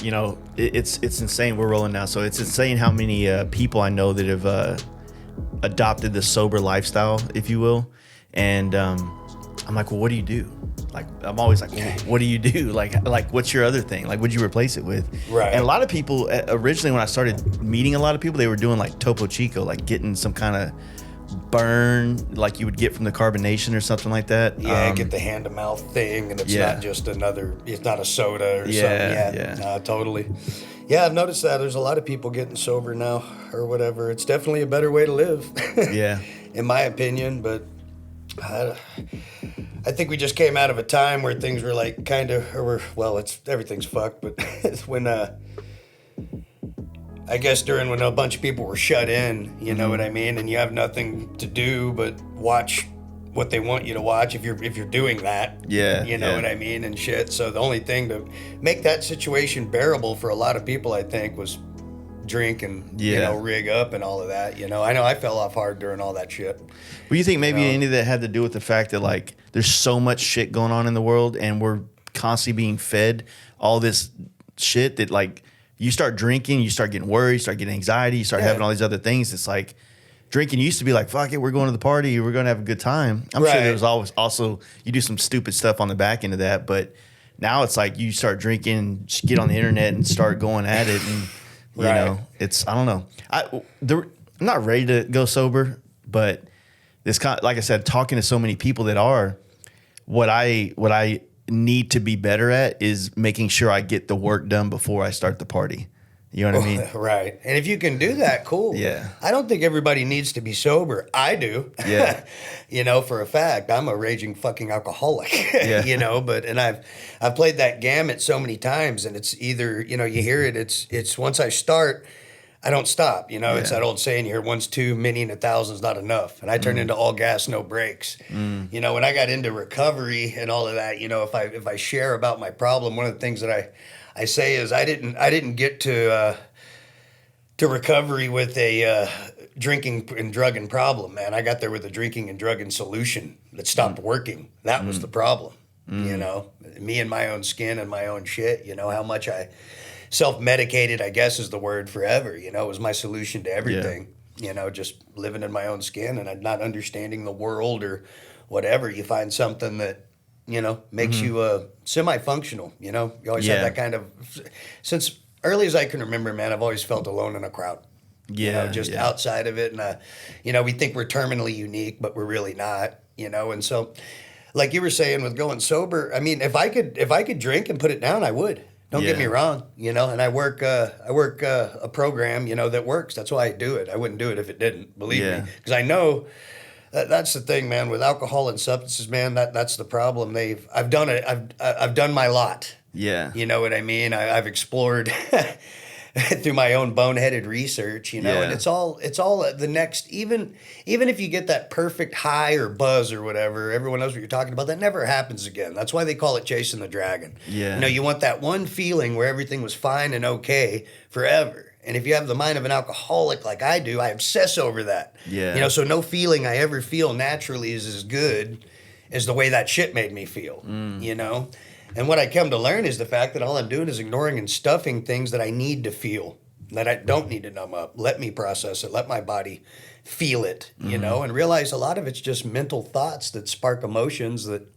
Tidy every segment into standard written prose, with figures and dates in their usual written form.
it's insane. We're rolling now, so it's insane how many people I know that have adopted the sober lifestyle, if you will. And I'm like, well, what do you do? Like, I'm always like, well, what do you do? Like, what's your other thing? Like, what'd you replace it with? Right. And a lot of people, originally when I started meeting a lot of people, they were doing like Topo Chico, like getting some kind of burn like you would get from the carbonation or something like that. Yeah, get the hand-to-mouth thing, and it's not just it's not a soda or something. Yeah, no, totally. Yeah, I've noticed that. There's a lot of people getting sober now or whatever. It's definitely a better way to live. Yeah. In my opinion, but I think we just came out of a time where things were like kind of, everything's fucked, but when, I guess when a bunch of people were shut in, you know what I mean? And you have nothing to do but watch what they want you to watch if you're doing that. Yeah. You know what I mean? And shit. So the only thing to make that situation bearable for a lot of people, I think, was drink and, rig up and all of that. I know I fell off hard during all that shit. Well, you think maybe any of that had to do with the fact that, like, there's so much shit going on in the world and we're constantly being fed all this shit that, like, you start drinking, you start getting worried, you start getting anxiety, you start having all these other things. It's like drinking used to be like, fuck it, we're going to the party, we're going to have a good time. I'm sure there was always also, you do some stupid stuff on the back end of that, but now it's like you start drinking, just get on the internet and start going at it. And, you know, it's, I don't know. I'm not ready to go sober, but it's kind of, like I said, talking to so many people that are, what I need to be better at is making sure I get the work done before I start the party. You know what I mean? Right. And if you can do that, cool. Yeah. I don't think everybody needs to be sober. I do. Yeah. For a fact, I'm a raging fucking alcoholic. Yeah. But I've played that gamut so many times, and it's either, you hear it, it's once I start, I don't stop. It's that old saying you hear, once too many and 1,000's not enough. And I turned into all gas, no brakes. When I got into recovery and all of that, if I share about my problem, one of the things that I say is I didn't get to recovery with a drinking and drugging problem, man. I got there with a drinking and drugging solution that stopped working. That was the problem. Me and my own skin and my own shit. How much I self-medicated, I guess is the word, forever. It was my solution to everything. Just living in my own skin and not understanding the world or whatever. You find something that makes you semi-functional. You always have that kind of, since early as I can remember, man, I've always felt alone in a crowd. Outside of it. And, we think we're terminally unique, but we're really not, And so, like you were saying with going sober, I mean, if I could drink and put it down, I would. Don't get me wrong, and I work a program, that works. That's why I do it. I wouldn't do it if it didn't, believe me. Because I know that's the thing, man, with alcohol and substances, man, that's the problem. I've done it. I've done my lot. Yeah. You know what I mean? I've explored through my own boneheaded research, and it's all the next, even if you get that perfect high or buzz or whatever, everyone knows what you're talking about, that never happens again. That's why they call it chasing the dragon. Yeah. You want that one feeling where everything was fine and okay forever. And if you have the mind of an alcoholic like I do, I obsess over that. Yeah. So no feeling I ever feel naturally is as good as the way that shit made me feel, And what I come to learn is the fact that all I'm doing is ignoring and stuffing things that I need to feel, that I don't need to numb up. Let me process it. Let my body feel it, and realize a lot of it's just mental thoughts that spark emotions that,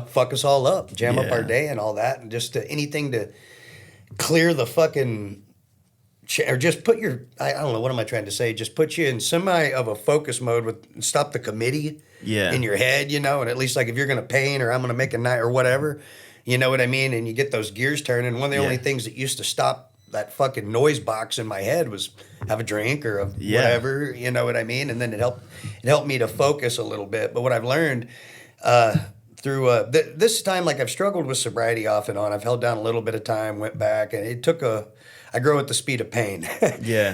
fuck us all up, jam up our day and all that. And just anything to clear the fucking, or just put your, I don't know, what am I trying to say? Just put you in semi of a focus mode stop the committee in your head, and at least like if you're going to paint or I'm going to make a night or whatever, you know what I mean? And you get those gears turning. One of the only things that used to stop that fucking noise box in my head was have a drink or whatever, you know what I mean? And then it helped me to focus a little bit. But what I've learned through this time, like I've struggled with sobriety off and on. I've held down a little bit of time, went back, and it took I grow at the speed of pain.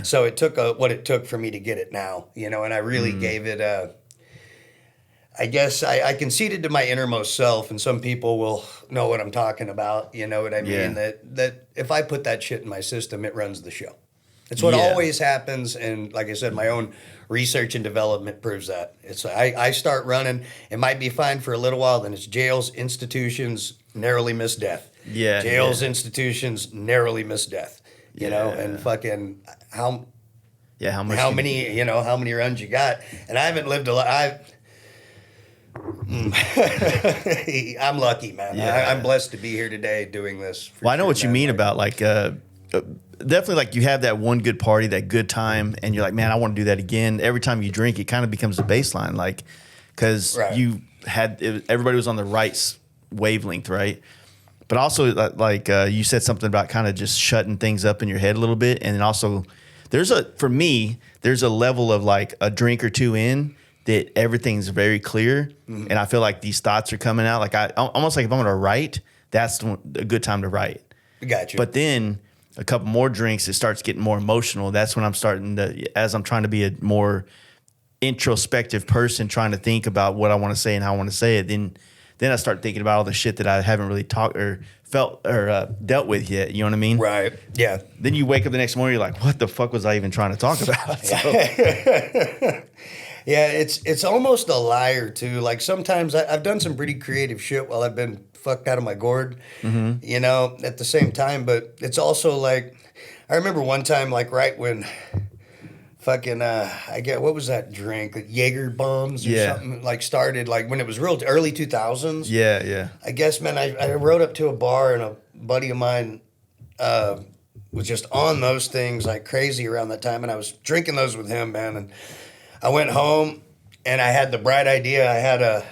So it took what it took for me to get it now, and I really gave it I guess I conceded to my innermost self, and some people will know what I'm talking about. You know what I mean? That if I put that shit in my system, it runs the show. It's what always happens, and like I said, my own research and development proves that. It's I start running, it might be fine for a little while, then it's jails, institutions, narrowly miss death. Yeah. Jails, institutions, narrowly miss death. You know, and fucking how many runs you got? And I haven't lived a lot. I'm lucky, man. Yeah. I'm blessed to be here today doing this. Well, I know what you mean about like definitely like you have that one good party, that good time, and you're like, man, I want to do that again. Every time you drink, it kind of becomes a baseline, like because you had everybody was on the right wavelength, right? But also like you said something about kind of just shutting things up in your head a little bit, and then also for me there's a level of like a drink or two in that everything's very clear, and I feel like these thoughts are coming out. Like I almost like if I'm going to write, that's a good time to write. Got you. But then a couple more drinks, it starts getting more emotional. That's when I'm starting to, as I'm trying to be a more introspective person, trying to think about what I want to say and how I want to say it. Then I start thinking about all the shit that I haven't really talked or felt or dealt with yet. You know what I mean? Right. Yeah. Then you wake up the next morning, you're like, what the fuck was I even trying to talk about? So, yeah, it's almost a liar too. Like sometimes I've done some pretty creative shit while I've been fucked out of my gourd, you know, at the same time. But it's also like, I remember one time, like right when fucking, what was that drink? Like Jaeger bombs or something like started, like when it was real early 2000s. Yeah, yeah. I guess, man, I rode up to a bar and a buddy of mine was just on those things like crazy around that time. And I was drinking those with him, man. And I went home and I had the bright idea. I had a,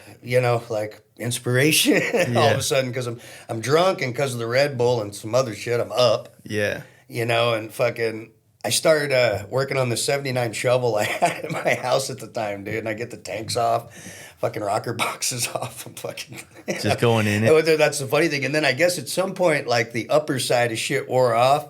like inspiration all of a sudden because I'm drunk and because of the Red Bull and some other shit, I'm up. Yeah. And fucking, I started working on the 79 shovel I had at my house at the time, dude. And I get the tanks off, fucking rocker boxes off. I'm fucking just going in it. That's the funny thing. And then I guess at some point, like the upper side of shit wore off,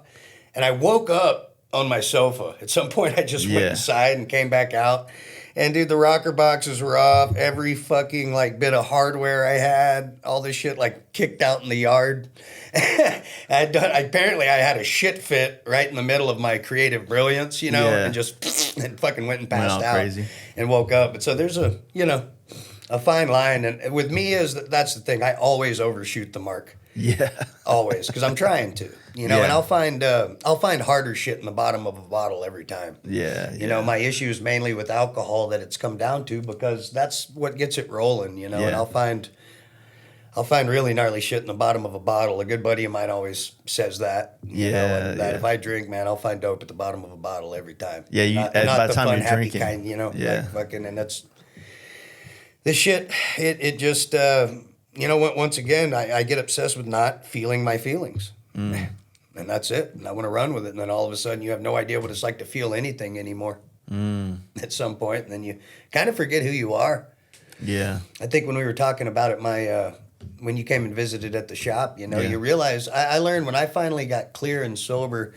and I woke up on my sofa. At some point, I just went inside and came back out. And dude, the rocker boxes were off. Every fucking like bit of hardware I had, all this shit like kicked out in the yard. Apparently I had a shit fit right in the middle of my creative brilliance, and just and fucking went and passed out crazy. And woke up. And so there's a fine line. And with me that's the thing. I always overshoot the mark. Yeah. Always, because I'm trying to, and I'll find harder shit in the bottom of a bottle every time. Yeah. You know, my issue is mainly with alcohol that it's come down to because that's what gets it rolling, and I'll find really gnarly shit in the bottom of a bottle. A good buddy of mine always says that. If I drink, man, I'll find dope at the bottom of a bottle every time. Yeah, by the time you're drinking. Kind, like fucking, and that's this shit. It just. Once again, I get obsessed with not feeling my feelings. And that's it. And I want to run with it. And then all of a sudden, you have no idea what it's like to feel anything anymore at some point. And then you kind of forget who you are. Yeah. I think when we were talking about it, when you came and visited at the shop, you realize I learned when I finally got clear and sober,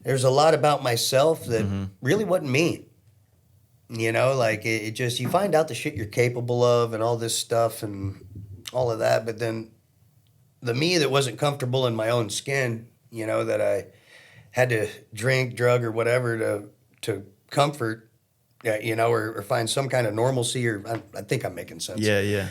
there's a lot about myself that really wasn't me. Like it just, you find out the shit you're capable of and all this stuff and all of that, but then the me that wasn't comfortable in my own skin, that I had to drink, drug, or whatever to comfort, or find some kind of normalcy, or I think I'm making sense. Yeah.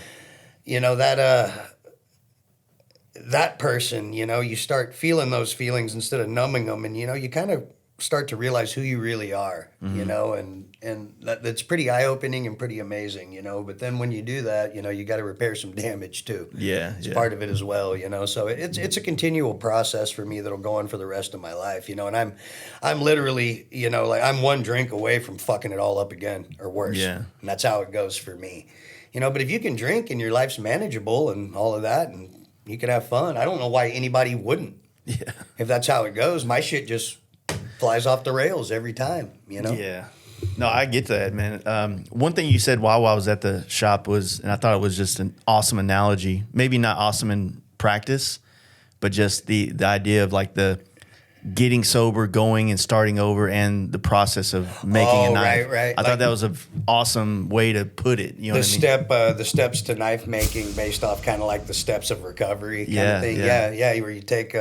That person, you start feeling those feelings instead of numbing them, and you kind of start to realize who you really are, and that's pretty eye-opening and pretty amazing, but then when you do that, you got to repair some damage too. It's part of it as well, so it's a continual process for me that'll go on for the rest of my life, and I'm literally, like I'm one drink away from fucking it all up again or worse, and that's how it goes for me, but if you can drink and your life's manageable and all of that and you can have fun, I don't know why anybody wouldn't. If that's how it goes, my shit just flies off the rails every time, Yeah. No, I get that, man. One thing you said while I was at the shop was, and I thought it was just an awesome analogy, maybe not awesome in practice, but just the idea of like the getting sober, going and starting over, and the process of making a knife. Right. I thought that was an awesome way to put it. You know what I mean? The steps to knife making based off kind of like the steps of recovery kind of thing. Yeah, where you take...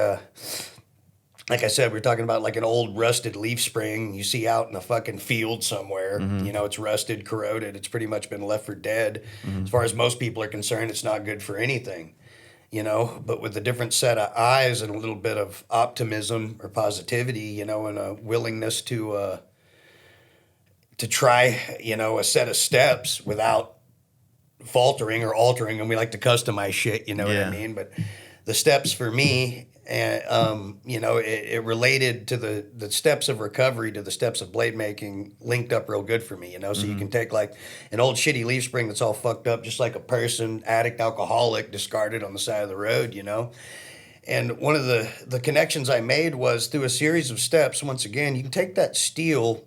like I said, we're talking about like an old rusted leaf spring you see out in a fucking field somewhere. It's rusted, corroded. It's pretty much been left for dead. As far as most people are concerned, it's not good for anything. you know, but with a different set of eyes and a little bit of optimism or positivity, you know, and a willingness to try, you know, a set of steps without faltering or altering. And we like to customize shit, you know what I mean? But the steps for me, you know, it related to the steps of recovery to the steps of blade making linked up real good for me, you know? So you can take like an old shitty leaf spring that's all fucked up, just like a person, addict, alcoholic, discarded on the side of the road, you know? And one of the connections I made was through a series of steps. Once again, you can take that steel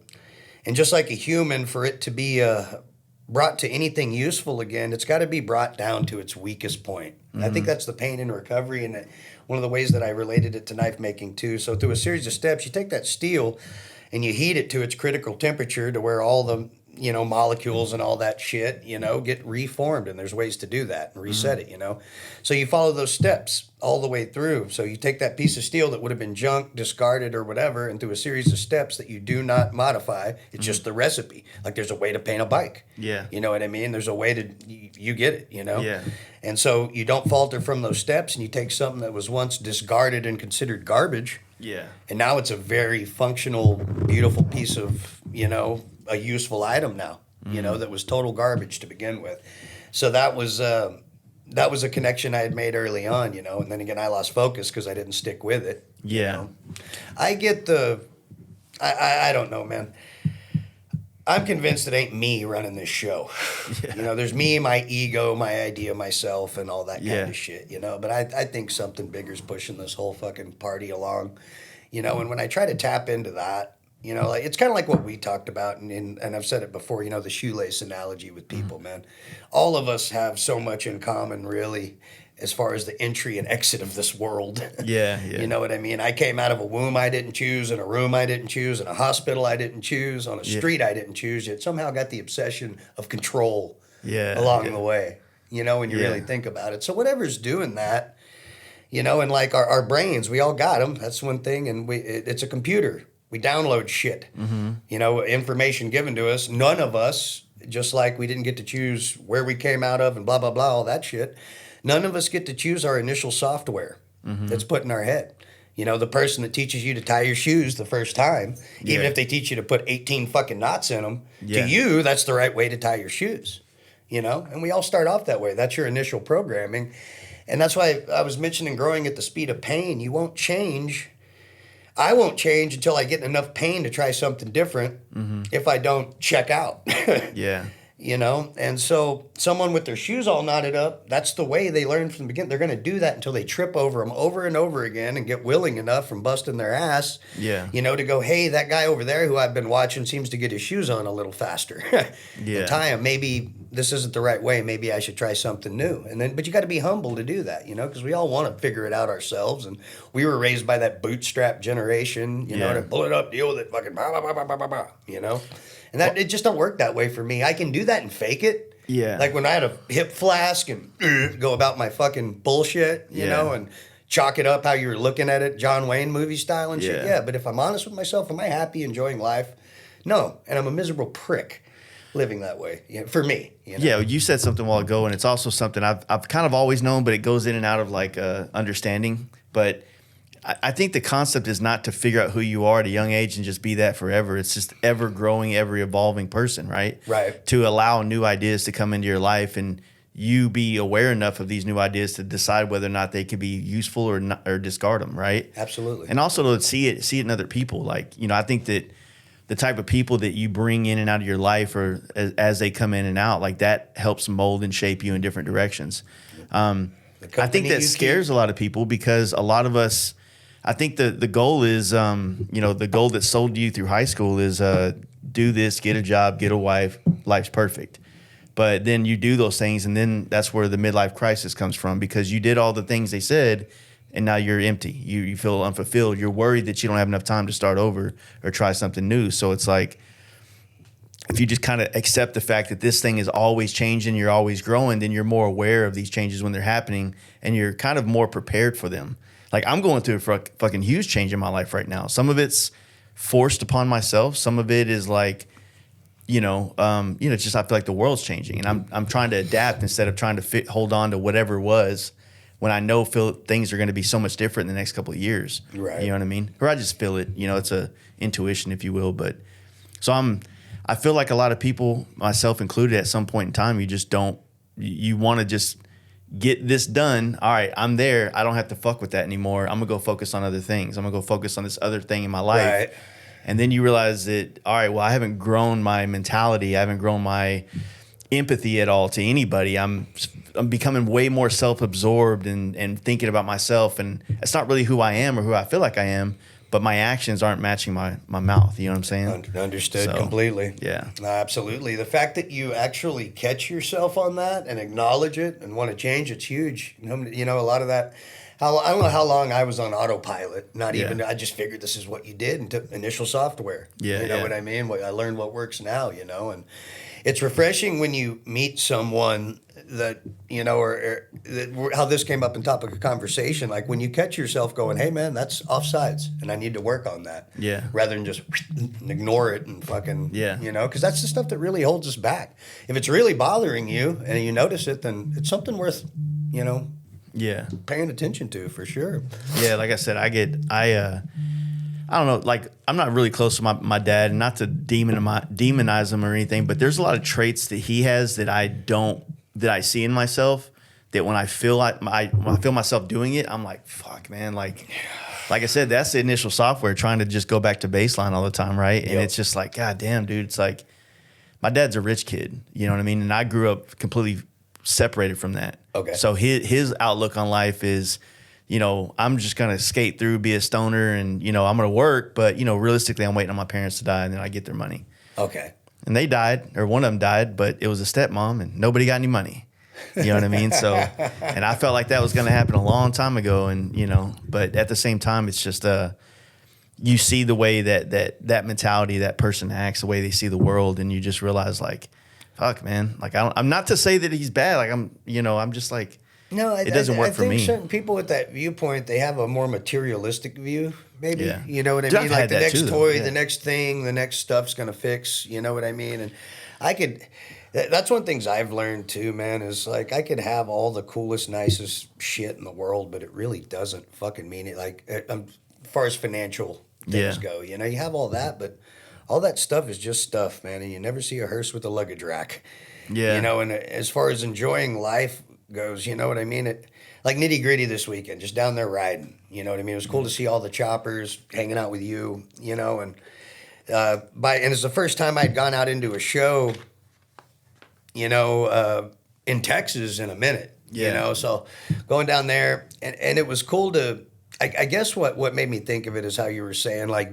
and just like a human, for it to be brought to anything useful again, it's got to be brought down to its weakest point. Mm-hmm. I think that's the pain in recovery, and one of the ways that I related it to knife making too. So through a series of steps, you take that steel and you heat it to its critical temperature to where all the, you know, molecules and all that shit, you know, get reformed. And there's ways to do that and reset it, you know. So you follow those steps all the way through. So you take that piece of steel that would have been junk, discarded or whatever, and through a series of steps that you do not modify, it's just the recipe. Like there's a way to paint a bike. Yeah. You know what I mean? There's a way to, you get it, you know? Yeah. And so you don't falter from those steps, and you take something that was once discarded and considered garbage. Yeah. And now it's a very functional, beautiful piece of, you know, a useful item now, you know, that was total garbage to begin with. So that was a connection I had made early on, you know, and then again, I lost focus because I didn't stick with it. Yeah. You know? I get I don't know, man. I'm convinced it ain't me running this show. Yeah. You know, there's me, my ego, my idea, myself, and all that kind of shit, you know. But I think something bigger's pushing this whole fucking party along, you know. And when I try to tap into that, you know, like it's kind of like what we talked about, and I've said it before, you know, the shoelace analogy with people, man. All of us have so much in common, really, as far as the entry and exit of this world. Yeah. You know what I mean? I came out of a womb I didn't choose, in a room I didn't choose, in a hospital I didn't choose, on a street I didn't choose, yet somehow got the obsession of control along the way, you know, when you really think about it. So whatever's doing that, you know, and like our brains, we all got them. That's one thing, and it's a computer. We download shit, you know, information given to us. None of us, just like we didn't get to choose where we came out of and blah, blah, blah, all that shit. None of us get to choose our initial software that's put in our head. You know, the person that teaches you to tie your shoes the first time, even if they teach you to put 18 fucking knots in them, to you, that's the right way to tie your shoes, you know? And we all start off that way. That's your initial programming. And that's why I was mentioning growing at the speed of pain. You won't change. I won't change until I get enough pain to try something different if I don't check out. You know? And so someone with their shoes all knotted up, that's the way they learn from the beginning. They're going to do that until they trip over them over and over again and get willing enough from busting their ass, you know, to go, hey, that guy over there who I've been watching seems to get his shoes on a little faster. And tie him. Maybe this isn't the right way. Maybe I should try something new. And then, but you got to be humble to do that, you know, because we all want to figure it out ourselves. And we were raised by that bootstrap generation, you know, to pull it up, deal with it, fucking blah, blah, blah, blah, blah, blah, you know. And that it just don't work that way for me. I can do that and fake it. Yeah. Like when I had a hip flask and go about my fucking bullshit, you know, and chalk it up how you were looking at it, John Wayne movie style and shit. Yeah, but if I'm honest with myself, am I happy enjoying life? No. And I'm a miserable prick living that way, you know, for me. You know? Yeah, you said something a while ago, and it's also something I've kind of always known, but it goes in and out of like understanding. But I think the concept is not to figure out who you are at a young age and just be that forever. It's just ever growing, ever evolving person, right? Right. To allow new ideas to come into your life and you be aware enough of these new ideas to decide whether or not they could be useful or not, or discard them, right? Absolutely. And also to see it in other people. Like, you know, I think that the type of people that you bring in and out of your life or as they come in and out, like that helps mold and shape you in different directions. I think that scares a lot of people because a lot of us, I think the goal is, you know, the goal that's sold to you through high school is do this, get a job, get a wife, life's perfect. But then you do those things, and then that's where the midlife crisis comes from because you did all the things they said, and now you're empty. You feel unfulfilled. You're worried that you don't have enough time to start over or try something new. So it's like if you just kind of accept the fact that this thing is always changing, you're always growing, then you're more aware of these changes when they're happening, and you're kind of more prepared for them. Like I'm going through a fucking huge change in my life right now. Some of it's forced upon myself. Some of it is like, just I feel like the world's changing, and I'm trying to adapt instead of trying to hold on to whatever was when I feel things are going to be so much different in the next couple of years. Right. You know what I mean? Or I just feel it. You know, it's a intuition, if you will. But so I feel like a lot of people, myself included, at some point in time, you just don't. You want to just get this done. All right, I'm there. I don't have to fuck with that anymore. I'm gonna go focus on other things. I'm gonna go focus on this other thing in my life. Right. And then you realize that, all right, well, I haven't grown my mentality. I haven't grown my empathy at all to anybody. I'm becoming way more self-absorbed and thinking about myself. And it's not really who I am or who I feel like I am, but my actions aren't matching my mouth. You know what I'm saying? Understood completely. Yeah. Absolutely. The fact that you actually catch yourself on that and acknowledge it and want to change, it's huge. You know, a lot of that. I don't know how long I was on autopilot. I just figured this is what you did and took initial software. Yeah. You know what I mean? I learned what works now, you know, and it's refreshing when you meet someone that, you know, or how this came up in topic of conversation. Like when you catch yourself going, hey, man, that's offsides and I need to work on that. Yeah. Rather than just ignore it and fucking, yeah. You know, because that's the stuff that really holds us back. If it's really bothering you and you notice it, then it's something worth, you know, paying attention to for sure. Yeah, like I said, I don't know, like I'm not really close to my dad, and not to demonize him or anything, but there's a lot of traits that he has that I see in myself, that when I feel when I feel myself doing it, I'm like, fuck, man, like I said, that's the initial software trying to just go back to baseline all the time, right? And it's just like, god damn, dude, it's like my dad's a rich kid, you know what I mean? And I grew up completely separated from that. Okay. So his outlook on life is, you know, I'm just going to skate through, be a stoner, and, you know, I'm going to work. But, you know, realistically, I'm waiting on my parents to die, and then I get their money. Okay. And they died, or one of them died, but it was a stepmom, and nobody got any money. You know what I mean? So, and I felt like that was going to happen a long time ago. And, you know, but at the same time, it's just, you see the way that mentality, that person acts, the way they see the world, and you just realize, like, fuck, man. Like, I'm not to say that he's bad. Like, I'm just like, no, it doesn't work for me. I think certain people with that viewpoint, they have a more materialistic view, maybe. Yeah. You know what I Dude, mean? I've Like the had that next too, toy, yeah. the next thing, the next stuff's going to fix. You know what I mean? And that's one of the things I've learned too, man, is like I could have all the coolest, nicest shit in the world, but it really doesn't fucking mean it. Like, as far as financial things go, you know, you have all that, but all that stuff is just stuff, man. And you never see a hearse with a luggage rack. Yeah. You know, and as far as enjoying life goes, you know what I mean? Like Nitty Gritty this weekend, just down there riding. You know what I mean? It was cool to see all the choppers hanging out with you, you know, and it's the first time I'd gone out into a show, you know, in Texas in a minute. Yeah. You know, so going down there and it was cool to I guess what made me think of it is how you were saying, like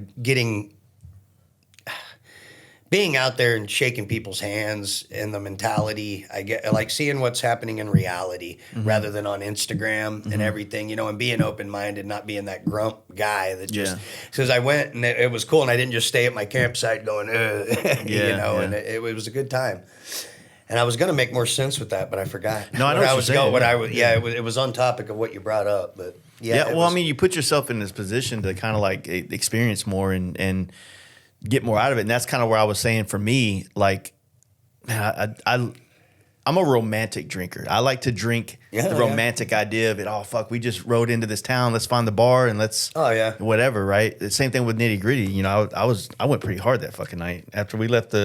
being out there and shaking people's hands and the mentality, I get like seeing what's happening in reality rather than on Instagram and everything, you know, and being open-minded, not being that grump guy that just, because I went and it was cool and I didn't just stay at my campsite going, you know, and it was a good time. And I was going to make more sense with that, but I forgot. No, I know what you're saying. It was on topic of what you brought up, but I mean, you put yourself in this position to kind of like experience more and get more out of it. And that's kind of where I was saying for me, like, I'm a romantic drinker. I like to drink the romantic idea of it. Oh, fuck, we just rode into this town. Let's find the bar and let's whatever, right? The same thing with Nitty Gritty. You know, I went pretty hard that fucking night. After we left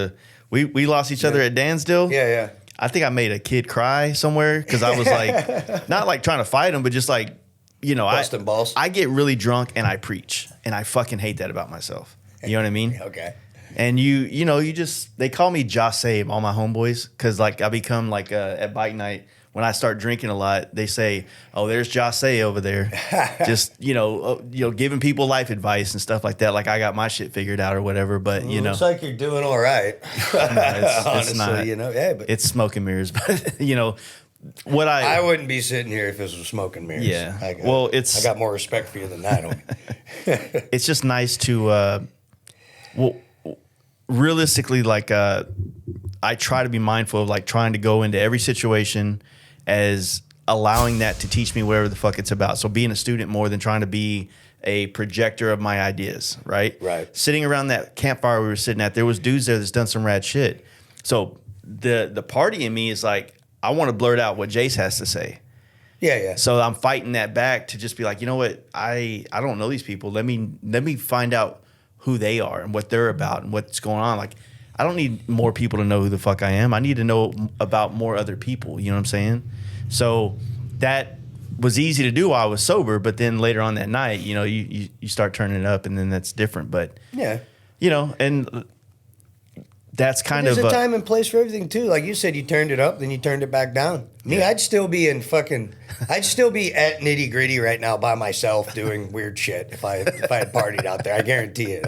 we lost each other at Dansdale. Yeah. I think I made a kid cry somewhere because I was like, not like trying to fight him, but just like, you know, busting balls. I get really drunk and I preach. And I fucking hate that about myself. You know what I mean? Okay. And you know, they call me Jasabe, all my homeboys, because like I become like at bike night when I start drinking a lot. They say, "Oh, there's Jase over there," just you know, giving people life advice and stuff like that. Like I got my shit figured out or whatever. But you know, looks like you're doing all right. it's not. You know, but it's smoke and mirrors. But you know, I wouldn't be sitting here if this was smoke and mirrors. Yeah. I got more respect for you than that. It's just nice to. Well, realistically, like I try to be mindful of like trying to go into every situation as allowing that to teach me whatever the fuck it's about. So being a student more than trying to be a projector of my ideas, right? Right. Sitting around that campfire we were sitting at, there was dudes there that's done some rad shit. So the party in me is like, I want to blurt out what Jace has to say. Yeah, yeah. So I'm fighting that back to just be like, you know what? I don't know these people. Let me find out who they are and what they're about and what's going on. Like, I don't need more people to know who the fuck I am. I need to know about more other people. You know what I'm saying? So that was easy to do while I was sober, but then later on that night, you know, you start turning it up, and then that's different. But yeah, you know, and that's kind there's of a time and place for everything too. Like you said, you turned it up, then you turned it back down. Me, Yeah. I'd still be at nitty gritty right now by myself doing weird shit if I had partied out there. I guarantee it.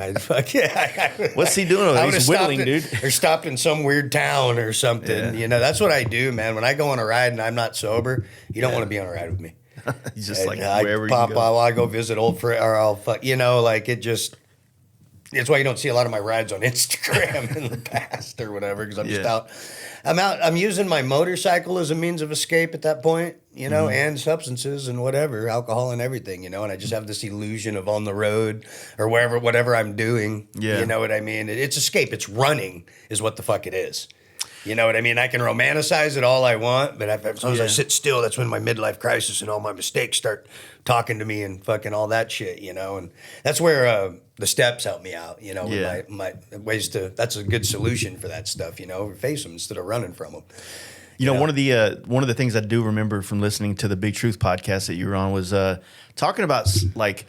What's he doing? I would have He's whittling, stopped dude. or stopped in some weird town or something. Yeah. You know, that's what I do, man. When I go on a ride and I'm not sober, you don't want to be on a ride with me. He's just And like I wherever pop you go. out, I go visit old friend, or I'll fuck, you know, like it just. That's why you don't see a lot of my rides on Instagram in the past or whatever, because I'm just out. I'm using my motorcycle as a means of escape at that point, you know, and substances and whatever, alcohol and everything, you know, and I just have this illusion of on the road or wherever, whatever I'm doing. Yeah. You know what I mean? It's escape. It's running is what the fuck it is. You know what I mean? I can romanticize it all I want, but as soon as I sit still, that's when my midlife crisis and all my mistakes start talking to me and fucking all that shit, you know? And that's where the steps help me out, you know, with my ways to, that's a good solution for that stuff, you know, face them instead of running from them. You know, one of the things I do remember from listening to the Big Truth podcast that you were on was talking about like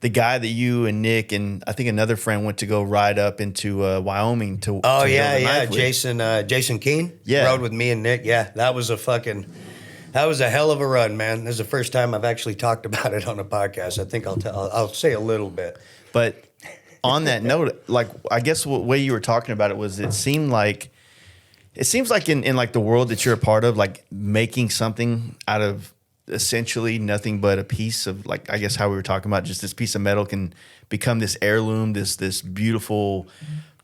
the guy that you and Nick and I think another friend went to go ride up into Wyoming to. Oh to yeah, build a yeah, knife with. Jason Keene. Yeah, rode with me and Nick. Yeah, that was a hell of a run, man. This is the first time I've actually talked about it on a podcast. I think I'll say a little bit. But on that note, like I guess the way you were talking about it was it seems like in like the world that you're a part of, like making something out of essentially nothing but a piece of, like, I guess how we were talking about, just this piece of metal can become this heirloom, this beautiful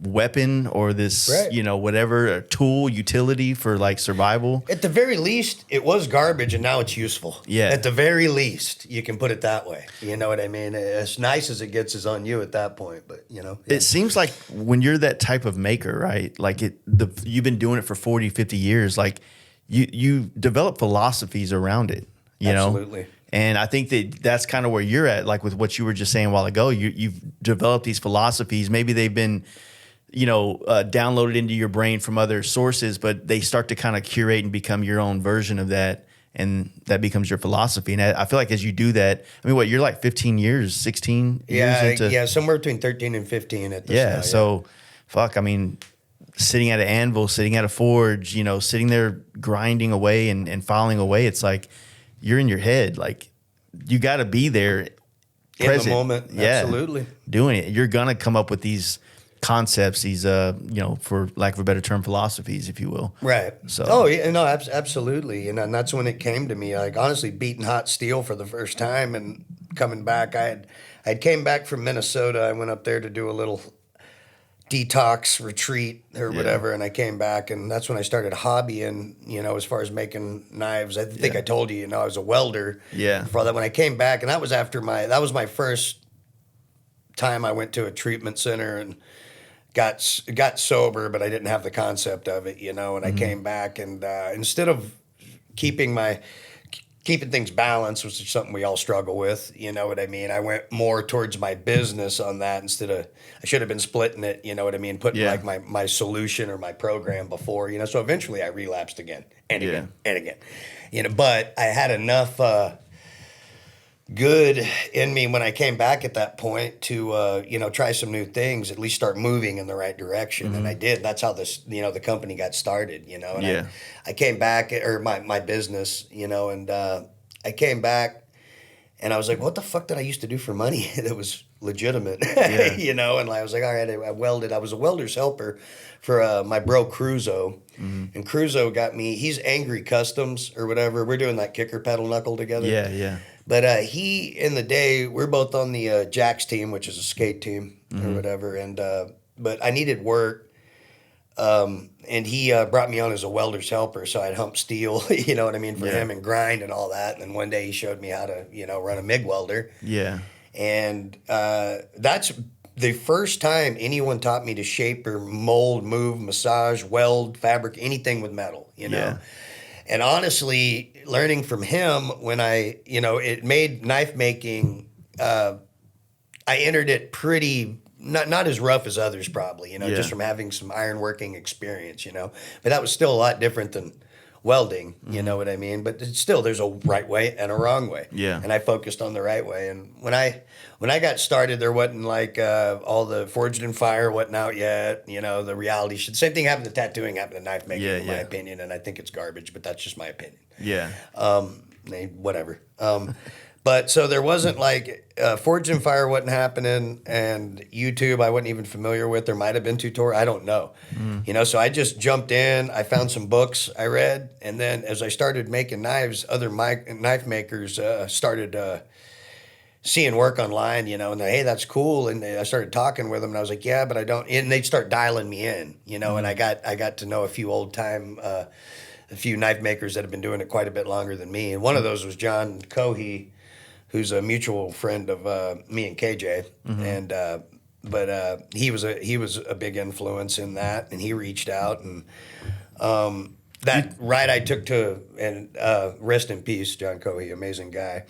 weapon or this, you know, whatever, a tool, utility for like survival. At the very least, it was garbage and now it's useful. Yeah. At the very least, you can put it that way. You know what I mean? As nice as it gets is on you at that point, but you know. Yeah. It seems like when you're that type of maker, right? Like you've been doing it for 40, 50 years, like you develop philosophies around it, you Absolutely. know? And I think that's kind of where you're at, like with what you were just saying a while ago. You've developed these philosophies. Maybe they've been, you know, downloaded into your brain from other sources, but they start to kind of curate and become your own version of that. And that becomes your philosophy. And I feel like as you do that, I mean, what, you're like 15 years, 16 years into... Yeah, somewhere between 13 and 15 at this now, so fuck, I mean, sitting at an anvil, sitting at a forge, you know, sitting there grinding away and filing away, it's like you're in your head. Like, you got to be there present. In the moment, absolutely. Doing it. You're going to come up with these concepts, these you know, for lack of a better term, philosophies, if you will. Right. So absolutely. And that's when it came to me, like honestly beating hot steel for the first time and coming back. I came back from Minnesota. I went up there to do a little detox retreat or whatever, and I came back, and that's when I started hobbying, you know, as far as making knives. I think I told you, you know, I was a welder. Yeah. Before that, when I came back, and that was my first time I went to a treatment center and got sober, but I didn't have the concept of it, you know. And I came back, and instead of keeping things balanced, which is something we all struggle with, you know what I mean, I went more towards my business on that instead of, I should have been splitting it, you know what I mean, putting like my solution or my program before, you know. So eventually I relapsed again and again and again, you know. But I had enough good in me when I came back at that point to you know, try some new things, at least start moving in the right direction. And I did. That's how this, you know, the company got started, you know. And I came back, or my business, you know, and I came back and I was like, what the fuck did I used to do for money that was legitimate? You know. And I was like, all right, I welded. I was a welder's helper for my bro Cruzo. And Cruzo got me, he's Angry Customs or whatever. We're doing that kicker pedal knuckle together. But he, in the day, we're both on the Jacks team, which is a skate team or whatever. And but I needed work, and he brought me on as a welder's helper, so I'd hump steel, you know what I mean, for him, and grind and all that. And then one day he showed me how to, you know, run a MIG welder. And that's the first time anyone taught me to shape or mold, move, massage, weld, fabric, anything with metal, you know. And honestly, learning from him when it made knife making, I entered it pretty, not as rough as others probably, just from having some ironworking experience, but that was still a lot different than welding, you know what I mean? But still, there's a right way and a wrong way. Yeah. And I focused on the right way. And when I got started, there wasn't like all the forged in fire wasn't out yet. The reality should. Same thing happened to tattooing, happened to knife making, in my opinion. And I think it's garbage, but that's just my opinion. Yeah. Whatever. But so there wasn't like Forged in Fire wasn't happening, and YouTube I wasn't even familiar with. There might have been tutorial, I don't know. So I just jumped in. I found some books I read, and then as I started making knives, other knife makers started seeing work online, and hey, that's cool. And I started talking with them, and I was like, yeah, but I don't. And they'd start dialing me in, and I got to know a few old time. A few knife makers that have been doing it quite a bit longer than me, and one of those was John Cohey, who's a mutual friend of me and KJ, and but he was a big influence in that, and he reached out, and that ride I took to, and rest in peace, John Cohey, amazing guy.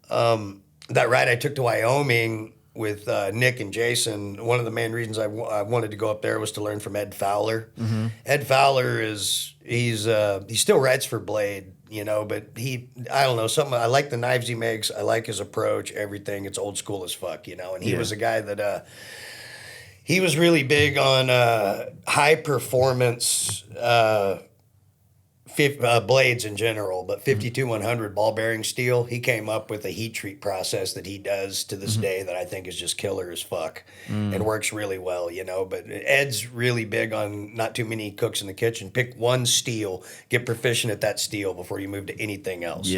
That ride I took to Wyoming with Nick and Jason, one of the main reasons I wanted to go up there was to learn from Ed Fowler. Ed Fowler he still writes for Blade, but I don't know, something, I like the knives he makes, I like his approach, everything, it's old school as fuck, and he was a guy that, he was really big on high performance blades in general, but 52-100 ball bearing steel, he came up with a heat treat process that he does to this day that I think is just killer as fuck and works really well, but Ed's really big on not too many cooks in the kitchen. Pick one steel, get proficient at that steel before you move to anything else.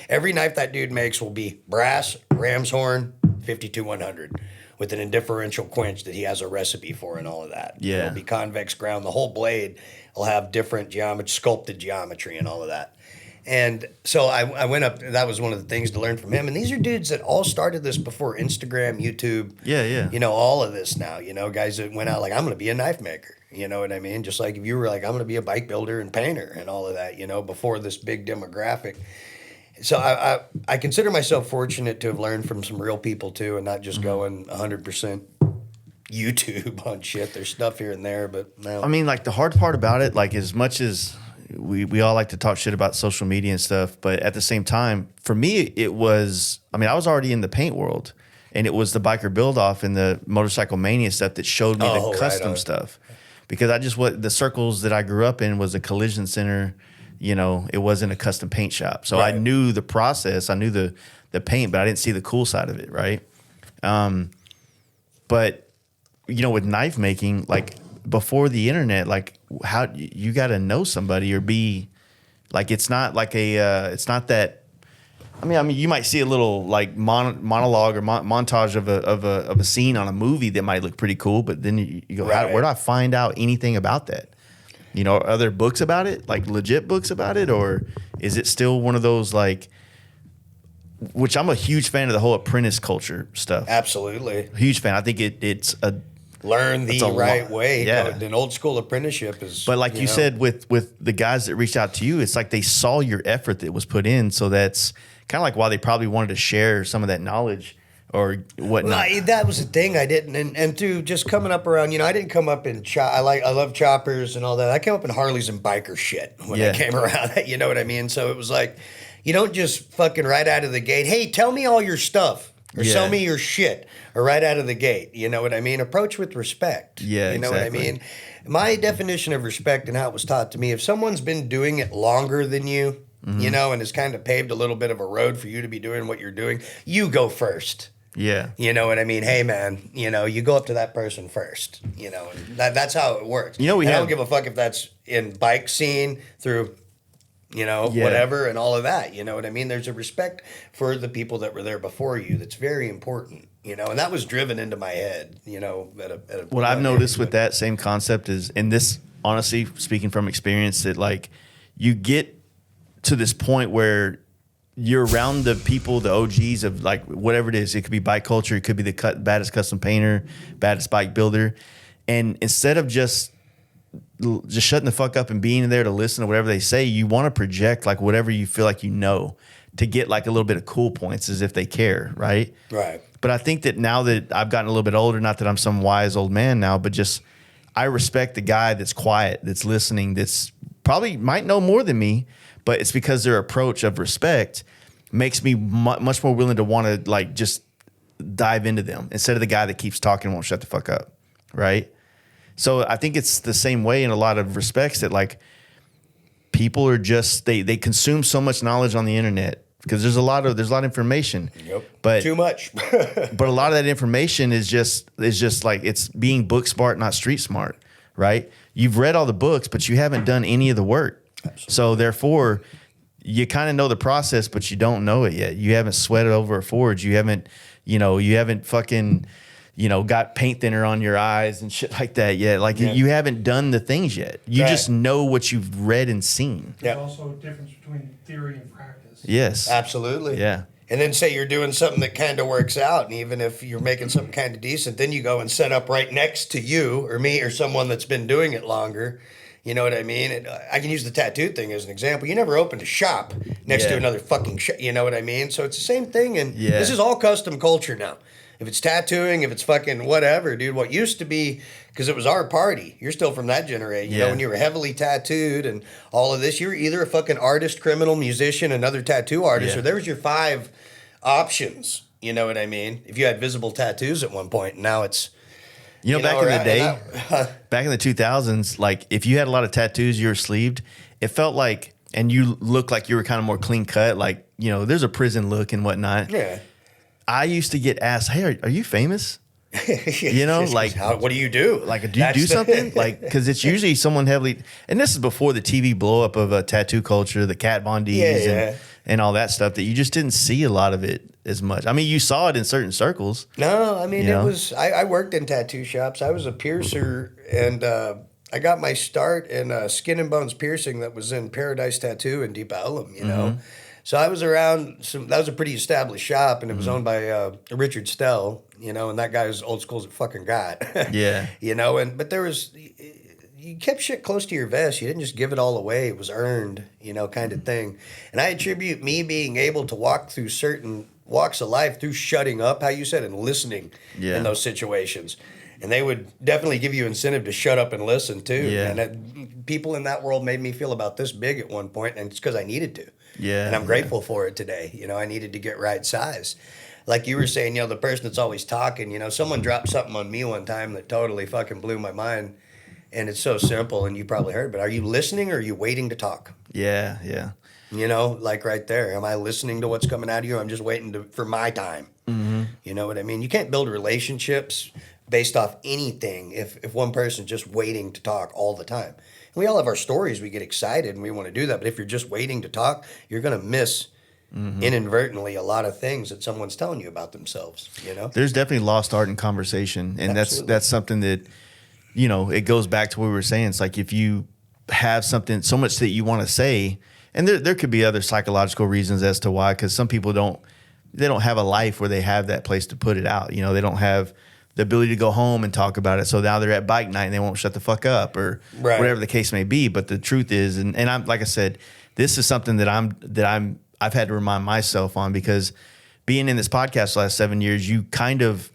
Every knife that dude makes will be brass, ram's horn, 52-100 with an indifferential quench that he has a recipe for and all of that. It'll be convex ground. The whole blade will have different sculpted geometry and all of that. And so I went up, that was one of the things to learn from him. And these are dudes that all started this before Instagram, YouTube, all of this now, guys that went out like, I'm going to be a knife maker. You know what I mean? Just like if you were like, I'm going to be a bike builder and painter and all of that, before this big demographic. So I consider myself fortunate to have learned from some real people too, and not just going 100% YouTube on shit. There's stuff here and there, but no. I mean, like the hard part about it, like as much as we all like to talk shit about social media and stuff, but at the same time, for me, it was, I mean, I was already in the paint world, and it was the biker build off and the motorcycle mania stuff that showed me the custom stuff, because the circles that I grew up in was a collision center. It wasn't a custom paint shop. So I knew the process, I knew the paint, but I didn't see the cool side of it, right? But with knife making, like before the internet, like how you got to know somebody or be like, it's not like it's not that. I mean, you might see a little like monologue or montage of a scene on a movie that might look pretty cool, but then you go, where do I find out anything about that? Are there books about it, like legit books about it, or is it still one of those like? Which I'm a huge fan of the whole apprentice culture stuff. Absolutely, huge fan. I think it's a learn the right way. Yeah, an old school apprenticeship is. But like you said, with the guys that reached out to you, it's like they saw your effort that was put in. So that's kind of like why they probably wanted to share some of that knowledge or whatnot. Well, that was the thing I didn't, and to just coming up around, I didn't come up in I love choppers and all that. I came up in Harleys and biker shit when I came around. You know what I mean? So it was like, you don't just fucking right out of the gate, hey, tell me all your stuff or sell me your shit, or right out of the gate. You know what I mean? Approach with respect. Yeah, you know what I mean? My definition of respect and how it was taught to me, if someone's been doing it longer than you, and has kind of paved a little bit of a road for you to be doing what you're doing, you go first. Yeah. You know what I mean? Hey, man, you go up to that person first, and that's how it works. I don't give a fuck if that's in bike scene through, whatever and all of that. You know what I mean? There's a respect for the people that were there before you that's very important, and that was driven into my head, what I've noticed with that same concept is, and this, honestly, speaking from experience, that like you get to this point where you're around the people, the OGs of like whatever it is. It could be bike culture. It could be the baddest custom painter, baddest bike builder. And instead of just just shutting the fuck up and being there to listen to whatever they say, you want to project like whatever you feel like you know to get like a little bit of cool points as if they care, right? Right. But I think that now that I've gotten a little bit older, not that I'm some wise old man now, but just I respect the guy that's quiet, that's listening, that's probably might know more than me, but it's because their approach of respect makes me much more willing to want to like just dive into them instead of the guy that keeps talking and won't shut the fuck up, right? So I think it's the same way in a lot of respects that like people are just they consume so much knowledge on the internet because there's a lot of information. Yep. But too much. but a lot of that information is just like it's being book smart, not street smart, right? You've read all the books, but you haven't done any of the work. Absolutely. So therefore, you kind of know the process, but you don't know it yet. You haven't sweated over a forge. You haven't fucking got paint thinner on your eyes and shit like that yet. Like you haven't done the things yet. You just know what you've read and seen. There's also a difference between theory and practice. Yes. Absolutely. Yeah. And then say you're doing something that kind of works out, and even if you're making something kind of decent, then you go and set up right next to you or me or someone that's been doing it longer. You know what I mean? And I can use the tattoo thing as an example. You never opened a shop next to another fucking shop. You know what I mean? So it's the same thing. And this is all custom culture now. If it's tattooing, if it's fucking whatever, dude, what used to be, because it was our party. You're still from that generation. You know, when you were heavily tattooed and all of this, you were either a fucking artist, criminal, musician, another tattoo artist, or there was your 5 options. You know what I mean? If you had visible tattoos at one point, and now it's... back in the day, back in the 2000s, like if you had a lot of tattoos, you were sleeved, it felt like, and you looked like you were kind of more clean cut, like, there's a prison look and whatnot. Yeah. I used to get asked, hey, are you famous? Like, what do you do? Like, do you do something? Like, because it's usually someone heavily, and this is before the TV blow up of tattoo culture, the Kat Von D's and all that stuff that you just didn't see a lot of it as much. I mean, you saw it in certain circles. No, I mean, it was, I worked in tattoo shops. I was a piercer, and I got my start in skin and bones piercing that was in Paradise Tattoo in Deep Ellum, you know. So I was around that was a pretty established shop, and it was owned by Richard Stell, and that guy was old school as a fucking god. Yeah. But there was, you kept shit close to your vest. You didn't just give it all away. It was earned, kind of thing. And I attribute me being able to walk through certain walks of life through shutting up, how you said, and listening in those situations. And they would definitely give you incentive to shut up and listen too. Yeah. And people in that world made me feel about this big at one point, and it's because I needed to. Yeah. And I'm grateful for it today. I needed to get right size. Like you were saying, the person that's always talking, someone dropped something on me one time that totally fucking blew my mind. And it's so simple, and you probably heard, but are you listening or are you waiting to talk? Yeah, yeah. Like right there. Am I listening to what's coming out of you? I'm just waiting for my time. Mm-hmm. You know what I mean? You can't build relationships based off anything if one person's just waiting to talk all the time. And we all have our stories. We get excited and we want to do that. But if you're just waiting to talk, you're going to miss inadvertently a lot of things that someone's telling you about themselves. There's definitely lost art in conversation, and that's something that it goes back to what we were saying. It's like if you have something so much that you want to say, and there could be other psychological reasons as to why, because some people don't have a life where they have that place to put it out. They don't have the ability to go home and talk about it. So now they're at bike night and they won't shut the fuck up or whatever the case may be. But the truth is, and I'm, like I said, this is something that I've had to remind myself on, because being in this podcast the last 7 years, you kind of,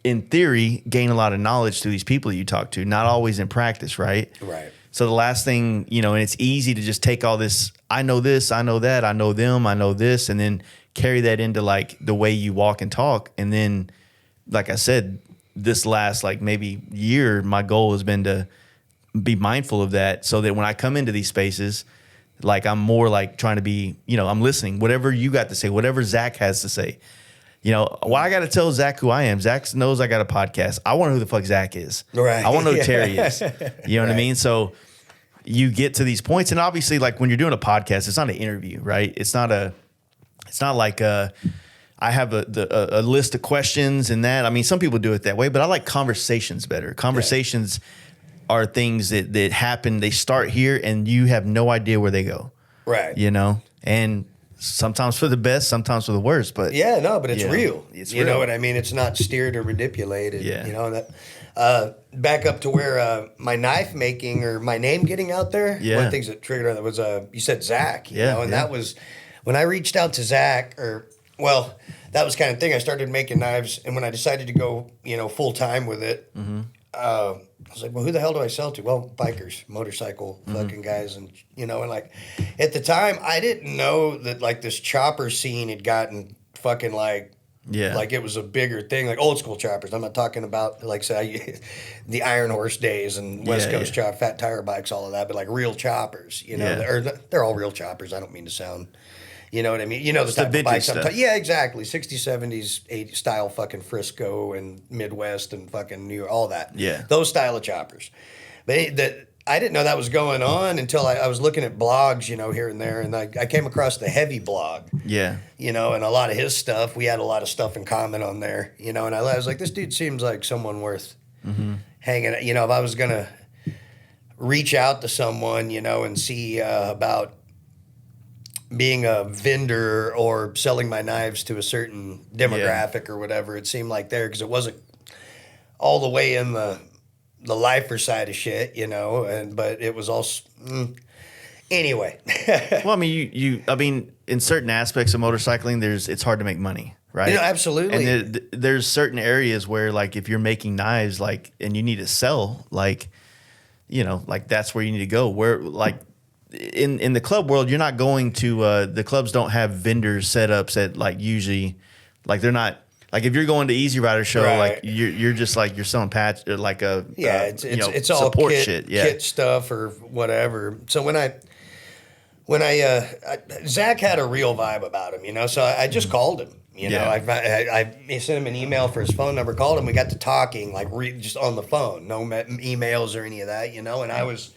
in theory, gain a lot of knowledge through these people that you talk to, not always in practice, right? Right. So the last thing, and it's easy to just take all this, I know this, I know that, I know them, I know this, and then carry that into like the way you walk and talk. And then, like I said, this last like maybe year, my goal has been to be mindful of that, so that when I come into these spaces, like I'm more like trying to be, I'm listening, whatever you got to say, whatever Zach has to say. I got to tell Zach who I am. Zach knows I got a podcast. I want to know who the fuck Zach is. Right. I want to know who Terry is. You know what I mean? So you get to these points, and obviously, like when you're doing a podcast, it's not an interview, right? It's not like I have a list of questions and that. I mean, some people do it that way, but I like conversations better. Conversations are things that happen. They start here, and you have no idea where they go. Right. And sometimes for the best, sometimes for the worst. But but it's real. It's you real. know what I mean? It's not steered or manipulated. Yeah. Back up to where my knife making or my name getting out there. Yeah. One of the things that triggered that was you said Zach, you Yeah, know, and yeah. that was when I reached out to Zach, that was kind of thing. I started making knives, and when I decided to go, full time with it, I was like, well, who the hell do I sell to? Well, bikers, motorcycle fucking guys, and and like at the time, I didn't know that like this chopper scene had gotten fucking like. Yeah. Like it was a bigger thing, like old school choppers. I'm not talking about like say the Iron Horse days and West Coast chop, fat tire bikes, all of that, but like real choppers, they're all real choppers. I don't mean to sound, you know what I mean? You know the type of bikes I'm talking. Yeah, exactly. 60s, 70s, 80s style fucking Frisco and Midwest and fucking New York, all that. Yeah. Those style of choppers. But I didn't know that was going on until I was looking at blogs, here and there, and I came across the Heavy blog. Yeah. And a lot of his stuff, we had a lot of stuff in common on there, and I was like, this dude seems like someone worth hanging. If I was going to reach out to someone, and see about being a vendor or selling my knives to a certain demographic or whatever, it seemed like there, because it wasn't all the way in the lifer side of shit, but it was also anyway. Well, I mean, I mean, in certain aspects of motorcycling, it's hard to make money, right? Absolutely. And there's certain areas where, like, if you're making knives, like, and you need to sell, like, like that's where you need to go. Where, like, in the club world, you're not going to the clubs don't have vendors set up at like usually, like they're not. Like if you're going to Easy Rider show, like you're just like you're selling patch like a it's all support kit, kit stuff or whatever. So when I Zach had a real vibe about him, so I just called him. I sent him an email for his phone number, called him, we got to talking like just on the phone, no emails or any of that, and I was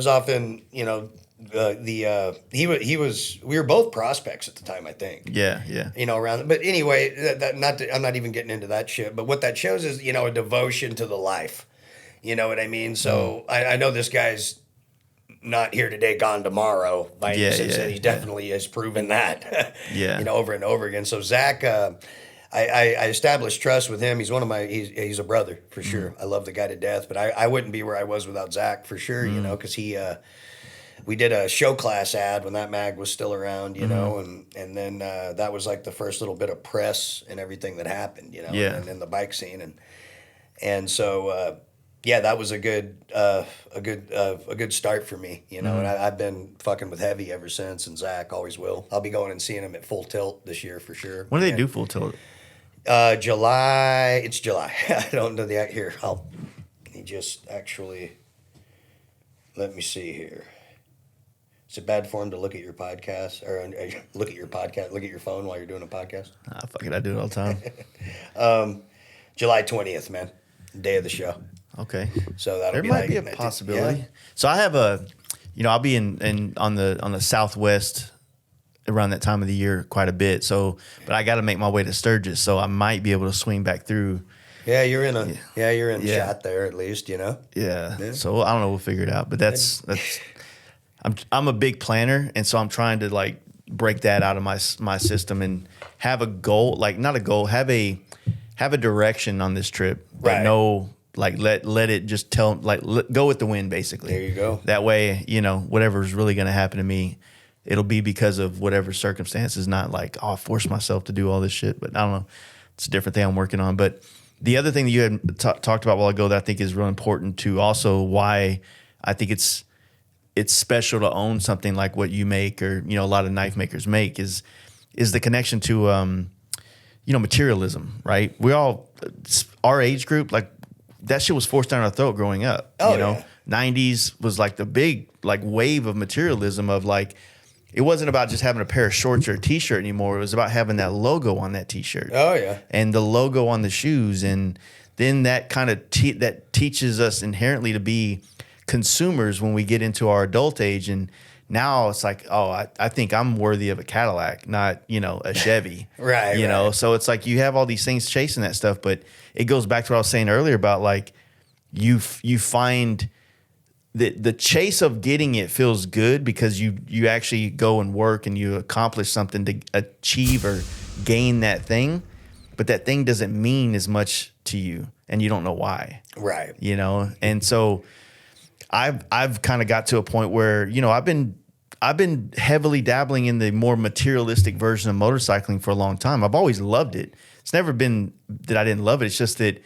often we were both prospects at the time, I think. Yeah. Around. But anyway, I'm not even getting into that shit. But what that shows is, a devotion to the life. You know what I mean? So I know this guy's not here today, gone tomorrow. By any sense, and he definitely has proven that. Over and over again. So Zach, I established trust with him. He's he's a brother for sure. I love the guy to death. But I wouldn't be where I was without Zach for sure. Because he. We did a show class ad when that mag was still around, and then that was like the first little bit of press and everything that happened, and in the bike scene, and so that was a good start for me, and I've been fucking with Heavy ever since, and Zach always will. I'll be going and seeing him at Full Tilt this year for sure. When do they do Full Tilt? July. It's July. I don't know the act here. He just actually. Let me see here. Is it bad form to look at your podcast or look at your phone while you're doing a podcast? Fuck it, I do it all the time. July 20th, man, day of the show. Okay, so there might be a possibility. Yeah. So I have I'll be on the Southwest around that time of the year quite a bit. So, but I got to make my way to Sturgis, so I might be able to swing back through. Yeah, you're in a shot there at least, Yeah. So I don't know. We'll figure it out. But that's. I'm a big planner, and so I'm trying to like break that out of my system and have a goal, like not a goal, have a direction on this trip. Right. No, like let it just go with the wind, basically. There you go. That way, whatever's really going to happen to me, it'll be because of whatever circumstances, not like I force myself to do all this shit. But I don't know, it's a different thing I'm working on. But the other thing that you had talked about a while ago that I think is real important to also why I think it's special to own something like what you make or, a lot of knife makers make is the connection to, materialism, right? We all, our age group, like that shit was forced down our throat growing up. Oh, yeah. 90s was like the big like wave of materialism of like, it wasn't about just having a pair of shorts or a t-shirt anymore. It was about having that logo on that t-shirt. Oh yeah. And the logo on the shoes. And then that kind of that teaches us inherently to be consumers when we get into our adult age, and now it's like, I think I'm worthy of a Cadillac, not a Chevy. Right. So it's like you have all these things chasing that stuff, but it goes back to what I was saying earlier about like you find the chase of getting it feels good because you actually go and work and you accomplish something to achieve or gain that thing, but that thing doesn't mean as much to you and you don't know why. Right. You know? And so I've kind of got to a point where, you know, I've been heavily dabbling in the more materialistic version of motorcycling for a long time. I've always loved it. It's never been that I didn't love it. It's just that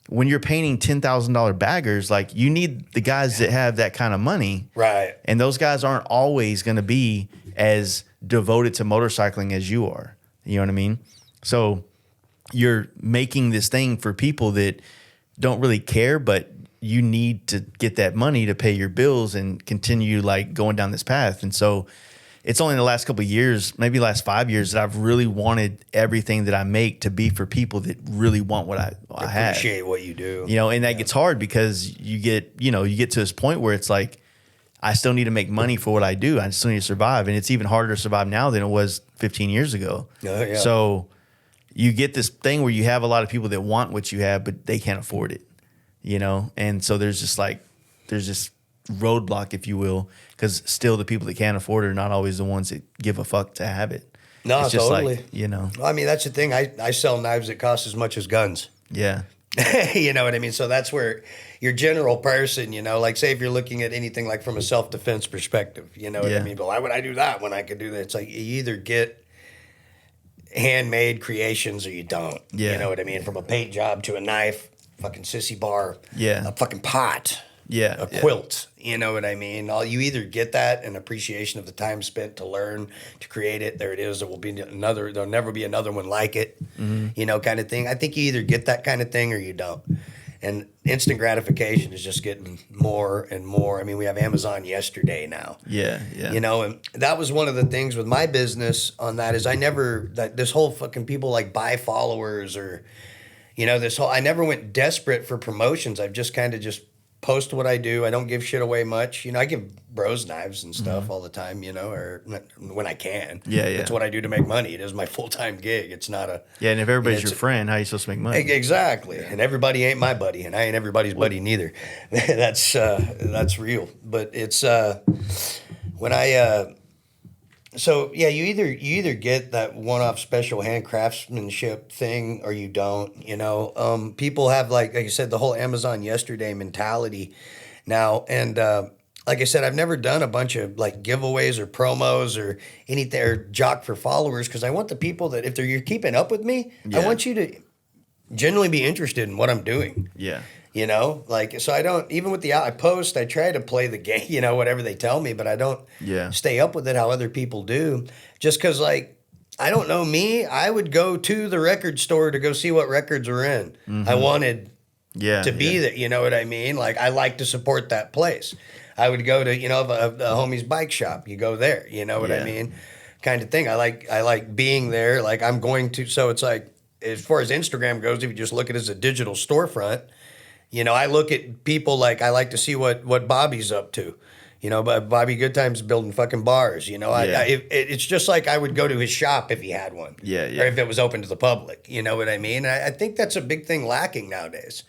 when you're painting $10,000 baggers, like, you need the guys that have that kind of money. Right. And those guys aren't always going to be as devoted to motorcycling as you are. You know what I mean? So you're making this thing for people that don't really care, but you need to get that money to pay your bills and continue like going down this path. And so it's only in the last couple of years, maybe last 5 years, that I've really wanted everything that I make to be for people that really want what I have. Appreciate what you do. You know, and that gets hard because you get to this point where it's like, I still need to make money for what I do. I still need to survive. And it's even harder to survive now than it was 15 years ago. Oh, yeah. So you get this thing where you have a lot of people that want what you have, but they can't afford it, you know? And so there's this roadblock, if you will, because still the people that can't afford it are not always the ones that give a fuck to have it. No, it's just totally. like, you know. Well, I mean, that's the thing. I sell knives that cost as much as guns. Yeah. You know what I mean? So that's where your general person, you know, like say if you're looking at anything like from a self-defense perspective, you know what I mean? But why would I do that when I could do that? It's like you either get handmade creations or you don't. Yeah. You know what I mean? From a paint job to a knife, fucking sissy bar, Yeah. a fucking pot, a quilt. You know what I mean? You either get that an appreciation of the time spent to learn, to create it. There it is. There'll never be another one like it, you know, kind of thing. I think you either get that kind of thing or you don't. And instant gratification is just getting more and more. I mean, we have Amazon yesterday now. Yeah. You know, and that was one of the things with my business on that is this whole fucking people like buy followers or, you know, I never went desperate for promotions. I've just kind of just post what I do. I don't give shit away much. You know, I give bros knives and stuff all the time, you know, or when I can. Yeah. It's what I do to make money. It is my full-time gig. It's not a... Yeah, and if everybody's your friend, how are you supposed to make money? Exactly. And everybody ain't my buddy, and I ain't everybody's buddy neither. That's real. But it's when I... So yeah, you either get that one-off special hand craftsmanship thing or you don't. You know, people have like you said, the whole Amazon yesterday mentality now, and like I said, I've never done a bunch of like giveaways or promos or anything or jock for followers because I want the people that if you're keeping up with me, I want you to genuinely be interested in what I'm doing. Yeah. You know, like, so I don't, even with I post, I try to play the game, you know, whatever they tell me, but I don't stay up with it how other people do. Just because, like, I don't know me, I would go to the record store to go see what records were in. I wanted to be there, you know what I mean? Like, I like to support that place. I would go to, you know, a homie's bike shop, you go there, you know what I mean? Kind of thing. I like being there, like, I'm going to, so it's like, as far as Instagram goes, if you just look at it as a digital storefront, you know, I look at people like I like to see what Bobby's up to. You know, but Bobby Goodtime's building fucking bars. You know, it's just like I would go to his shop if he had one. Yeah. Or if it was open to the public. You know what I mean? I think that's a big thing lacking nowadays.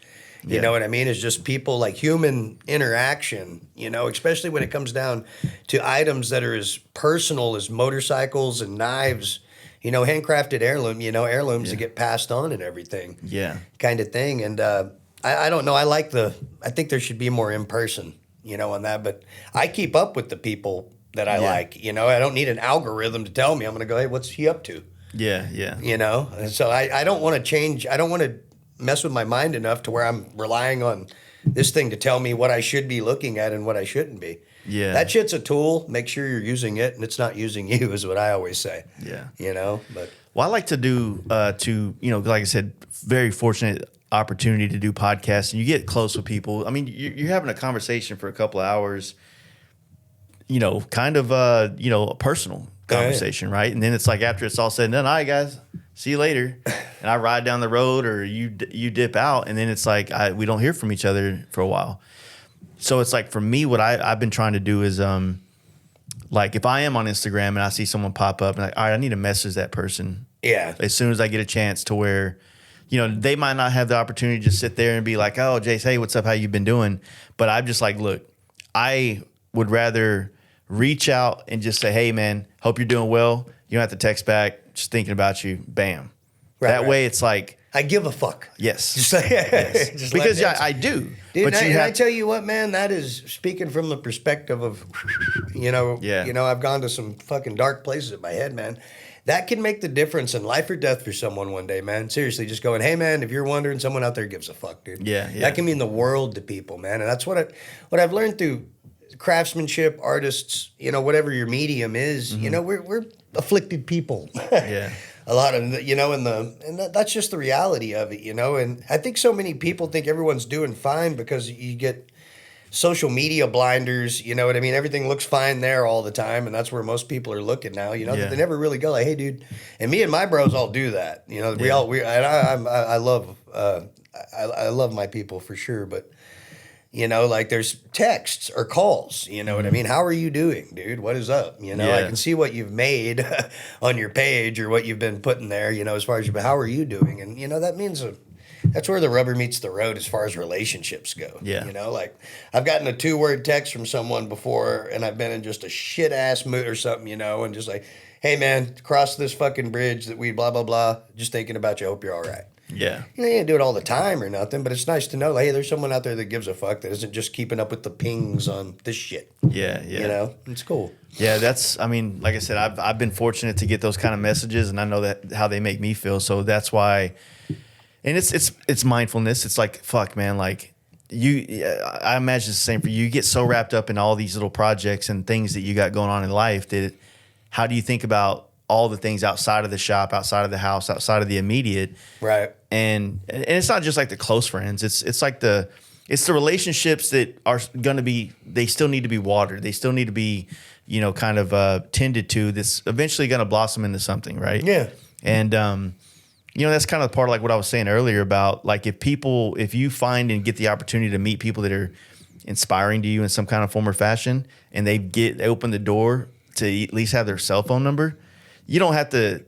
You know what I mean? It's just people like human interaction, you know, especially when it comes down to items that are as personal as motorcycles and knives, you know, handcrafted heirlooms that get passed on and everything. Yeah. Kind of thing. And, I don't know. I think there should be more in person, you know, on that. But I keep up with the people that I like, you know. I don't need an algorithm to tell me. I'm going to go, hey, what's he up to? Yeah. You know, and so I don't want to change. I don't want to mess with my mind enough to where I'm relying on this thing to tell me what I should be looking at and what I shouldn't be. Yeah. That shit's a tool. Make sure you're using it and it's not using you is what I always say. Yeah. You know, but. Well, I like to do, you know, like I said, very fortunate opportunity to do podcasts and you get close with people. I mean, you're having a conversation for a couple of hours, you know, kind of, you know, a personal conversation, right? And then it's like after it's all said and done, all right, guys, see you later. And I ride down the road or you dip out and then it's like we don't hear from each other for a while. So it's like for me, what I've been trying to do is like if I am on Instagram and I see someone pop up and like, all right, I need to message that person. Yeah. As soon as I get a chance to where, you know, they might not have the opportunity to just sit there and be like, oh, Jace, hey, what's up? How you been doing? But I'm just like, look, I would rather reach out and just say, hey, man, hope you're doing well. You don't have to text back. Just thinking about you. Bam. That way it's like I give a fuck. Yes. Just like, Yes. just Because let I do. Dude, But I tell you what, man, that is speaking from the perspective of, I've gone to some fucking dark places in my head, man. That can make the difference in life or death for someone one day, man. Seriously, just going, hey, man, if you're wondering, someone out there gives a fuck, dude. Yeah. That can mean the world to people, man. And that's what I've learned through craftsmanship, artists, whatever your medium is, we're afflicted people. Yeah. A lot of, that's just the reality of it, and I think so many people think everyone's doing fine because you get social media blinders, you know what I mean? Everything looks fine there all the time, and that's where most people are looking now, that they never really go like, hey, dude, and me and my bros all do that, I love my people for sure, but like there's texts or calls, you know what I mean? How are you doing, dude? What is up? I can see what you've made on your page or what you've been putting there, as far as how are you doing? And, that means that's where the rubber meets the road as far as relationships go. Yeah. Like I've gotten a 2-word text from someone before and I've been in just a shit ass mood or something, and just like, hey man, cross this fucking bridge that we blah, blah, blah. Just thinking about you. Hope you're all right. Yeah. You can't do it all the time or nothing, but it's nice to know, like, hey, there's someone out there that gives a fuck that isn't just keeping up with the pings on this shit. Yeah. It's cool. Yeah, like I said, I've been fortunate to get those kind of messages, and I know that how they make me feel. So that's why, and it's mindfulness. It's like, fuck, man, like I imagine it's the same for you. You get so wrapped up in all these little projects and things that you got going on in life that how do you think about all the things outside of the shop, outside of the house, outside of the immediate, right? And it's not just like the close friends. It's like the relationships that are going to be. They still need to be watered. They still need to be, kind of tended to. That's eventually going to blossom into something, right? Yeah. And that's kind of part of like what I was saying earlier about like if you find and get the opportunity to meet people that are inspiring to you in some kind of form or fashion, and they open the door to at least have their cell phone number. You don't have to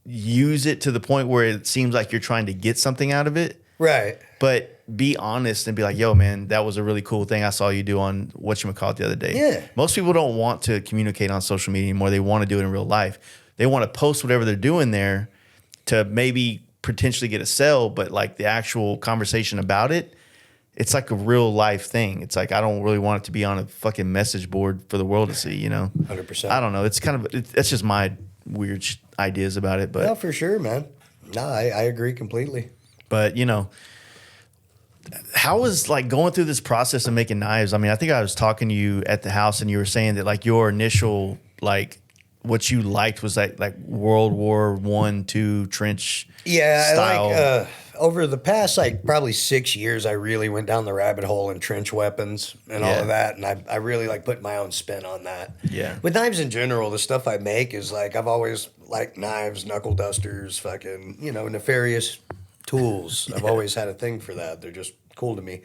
use it to the point where it seems like you're trying to get something out of it. Right. But be honest and be like, yo, man, that was a really cool thing I saw you do on whatchamacallit the other day. Yeah. Most people don't want to communicate on social media anymore. They want to do it in real life. They want to post whatever they're doing there to maybe potentially get a sale, but like the actual conversation about it, it's like a real life thing. It's like I don't really want it to be on a fucking message board for the world to see, 100%. I don't know. It's kind of that's just my weird ideas about it, but no, for sure, man. No, I agree completely. But how was like going through this process of making knives? I mean, I think I was talking to you at the house, and you were saying that like your initial like what you liked was like World War I, II trench style. Like over the past like probably 6 years, I really went down the rabbit hole in trench weapons and all of that, and I really like put my own spin on that. Yeah. With knives in general, the stuff I make is like I've always liked knives, knuckle dusters, fucking nefarious tools. I've always had a thing for that. They're just cool to me.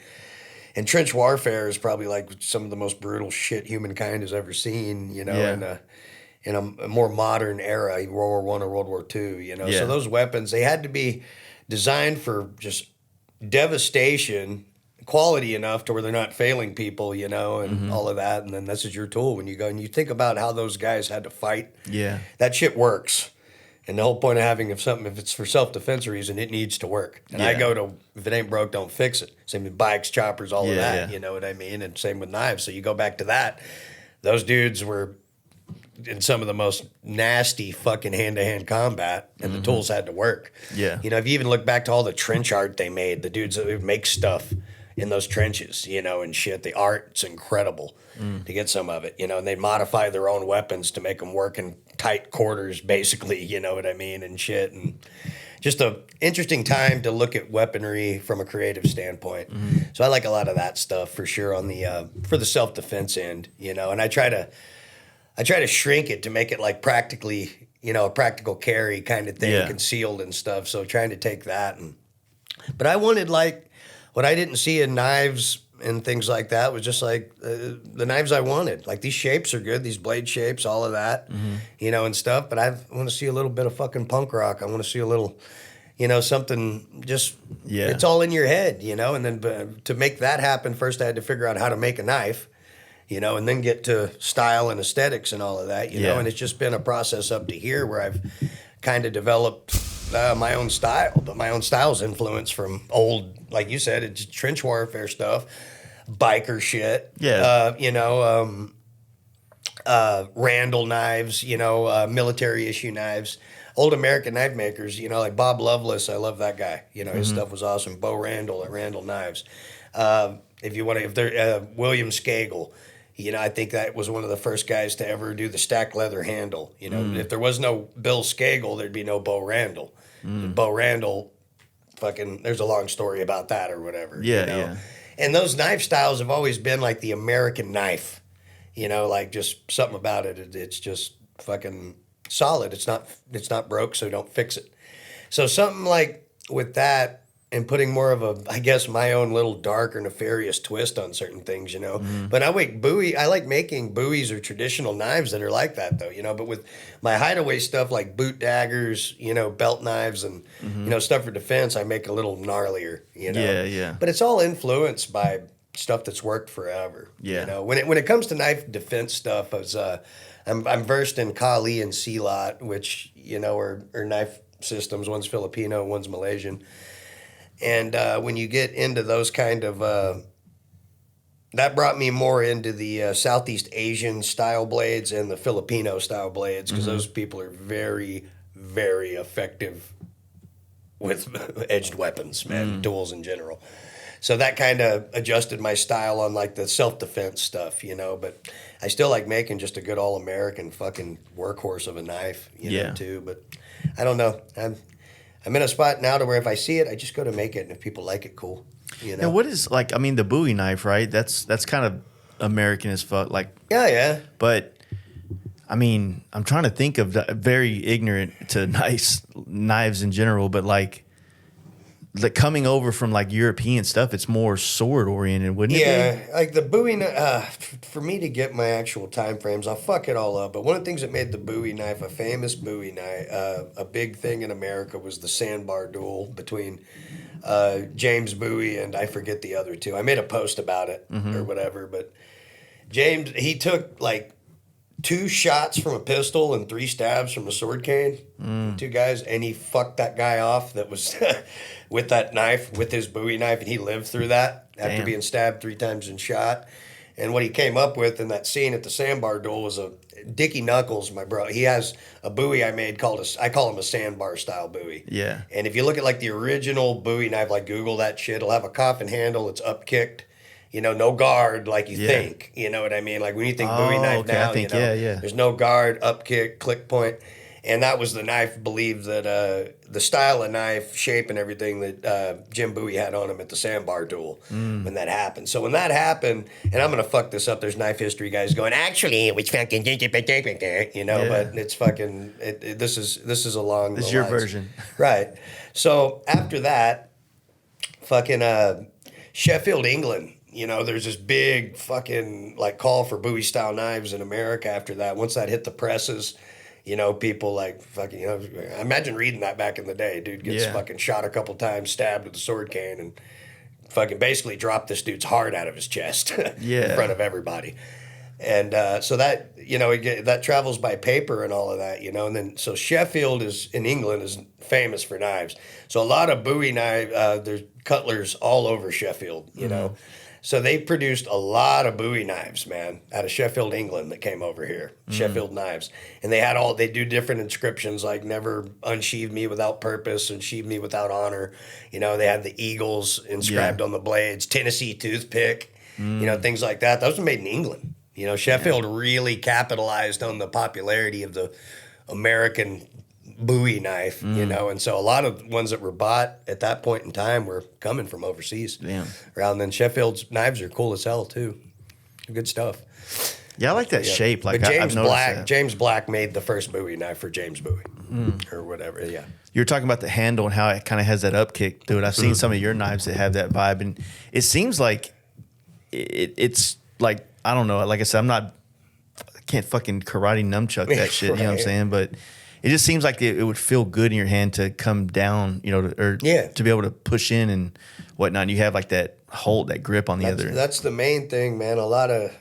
And trench warfare is probably like some of the most brutal shit humankind has ever seen. In a more modern era, World War I or World War II, So those weapons, they had to be designed for just devastation, quality enough to where they're not failing people, and all of that. And then this is your tool when you go and you think about how those guys had to fight. Yeah. That shit works. And the whole point of having if it's for self-defense reason, it needs to work. And I go to, if it ain't broke, don't fix it. Same with bikes, choppers, all of that, you know what I mean? And same with knives. So you go back to that. Those dudes were in some of the most nasty fucking hand-to-hand combat, and the tools had to work. Yeah. If you even look back to all the trench art they made, the dudes that would make stuff in those trenches, and shit, the art's incredible to get some of it, and they modify their own weapons to make them work in tight quarters, basically, you know what I mean, and shit, and just a interesting time to look at weaponry from a creative standpoint. So I like a lot of that stuff for sure on the for the self-defense end, and I try to shrink it to make it like practically, a practical carry kind of thing, concealed and stuff. So trying to take that but I wanted like what I didn't see in knives and things like that was just like the knives I wanted. Like these shapes are good, these blade shapes, all of that, and stuff. But I want to see a little bit of fucking punk rock. I want to see a little, something just, it's all in your head, and then to make that happen, first I had to figure out how to make a knife. And then get to style and aesthetics and all of that, and it's just been a process up to here where I've kind of developed my own style, but my own style's influence from old, like you said, it's trench warfare stuff, biker shit. Yeah. Randall knives, military issue knives, old American knife makers, like Bob Lovelace. I love that guy. His stuff was awesome. Bo Randall at Randall Knives. If they're William Skagel, I think that was one of the first guys to ever do the stacked leather handle. If there was no Bill Skagel, there'd be no Bo Randall. Bo Randall, there's a long story about that or whatever. Yeah. And those knife styles have always been like the American knife. Like just something about it. It's just fucking solid. It's not broke, so don't fix it. So something like with that and putting more of my own little dark or nefarious twist on certain things, But I like making buoys or traditional knives that are like that though, But with my hideaway stuff like boot daggers, belt knives and, stuff for defense, I make a little gnarlier, Yeah. But it's all influenced by stuff that's worked forever. Yeah. When it comes to knife defense stuff, I'm versed in Kali and Silat, which are knife systems. One's Filipino, one's Malaysian. And when you get into those kind of that brought me more into the Southeast Asian style blades and the Filipino style blades because those people are very, very effective with edged weapons, man, tools in general. So that kind of adjusted my style on like the self-defense stuff, but I still like making just a good all-American fucking workhorse of a knife, too. But I don't know. I'm in a spot now to where if I see it, I just go to make it. And if people like it, cool. Now, what is the Bowie knife, right? That's kind of American as fuck. Yeah. But I'm trying to think of very ignorant to knives in general, but coming over from European stuff, it's more sword oriented, wouldn't it? Yeah, like the Bowie. For me to get my actual time frames, I'll fuck it all up. But one of the things that made the Bowie knife a famous Bowie knife, a big thing in America, was the sandbar duel between James Bowie and I forget the other two. I made a post about it or whatever. But James, he took 2 shots from a pistol and 3 stabs from a sword cane. 2 guys, and he fucked that guy off that was with that knife, with his Bowie knife, and he lived through that after being stabbed 3 times and shot. And what he came up with in that scene at the sandbar duel was a Dickie Knuckles, my bro. He has a Bowie I made I call him a sandbar style Bowie. Yeah. And if you look at the original Bowie knife, Google that shit, it'll have a coffin handle. It's up kicked. No guard like you think. You know what I mean? When you think Bowie knife now, there's no guard, up kick, click point. And that was the knife, believed that the style of knife, shape, and everything that Jim Bowie had on him at the sandbar duel when that happened. So when that happened, and I'm going to fuck this up, there's knife history guys going, actually, it was fucking, but it's fucking, this is along This the is your lines. version. Right. So after that, fucking Sheffield, England, there's this big fucking call for Bowie style knives in America after that. Once that hit the presses, people fucking, imagine reading that back in the day. Dude gets fucking shot a couple times, stabbed with a sword cane, and fucking basically dropped this dude's heart out of his chest in front of everybody. And so that, that travels by paper and all of that, and then, so Sheffield in England is famous for knives. So a lot of Bowie there's cutlers all over Sheffield, So they produced a lot of Bowie knives, man, out of Sheffield, England, that came over here. Sheffield knives. And they do different inscriptions, like never unsheathed me without purpose, unsheathed me without honor. They had the eagles inscribed on the blades, Tennessee toothpick, things like that. Those were made in England. Sheffield really capitalized on the popularity of the American Bowie knife, and so a lot of ones that were bought at that point in time were coming from overseas. Around then, Sheffield's knives are cool as hell too. Good stuff. Yeah, I like that shape. But James Black made the first Bowie knife for James Bowie or whatever. Yeah. You're talking about the handle and how it kind of has that upkick, dude. I've seen some of your knives that have that vibe, and it seems like it's I don't know. Like I said, I can't fucking karate nunchuck that shit. Right. You know what I'm saying? But it just seems like it would feel good in your hand to come down, to be able to push in and whatnot. And you have that hold, that grip on the other. That's the main thing, man. A lot of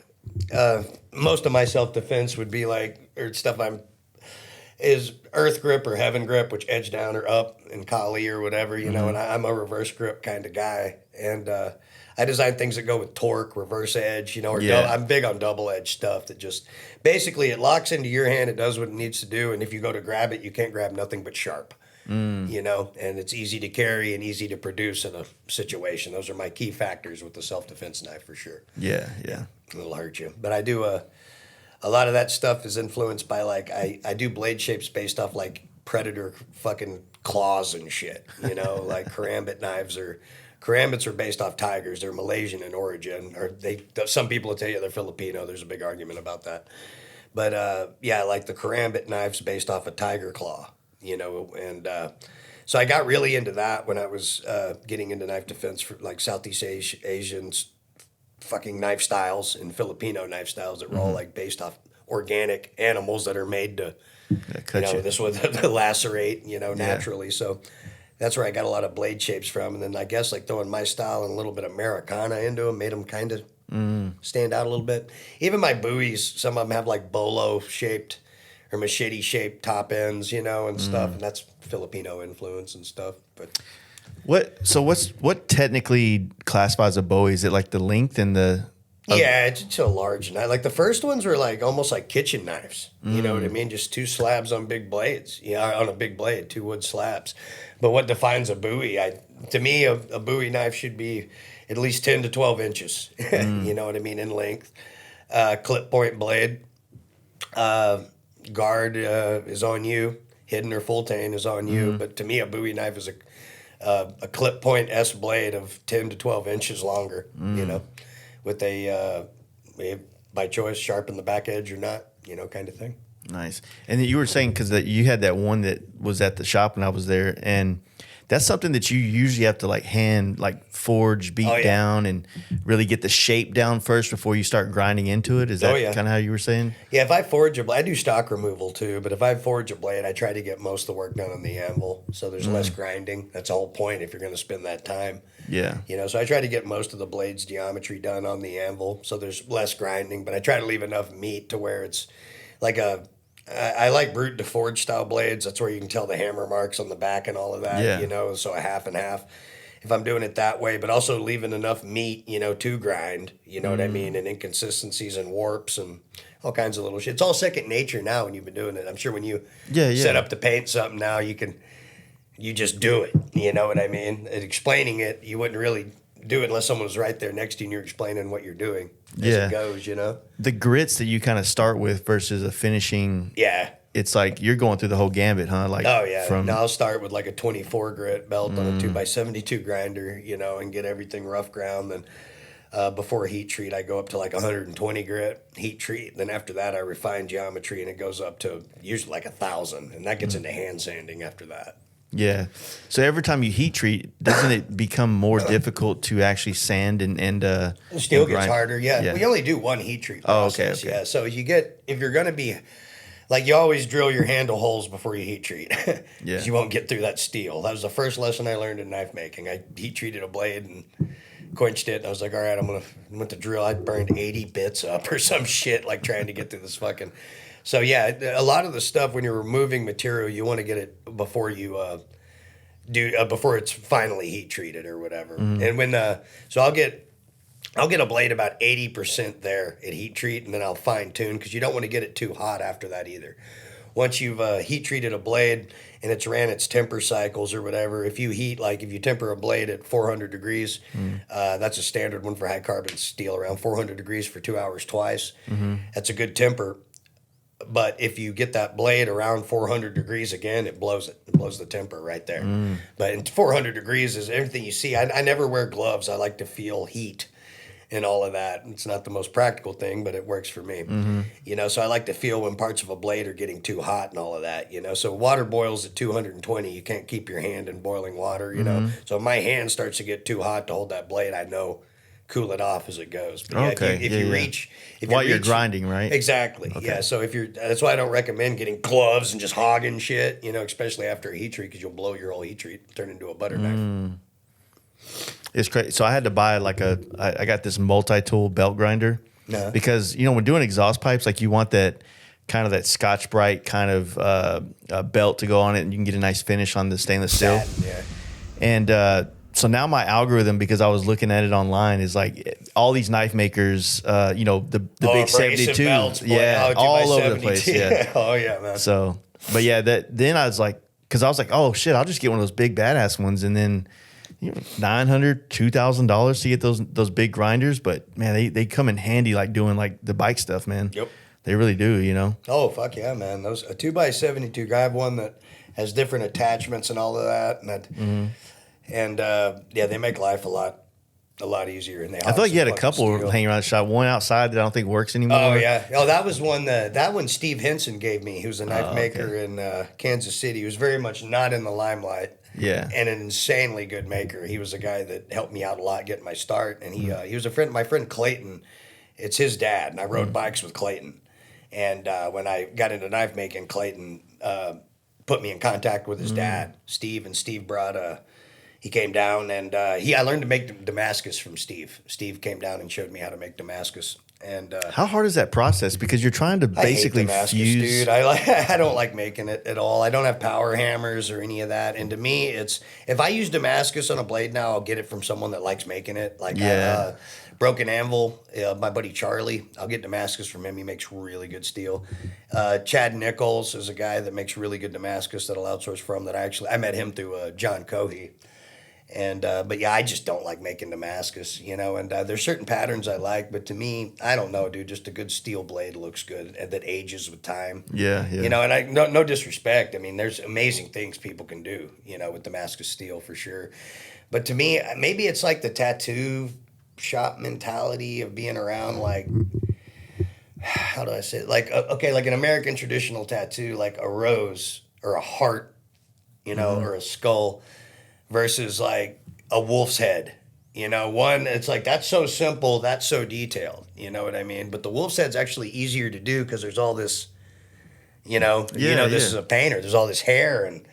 most of my self defense would be or stuff is earth grip or heaven grip, which edge down or up in Kali or whatever, you know, and I'm a reverse grip kind of guy. And I design things that go with torque, reverse edge, you know, or I'm big on double edge stuff that just basically it locks into your hand, it does what it needs to do. And if you go to grab it, you can't grab nothing but sharp, you know, and it's easy to carry and easy to produce in a situation. Those are my key factors with the self-defense knife for sure. Yeah. It'll hurt you. But I do a lot of that stuff is influenced by like I do blade shapes based off like predator fucking claws and shit. You know, like karambits are based off tigers. They're Malaysian in origin, or some people will tell you they're Filipino. There's a big argument about that. But yeah, like the karambit knife's based off a tiger claw. You know, and so I got really into that when I was getting into knife defense for like Southeast Asians. Fucking knife styles and Filipino knife styles that were all like based off organic animals that are made to, this would lacerate, you know, naturally. So that's where I got a lot of blade shapes from. And then I guess like throwing my style and a little bit of Americana into them made them kind of stand out a little bit. Even my buoys, some of them have like bolo shaped or machete shaped top ends, you know, and stuff. And that's Filipino influence and stuff. But what technically classifies a bowie? Is it like the length and the? Yeah, it's a large knife. Like the first ones were like almost like kitchen knives. You know what I mean? Just two slabs on big blades. Yeah, on a big blade, two wood slabs. But what defines a bowie? To me, a bowie knife should be at least 10 to 12 inches. You know what I mean? In length. Clip point blade. Guard is on you. Hidden or full tane is on you. But to me, a bowie knife is a clip point S blade of 10 to 12 inches longer, you know, with a by choice sharpen the back edge or not, you know, kind of thing. Nice. And you were saying because you had that one that was at the shop when I was there, and that's something that you usually have to like hand like forge, beat down, and really get the shape down first before you start grinding into it. Is that kind of how you were saying? Yeah, if I forge a blade, I do stock removal too, but if I forge a blade, I try to get most of the work done on the anvil, so there's less grinding. That's the whole point if you're going to spend that time. Yeah. You know, so I try to get most of the blade's geometry done on the anvil, so there's less grinding, but I try to leave enough meat to where it's like I like brute to forge style blades. That's where you can tell the hammer marks on the back and all of that, you know, so a half and half. If I'm doing it that way, but also leaving enough meat, you know, to grind, you know what I mean, and inconsistencies and warps and all kinds of little shit. It's all second nature now when you've been doing it. I'm sure when you set up to paint something now, you just do it, you know what I mean? And explaining it, you wouldn't really do it unless someone was right there next to you and you're explaining what you're doing as it goes, you know? The grits that you kind of start with versus a finishing. Yeah. It's like you're going through the whole gambit, huh? Like, Now I'll start with like a 24 grit belt on a 2x72 grinder, you know, and get everything rough ground. Then before a heat treat, I go up to like 120 grit heat treat. Then after that, I refine geometry and it goes up to usually like 1,000. And that gets into hand sanding after that. Yeah. So every time you heat treat, doesn't it become more difficult to actually sand and steel gets harder? Yeah. We only do one heat treat process. Okay. Yeah. So if you're going to be, like you always drill your handle holes before you heat treat. You won't get through that steel. That was the first lesson I learned in knife making. I heat treated a blade and quenched it. And I was like, all right, I went to drill. I burned 80 bits up or some shit, like trying to get through this fucking. So yeah, a lot of the stuff when you're removing material, you want to get it before you before it's finally heat treated or whatever. And when so I'll get a blade about 80% there at heat treat, and then I'll fine tune because you don't want to get it too hot after that either. Once you've heat treated a blade and it's ran its temper cycles or whatever, if you temper a blade at 400 degrees, that's a standard one for high carbon steel, around 400 degrees for 2 hours twice. That's a good temper. But if you get that blade around 400 degrees again, it blows it. It blows the temper right there. But in 400 degrees is everything you see. I never wear gloves. I like to feel heat and all of that. It's not the most practical thing, but it works for me. You know, so I like to feel when parts of a blade are getting too hot and all of that, you know. So water boils at 220. You can't keep your hand in boiling water, you know. So if my hand starts to get too hot to hold that blade, I know cool it off as it goes. But if you reach while you're grinding, right? Exactly. Okay. Yeah. So that's why I don't recommend getting gloves and just hogging shit, you know, especially after a heat treat, because you'll blow your whole heat treat, turn into a butter knife. It's crazy. So I had to buy I got this multi-tool belt grinder because, you know, when doing exhaust pipes, like you want that kind of that Scotch Brite kind of belt to go on it, and you can get a nice finish on the stainless steel. Yeah. And so now my algorithm, because I was looking at it online, is like all these knife makers, the big 72, belts, all over the place. Yeah. Oh yeah, man. So, but yeah, then I was like, because I was like, oh shit, I'll just get one of those big badass ones, and then $900, $2,000 to get those big grinders. But man, they come in handy like doing like the bike stuff, man. Yep. They really do, Oh fuck yeah, man. Those a 2x72. I have one that has different attachments and all of that, and they make life a lot easier. And I feel like you had a couple hanging around the shop. One outside that I don't think works anymore. Oh yeah. Oh, that was one that one Steve Henson gave me. He was a knife maker in Kansas City. He was very much not in the limelight. Yeah. And an insanely good maker. He was a guy that helped me out a lot getting my start. And he was a friend. My friend Clayton, it's his dad, and I rode bikes with Clayton. And when I got into knife making, Clayton put me in contact with his dad, Steve, and Steve brought he came down, and I learned to make Damascus from Steve. Steve came down and showed me how to make Damascus. And how hard is that process? Because you're trying to basically Damascus, fuse. dude. I don't like making it at all. I don't have power hammers or any of that. And to me, it's if I use Damascus on a blade now, I'll get it from someone that likes making it. Like Broken Anvil, my buddy Charlie. I'll get Damascus from him. He makes really good steel. Chad Nichols is a guy that makes really good Damascus that I'll outsource from. That I met him through John Cohey. And but yeah, I just don't like making Damascus, and there's certain patterns I like, but to me, I don't know, dude, just a good steel blade looks good and that ages with time. Yeah. And I no disrespect. I mean, there's amazing things people can do, with Damascus steel for sure. But to me, maybe it's like the tattoo shop mentality of being around like, how do I say it? Like, like an American traditional tattoo, like a rose or a heart, or a skull, versus like a wolf's head. One, it's like, that's so simple, that's so detailed. You know what I mean? But the wolf's head's actually easier to do because there's all this, this is a painter. There's all this hair and,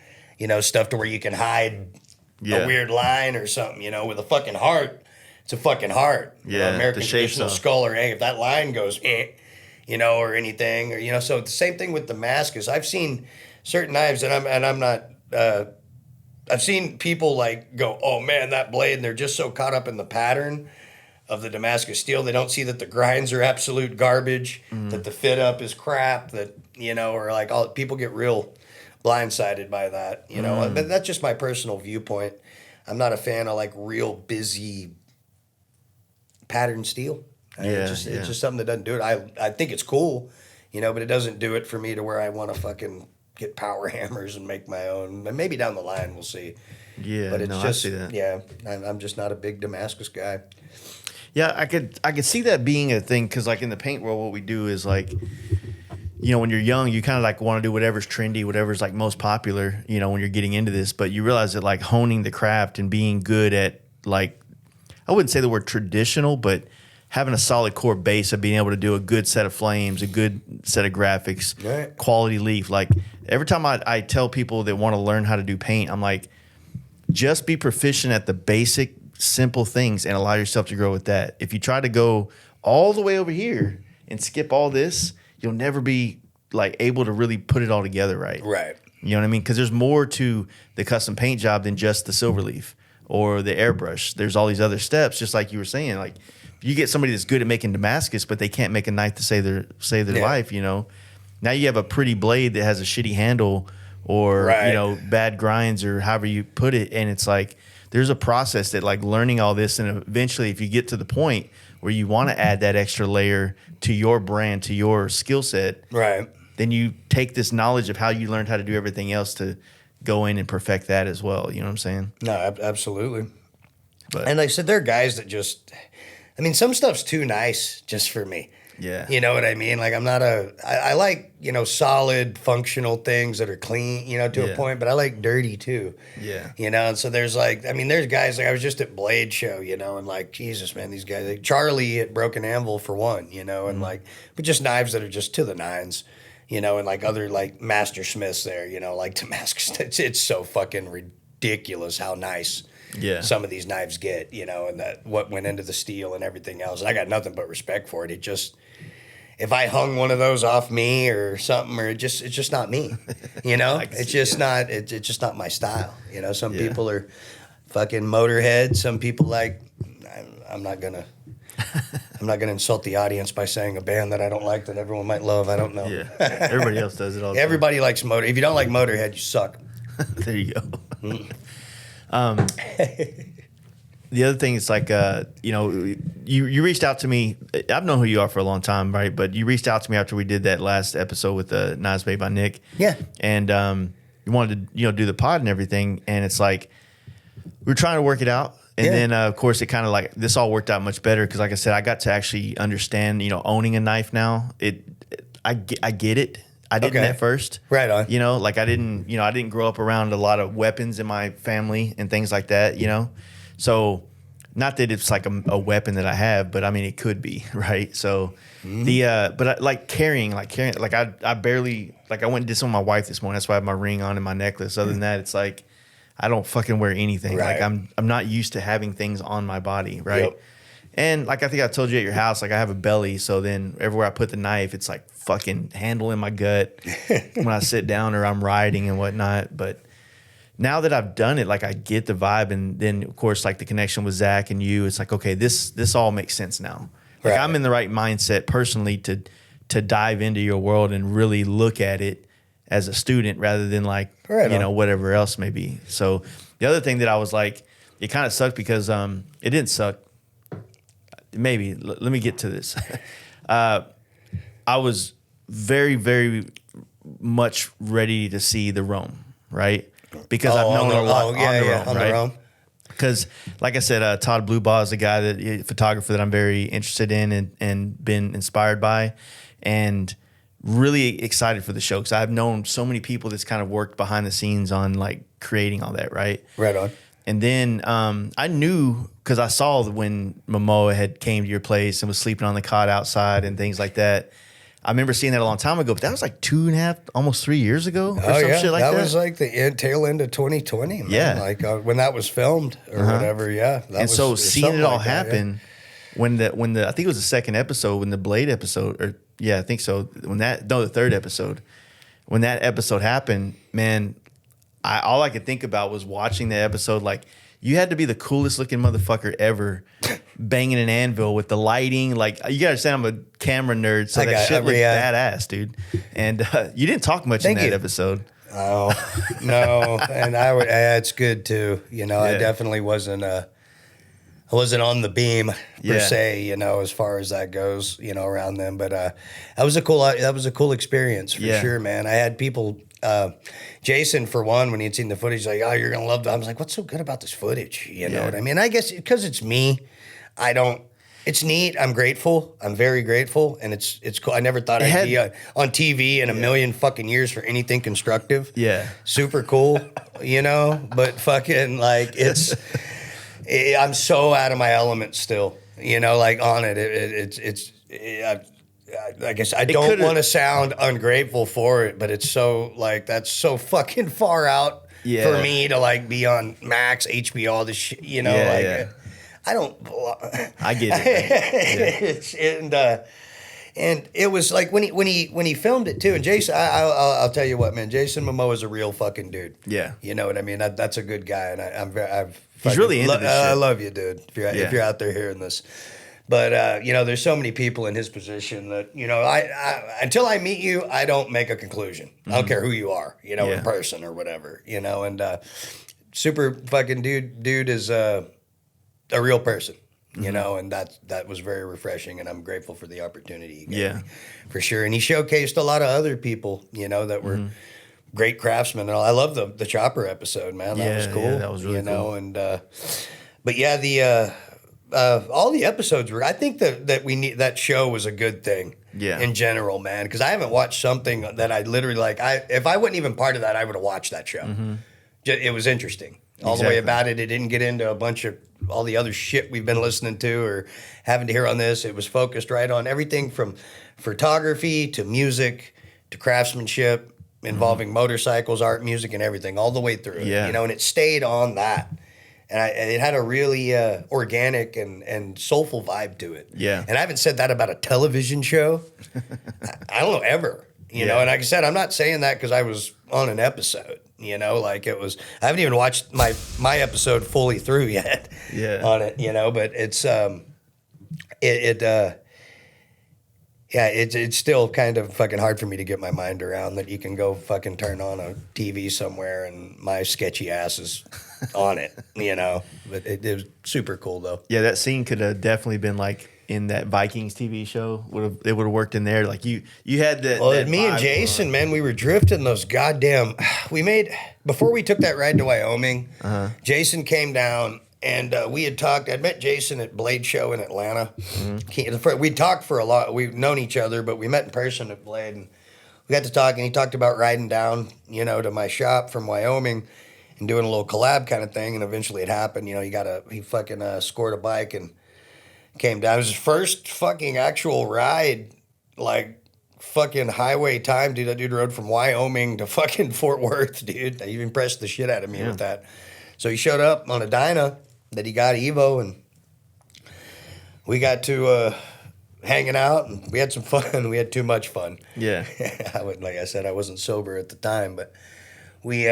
stuff to where you can hide a weird line or something, with a fucking heart. It's a fucking heart. Yeah. American traditional skull, or if that line goes, or anything, or, so the same thing with Damascus. I've seen certain knives, and I'm not, I've seen people like go, oh man, that blade, and they're just so caught up in the pattern of the Damascus steel, they don't see that the grinds are absolute garbage, that the fit up is crap, that, or like all people get real blindsided by that, But that's just my personal viewpoint. I'm not a fan of like real busy pattern steel. It's just something that doesn't do it. I think it's cool, but it doesn't do it for me to where I want to fucking get power hammers and make my own. And maybe down the line we'll see. Yeah, but it's I see that. Yeah, I'm just not a big Damascus guy. Yeah, I could see that being a thing because like in the paint world, what we do is like, when you're young, you kind of like want to do whatever's trendy, whatever's like most popular, when you're getting into this. But you realize that like honing the craft and being good at like, I wouldn't say the word traditional, but having a solid core base of being able to do a good set of flames, a good set of graphics, right, quality leaf. Like every time I tell people that want to learn how to do paint, I'm like, just be proficient at the basic, simple things and allow yourself to grow with that. If you try to go all the way over here and skip all this, you'll never be like able to really put it all together right. Right. You know what I mean? Because there's more to the custom paint job than just the silver leaf or the airbrush. There's all these other steps, just like you were saying. Like if you get somebody that's good at making Damascus, but they can't make a knife to save their life, now you have a pretty blade that has a shitty handle or bad grinds or however you put it, and it's like there's a process that like learning all this, and eventually if you get to the point where you want to add that extra layer to your brand, to your skill set, right, then you take this knowledge of how you learned how to do everything else to go in and perfect that as well. You know what I'm saying? No, absolutely. But, and like I said, there are guys that just, some stuff's too nice just for me. Yeah. You know what I mean? Like I like, solid functional things that are clean, to a point, but I like dirty too. Yeah. And so there's there's guys like I was just at Blade Show, and like, Jesus, man, these guys, like Charlie at Broken Anvil for one, and like, but just knives that are just to the nines, and like other like master smiths there, like Damascus. It's so fucking ridiculous how nice some of these knives get, and that what went into the steel and everything else. And I got nothing but respect for it. if I hung one of those off me or something, or it's just not me, you know. It's just not it's just not my style, you know. Some people are fucking Motorhead. Some people like I'm not gonna insult the audience by saying a band that I don't like that everyone might love. I don't know. Yeah, everybody else does it all. Everybody likes Motor. If you don't like Motorhead, you suck. There you go. The other thing is like, you know, you reached out to me. I've known who you are for a long time, right? But you reached out to me after we did that last episode with the Nice Babe by Nick. Yeah. And you wanted to, you know, do the pod and everything. And it's like, we were trying to work it out. And then, of course, it kind of like, this all worked out much better because, like I said, I got to actually understand, you know, owning a knife now. I get it. I didn't at first. Right on. You know, like I didn't grow up around a lot of weapons in my family and things like that, you know. So, not that it's like a weapon that I have, but I mean, it could be, right? So, but I, like carrying, like I barely, like I went and did some with my wife this morning. That's why I have my ring on and my necklace. Other than that, it's like, I don't fucking wear anything. Right. Like I'm not used to having things on my body, right? Yep. And like I think I told you at your house, like I have a belly, so then everywhere I put the knife, it's like fucking handle in my gut when I sit down or I'm riding and whatnot. But now that I've done it, like I get the vibe, and then of course like the connection with Zach and you, it's like, okay, this all makes sense now. Like Right. I'm in the right mindset personally to dive into your world and really look at it as a student rather than like, Right you on. know, whatever else may be. So the other thing that I was like, it kind of sucked because it didn't suck. Maybe let me get to this. I was very, very much ready to see the Rome, right? Because I've known a lot on the Rome, right? Because, like I said, Todd Bluebaugh is a guy a photographer that I'm very interested in and been inspired by, and really excited for the show because I've known so many people that's kind of worked behind the scenes on like creating all that, right? Right on. And then I knew because I saw when Mamoa had came to your place and was sleeping on the cot outside and things like that. I remember seeing that a long time ago, but that was like 2.5, almost 3 years ago or some shit like that. That was like the tail end of 2020, man. Yeah. Like when that was filmed or whatever, yeah. And so seeing it all happen when the I think it was the second episode, when the Blade episode, or yeah, I think so. The third episode, when that episode happened, man, all I could think about was watching the episode. Like, you had to be the coolest looking motherfucker ever, banging an anvil with the lighting. Like, you gotta understand, I'm a camera nerd, so that shit looked badass, dude. And you didn't talk much in that episode. Oh no, and it's good too. You know, I definitely wasn't. I wasn't on the beam per se, you know, as far as that goes, you know, around them. But that was a cool experience for sure, man. I had people, Jason for one, when he'd seen the footage, like, oh, you're gonna love that. I was like, what's so good about this footage? You know what I mean? I guess because it's me, it's neat. I'm grateful. I'm very grateful, and it's cool. I never thought I'd be on TV in a million fucking years for anything constructive. Yeah, super cool, you know. But fucking like I'm so out of my element still, you know, like on it. I guess I don't want to sound ungrateful for it, but it's so like, that's so fucking far out for me to like be on Max, HBO, all this shit, you know, I don't. I get it. And it was like when he filmed it too. And Jason, I'll tell you what, man, Jason Momoa is a real fucking dude. Yeah, you know what I mean. That's a good guy, and he's really into this shit. I love you, dude. If you're out there hearing this, but you know, there's so many people in his position that, you know, I until I meet you, I don't make a conclusion. I don't care who you are, you know, in person or whatever, you know. And super fucking dude is a real person. You know, and that was very refreshing, and I'm grateful for the opportunity. For sure. And he showcased a lot of other people, you know, that were great craftsmen. And I love the chopper episode, man. That was cool. Yeah, that was really cool. And but yeah, the all the episodes were. I think that show was a good thing. Yeah. In general, man, because I haven't watched something that I literally like. If I wasn't even part of that, I would have watched that show. It was interesting. All the way about it. It didn't get into a bunch of all the other shit we've been listening to or having to hear on this. It was focused right on everything from photography to music to craftsmanship involving motorcycles, art, music, and everything all the way through. You know, and it stayed on that. And it had a really organic and soulful vibe to it. Yeah. And I haven't said that about a television show. I don't know, ever. You know, and like I said, I'm not saying that because I was on an episode. You know, like it was. I haven't even watched my episode fully through yet. On it, you know, but it's it's still kind of fucking hard for me to get my mind around that you can go fucking turn on a TV somewhere and my sketchy ass is on it, you know. But it was super cool though. Yeah, that scene could have definitely been like in that Vikings TV show. It would have worked in there. Like you had that. Well, that me and Jason, man, we were drifting those goddamn. Before we took that ride to Wyoming. Jason came down. And we had talked. I'd met Jason at Blade Show in Atlanta. We'd talked for a lot. We've known each other, but we met in person at Blade. And we got to talk, and he talked about riding down, you know, to my shop from Wyoming and doing a little collab kind of thing. And eventually it happened. You know, he fucking scored a bike and came down. It was his first fucking actual ride, like fucking highway time, dude. That dude rode from Wyoming to fucking Fort Worth, dude. He impressed the shit out of me with that. So he showed up on a Dyna that he got Evo, and we got to hanging out, and we had some fun. We had too much fun. Yeah. Like I said, I wasn't sober at the time, but we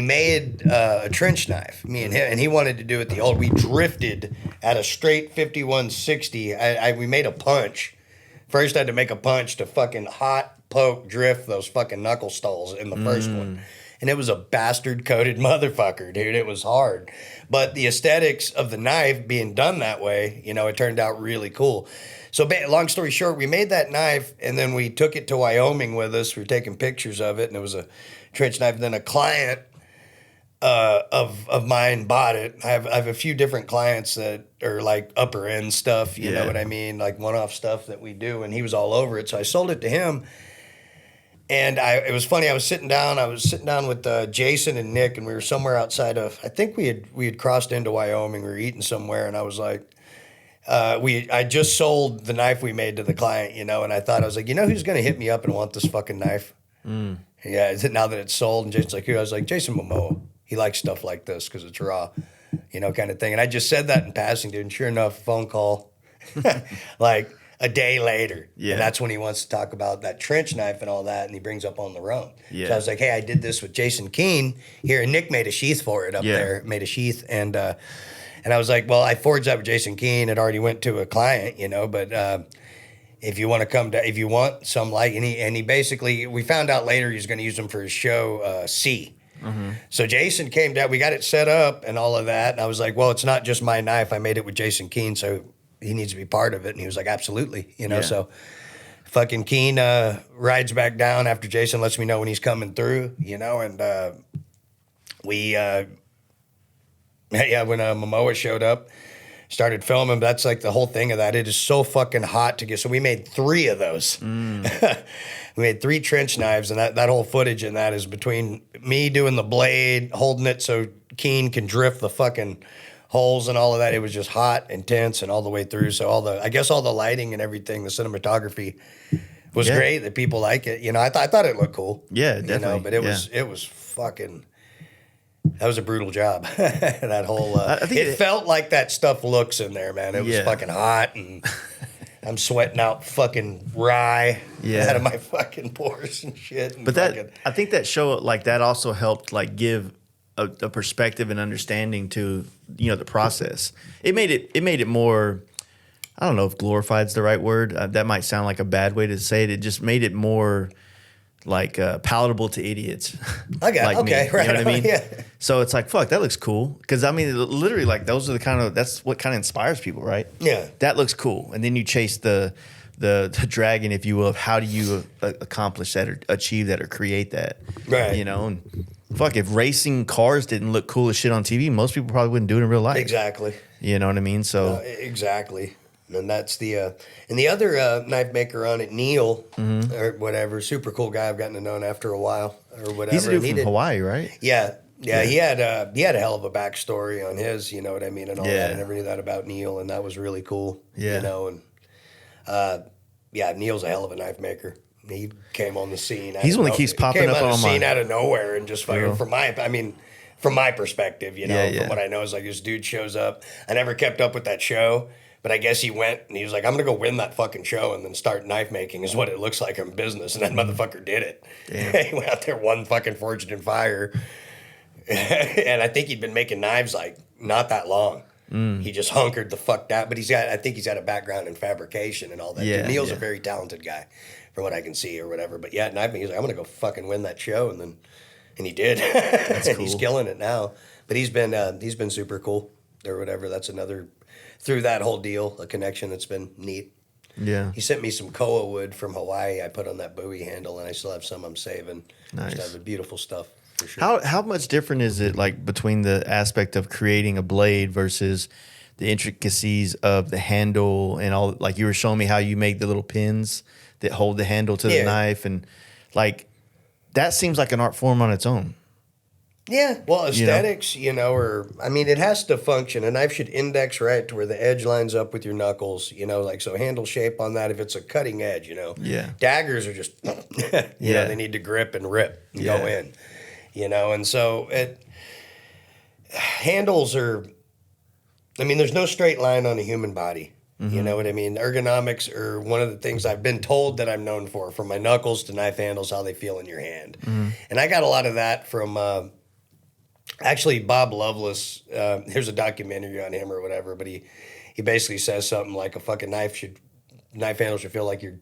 made a trench knife, me and him, and he wanted to do it the old. We drifted at a straight 5160. We made a punch. First, I had to make a punch to fucking hot poke drift those fucking knuckle stalls in the first one. And it was a bastard coated motherfucker, dude. It was hard. But the aesthetics of the knife being done that way, you know, it turned out really cool. So long story short, we made that knife and then we took it to Wyoming with us. We were taking pictures of it and it was a trench knife. And then a client of mine bought it. I have a few different clients that are like upper end stuff, you know what I mean? Like one-off stuff that we do. And he was all over it. So I sold it to him. And it was funny. I was sitting down with Jason and Nick, and we were somewhere outside of. I think we had crossed into Wyoming. We were eating somewhere, and I was like, I just sold the knife we made to the client, you know. And I was like, you know, who's gonna hit me up and want this fucking knife? Yeah, is it now that it's sold? And Jason's like, who? I was like, Jason Mamoa. He likes stuff like this because it's raw, you know, kind of thing. And I just said that in passing, dude. And sure enough, phone call, like. A day later. Yeah. And that's when he wants to talk about that trench knife and all that, and he brings up On the Roam. Yeah. So I was like, hey, I did this with Jason Keene here, and Nick made a sheath for it up there, made a sheath. And I was like, well, I forged that with Jason Keene. It already went to a client, you know, but if you want to come to, if you want some like, and he basically, we found out later he's going to use them for his show, C. So Jason came down, we got it set up and all of that. And I was like, well, it's not just my knife. I made it with Jason Keene, so he needs to be part of it. And he was like, absolutely. You know, so fucking Keene rides back down after Jason lets me know when he's coming through, you know, and when Mamoa showed up, started filming, that's like the whole thing of that. It is so fucking hot to get. So we made 3 of those. We made 3 trench knives, and that whole footage in that is between me doing the blade, holding it so Keene can drift the fucking holes and all of that. It was just hot, intense, and all the way through. So I guess all the lighting and everything, the cinematography was great. That people like it. You know, I thought it looked cool. Yeah, definitely. You know, but it was fucking. That was a brutal job. That whole. I think it felt like that stuff looks in there, man. It was fucking hot, and I'm sweating out fucking rye out of my fucking pores and shit. And but I think that show like that also helped like give a perspective and understanding to, you know, the process. It made it more, I don't know if glorified is the right word. That might sound like a bad way to say it. It just made it more like palatable to idiots. Okay, like okay, me, right. You know what I mean? Yeah. So it's like, fuck, that looks cool. Because I mean, literally, like those are that's what kind of inspires people, right? Yeah. That looks cool, and then you chase the dragon, if you will, of how do you accomplish that or achieve that or create that, right? You know, and fuck, if racing cars didn't look cool as shit on TV, most people probably wouldn't do it in real life. Exactly. You know what I mean? So exactly. And that's the and the other knife maker on it, Neil, or whatever, super cool guy I've gotten to know after a while or whatever. He's a dude from Hawaii, right? Yeah. He had a hell of a backstory on his, you know what I mean, and all that. I never knew that about Neil, and that was really cool. Yeah. You know, and Neil's a hell of a knife maker. He came on the scene. He's one that keeps popping up on the scene out of nowhere and just fucking, I mean, from my perspective, you know, Yeah, yeah. from what I know is like this dude shows up. I never kept up with that show, but I guess he went and he was like, I'm going to go win that fucking show and then start knife making is what it looks like in business. And that motherfucker did it. He went out there, won fucking Forged in Fire. And I think he'd been making knives like not that long. He just hunkered the fuck down. But I think he's got a background in fabrication and all that. Yeah, Neil's yeah. a very talented guy from what I can see or whatever. But yeah, knife making, he's like, I'm going to go fucking win that show. And he did. That's And he's cool. killing it now. But he's been super cool or whatever. That's another, through that whole deal, a connection that's been neat. Yeah. He sent me some koa wood from Hawaii. I put on that buoy handle, and I still have some I'm saving. Nice. Just have beautiful stuff for sure. How much different is it like between the aspect of creating a blade versus the intricacies of the handle and all? Like you were showing me how you make the little pins that hold the handle to the Yeah. knife, and like that seems like an art form on its own. Yeah, well, aesthetics, or I mean, it has to function. A knife should index right to where the edge lines up with your knuckles, like so handle shape on that if it's a cutting edge, Yeah. Daggers are just, Yeah. they need to grip and rip and Yeah. go in, and so handles are, I mean, there's no straight line on a human body. You know what I mean? Ergonomics are one of the things I've been told that I'm known for, from my knuckles to knife handles, how they feel in your hand. And I got a lot of that from, actually, Bob Loveless, there's a documentary on him or whatever, but he basically says something like a fucking knife handle should feel like your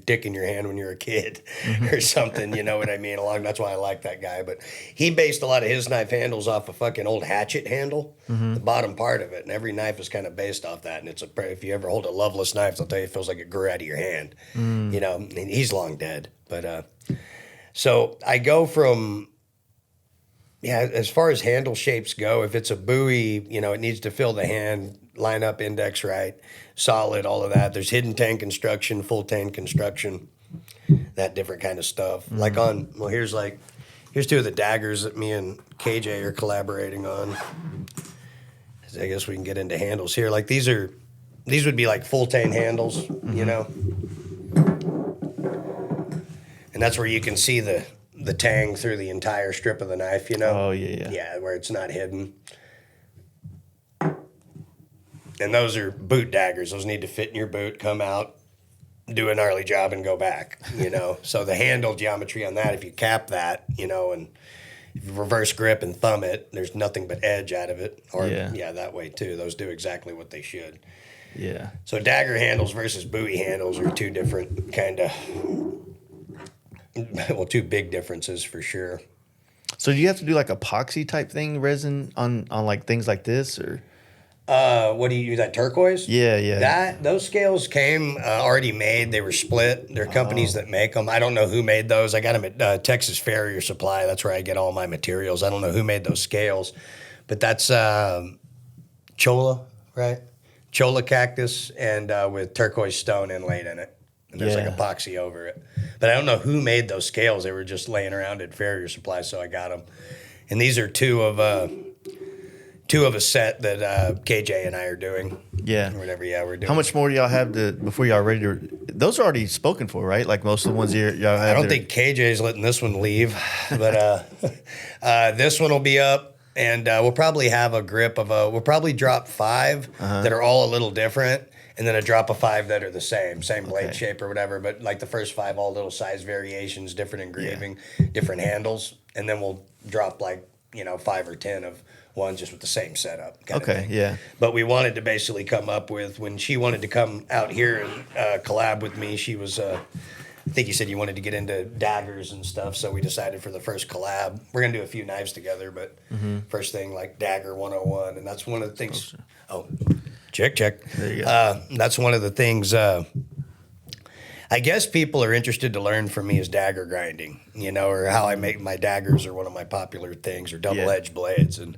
dick in your hand when you're a kid or something, you know what I mean? That's why I like that guy. But he based a lot of his knife handles off a fucking old hatchet handle, the bottom part of it. And every knife is kind of based off that. And if you ever hold a Loveless knife, they'll tell you it feels like it grew out of your hand, and he's long dead. But so I go from, as far as handle shapes go, if it's a buoy, it needs to fill the hand, line up index right, solid, all of that. There's hidden tang construction, full tang construction, that different kind of stuff. Like here's two of the daggers that me and KJ are collaborating on. I guess we can get into handles here. Like these would be like full tang handles, and that's where you can see the tang through the entire strip of the knife, Oh, yeah. Yeah, where it's not hidden. And those are boot daggers. Those need to fit in your boot, come out, do a gnarly job, and go back, So the handle geometry on that, if you cap that, and if you reverse grip and thumb it, there's nothing but edge out of it. Or, that way too. Those do exactly what they should. Yeah. So dagger handles versus buoy handles are two different two big differences for sure. So do you have to do like epoxy type thing, resin on like things like this, or? What do you use, that turquoise? Yeah. Those scales came already made. They were split. There are companies that make them. I don't know who made those. I got them at Texas Farrier Supply. That's where I get all my materials. I don't know who made those scales, but that's cholla, right? Cholla cactus and with turquoise stone inlaid in it. And there's like epoxy over it. But I don't know who made those scales. They were just laying around at Farrier Supply, so I got them. And these are two of a set that KJ and I are doing. Yeah. Or whatever, we're doing. How much more do y'all have before y'all ready to? Those are already spoken for, right? Like most of the ones y'all have. I don't think KJ's letting this one leave, but this one will be up, and we'll probably have a grip of we'll probably drop 5 that are all a little different, and then a drop of 5 that are the same blade shape or whatever. But like the first 5, all little size variations, different engraving, different handles, and then we'll drop 5 or 10 of ones just with the same setup. Kind of thing. Yeah. But we wanted to basically come up with, when she wanted to come out here and collab with me, she was, I think you said you wanted to get into daggers and stuff, so we decided for the first collab, we're going to do a few knives together, but first thing, like Dagger 101, and that's one of the things, check. There you go. That's one of the things, I guess people are interested to learn from me is dagger grinding, or how I make my daggers are one of my popular things, or double-edged blades. And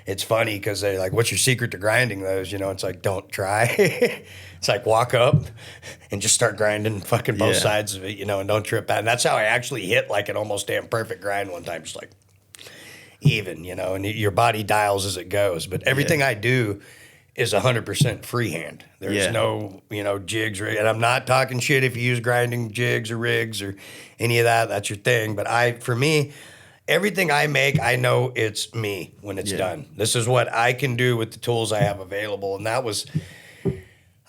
it's funny because they're like, what's your secret to grinding those? It's like, don't try. It's like, walk up and just start grinding fucking both sides of it, and don't trip out. And that's how I actually hit like an almost damn perfect grind one time, just like even, and your body dials as it goes. But everything I do is 100% freehand. There's no, jigs, and I'm not talking shit if you use grinding jigs or rigs or any of that. That's your thing. But for me, everything I make, I know it's me when it's done. This is what I can do with the tools I have available. And that was,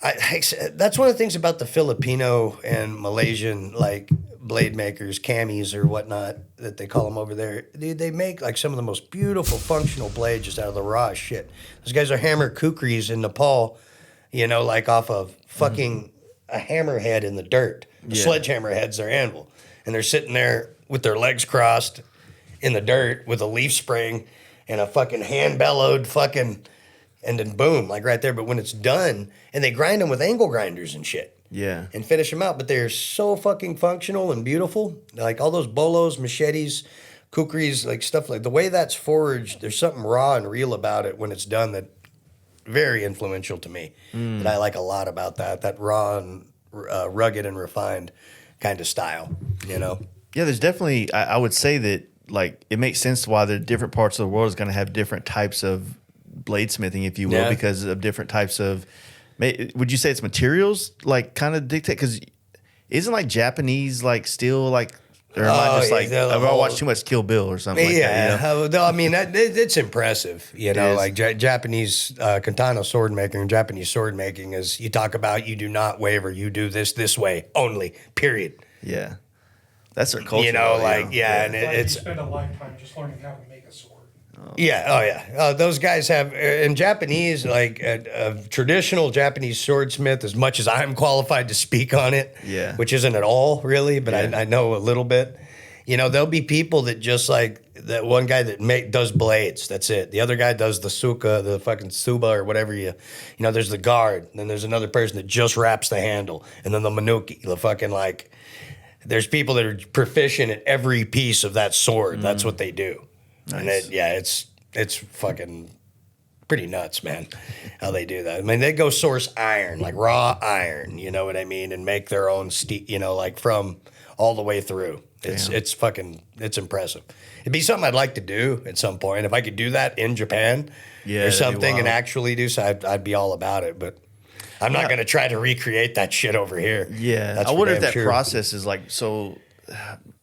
that's one of the things about the Filipino and Malaysian, like, blade makers, camis or whatnot, that they call them over there. They make, like, some of the most beautiful functional blades just out of the raw shit. Those guys are hammer kukris in Nepal, you know, like off of fucking a hammerhead in the dirt. A sledgehammer head's their anvil. And they're sitting there with their legs crossed in the dirt with a leaf spring and a fucking hand-bellowed fucking, and then boom, like right there. But when it's done, and they grind them with angle grinders and shit. Yeah. And finish them out. But they're so fucking functional and beautiful. Like all those bolos, machetes, kukris, like stuff like the way that's forged, there's something raw and real about it when it's done that very influential to me. That I like a lot about that raw and rugged and refined kind of style, you know? Yeah, there's definitely, I would say that, like, it makes sense why the different parts of the world is going to have different types of bladesmithing, if you will, because of different types of, would you say it's materials, like, kind of dictate? Because isn't, like, Japanese, like, steel, like, or am I just, like, I've watched too much Kill Bill or something like that, you know? No, I mean, it's impressive, you know, like Japanese katana sword making and Japanese sword making is, you talk about, you do not waver, you do this way only, period. Yeah. That's their culture. You know, though, like, and Like it's... you spend a lifetime just learning how to make a sword. Those guys have, in Japanese, like a traditional Japanese swordsmith, as much as I'm qualified to speak on it, which isn't at all really, but I know a little bit. You know, there'll be people that just like that one guy that does blades. That's it. The other guy does the suka, the fucking suba or whatever you know. There's the guard. Then there's another person that just wraps the handle, and then the manuki, the fucking like. There's people that are proficient at every piece of that sword. That's what they do. Nice. And it's fucking pretty nuts, man, how they do that. I mean, they go source iron, like raw iron, you know what I mean, and make their own steel, you know, like from all the way through. It's impressive. It'd be something I'd like to do at some point. If I could do that in Japan or something and actually do so, I'd be all about it, but I'm not going to try to recreate that shit over here. Yeah. That's I wonder if that sure. process is like so,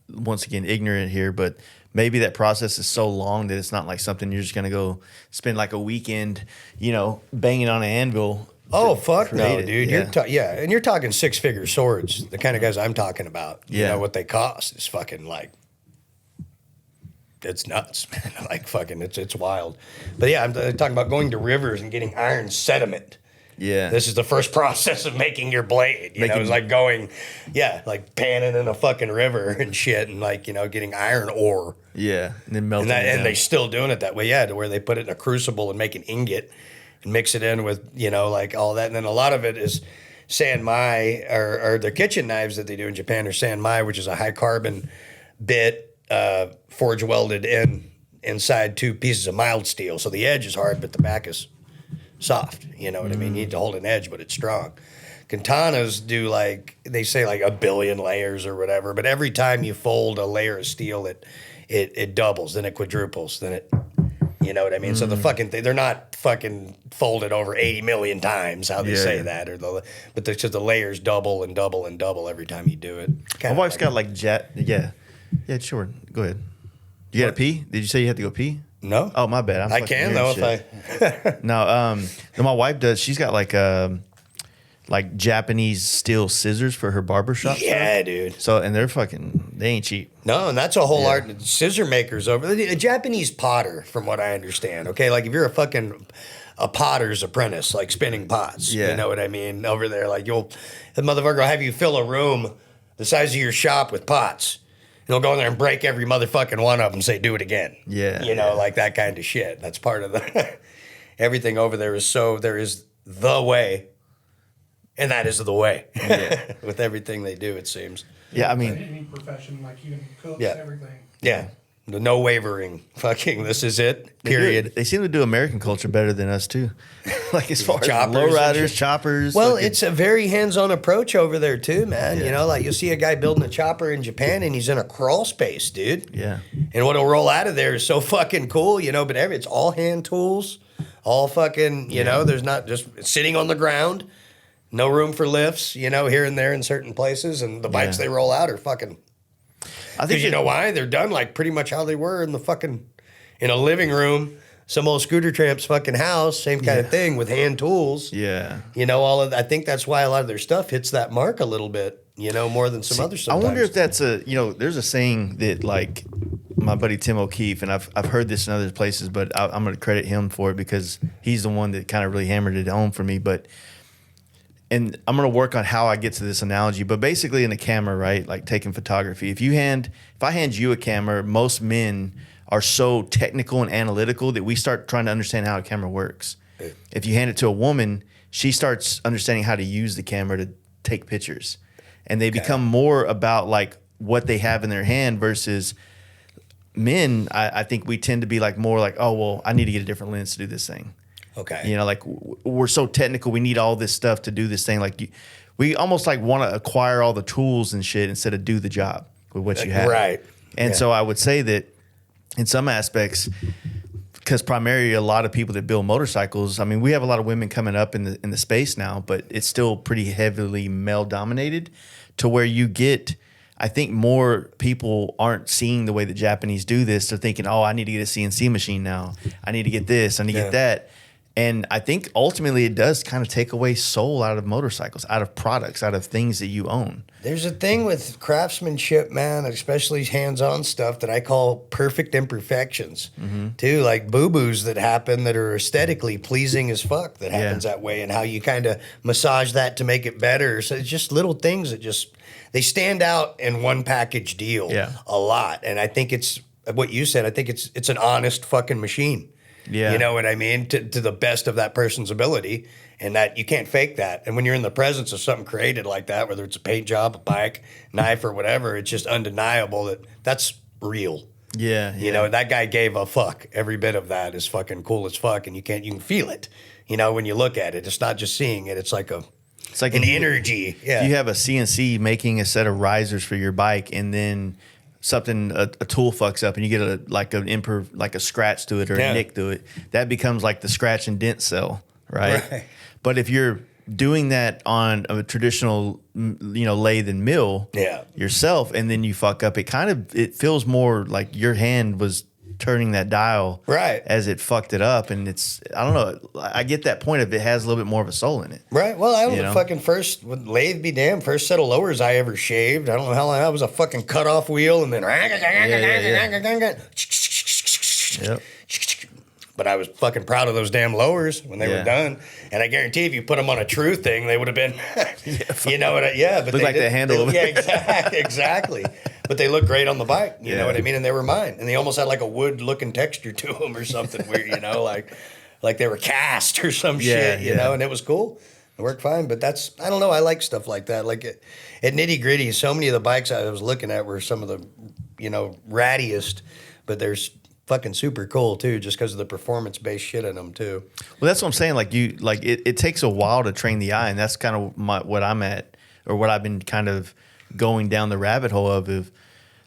once again, ignorant here, but maybe that process is so long that it's not like something you're just going to go spend like a weekend, you know, banging on an anvil. Oh, fuck no, dude. Yeah. And you're talking six-figure swords, the kind of guys I'm talking about. You know, what they cost is fucking like, it's nuts, man. Like fucking, it's wild. But yeah, I'm talking about going to rivers and getting iron sediment. Yeah. This is the first process of making your blade. You know, it's like going, like panning in a fucking river and shit and like, you know, getting iron ore. Yeah. And then melting it and they're still doing it that way. Yeah, to where they put it in a crucible and make an ingot and mix it in with, you know, like all that. And then a lot of it is sanmai or the kitchen knives that they do in Japan are sanmai, which is a high carbon bit forge welded inside two pieces of mild steel. So the edge is hard, but the back is soft, you know what I mean? You need to hold an edge, but it's strong. Katanas do like, they say like 1 billion layers or whatever, but every time you fold a layer of steel, it doubles, then it quadruples, then it, you know what I mean? So the fucking thing, they're not fucking folded over 80 million times, how they say that, but just the layers double and double and double every time you do it. My wife's got like yeah, sure. Go ahead. You got to pee? Did you say you had to go pee? No. Oh, my bad. I can though if No, my wife does. She's got like Japanese steel scissors for her barbershop. Yeah, stuff. dude. So and they ain't cheap. No, and that's a whole art. Scissor makers over a Japanese potter, from what I understand. Okay, like if you're a potter's apprentice, like spinning pots. You know what I mean? Over there, like the motherfucker will have you fill a room the size of your shop with pots. They'll go in there and break every motherfucking one of them and say, do it again. Yeah. You know, like that kind of shit. That's part of everything over there there is the way, and that is the way. Yeah. With everything they do, it seems. Yeah, I mean. Any profession, like even cooks, everything. Yeah. No wavering. Fucking, this is it. Period. They seem to do American culture better than us too. Like as far as Choppers lowriders, choppers. Well, it's a very hands-on approach over there too, man. You know, like you'll see a guy building a chopper in Japan and he's in a crawl space, dude. Yeah. And what'll roll out of there is so fucking cool, you know, but it's all hand tools, all fucking, you know, there's not just sitting on the ground, no room for lifts, you know, here and there in certain places, and the bikes they roll out are fucking I think Because you know why? They're done like pretty much how they were in the fucking, in a living room, some old Scooter Tramp's fucking house, same kind of thing with hand tools. Yeah. You know, I think that's why a lot of their stuff hits that mark a little bit, you know, more than some other stuff. I wonder if that's there's a saying that like my buddy Tim O'Keefe, and I've heard this in other places, but I'm going to credit him for it because he's the one that kind of really hammered it home for me. And I'm going to work on how I get to this analogy, but basically in a camera, right? Like taking photography. If I hand you a camera, most men are so technical and analytical that we start trying to understand how a camera works. If you hand it to a woman, she starts understanding how to use the camera to take pictures. And they become more about like what they have in their hand versus men. I think we tend to be like more like, oh, well, I need to get a different lens to do this thing. Okay. You know, like we're so technical. We need all this stuff to do this thing. Like we almost like want to acquire all the tools and shit instead of do the job with what you have. Right. And so I would say that in some aspects, because primarily a lot of people that build motorcycles, I mean, we have a lot of women coming up in the space now, but it's still pretty heavily male dominated to where you get, I think more people aren't seeing the way the Japanese do this. They're thinking, oh, I need to get a CNC machine now. I need to get this. I need to get that. And I think ultimately it does kind of take away soul out of motorcycles, out of products, out of things that you own. There's a thing with craftsmanship, man, especially hands-on stuff that I call perfect imperfections, too, like boo-boos that happen that are aesthetically pleasing as fuck that happens that way, and how you kind of massage that to make it better. So it's just little things that they stand out in one package deal a lot. And I think it's what you said. I think it's an honest fucking machine. Yeah. You know what I mean? To the best of that person's ability. And that you can't fake that. And when you're in the presence of something created like that, whether it's a paint job, a bike, knife, or whatever, it's just undeniable that that's real. Yeah. You know, that guy gave a fuck. Every bit of that is fucking cool as fuck. And you can feel it, you know, when you look at it. It's not just seeing it. It's like an energy. Yeah. You have a CNC making a set of risers for your bike, and then a tool fucks up and you get a scratch to it or a nick to it, that becomes like the scratch and dent cell, right? But if you're doing that on a traditional, lathe and mill yourself, and then you fuck up, it feels more like your hand was turning that dial as it fucked it up. And I don't know, I get that point of it has a little bit more of a soul in it. Right. Well, I was the fucking first, lathe be damned, first set of lowers I ever shaved. I don't know how long, that was a fucking cutoff wheel and then Yep. But I was fucking proud of those damn lowers when they were done. And I guarantee if you put them on a true thing, they would have been, you know what? But look like they handle them. Yeah, exactly. But they look great on the bike. You know what I mean? And they were mine. And they almost had like a wood-looking texture to them or something weird, like they were cast or some shit, you know? And it was cool. It worked fine. But I don't know. I like stuff like that. Like at nitty-gritty, so many of the bikes I was looking at were some of the, rattiest. But there's fucking super cool too, just because of the performance-based shit in them too. Well, that's what I'm saying. Like it takes a while to train the eye, and that's kind of what I'm at, or what I've been kind of going down the rabbit hole of.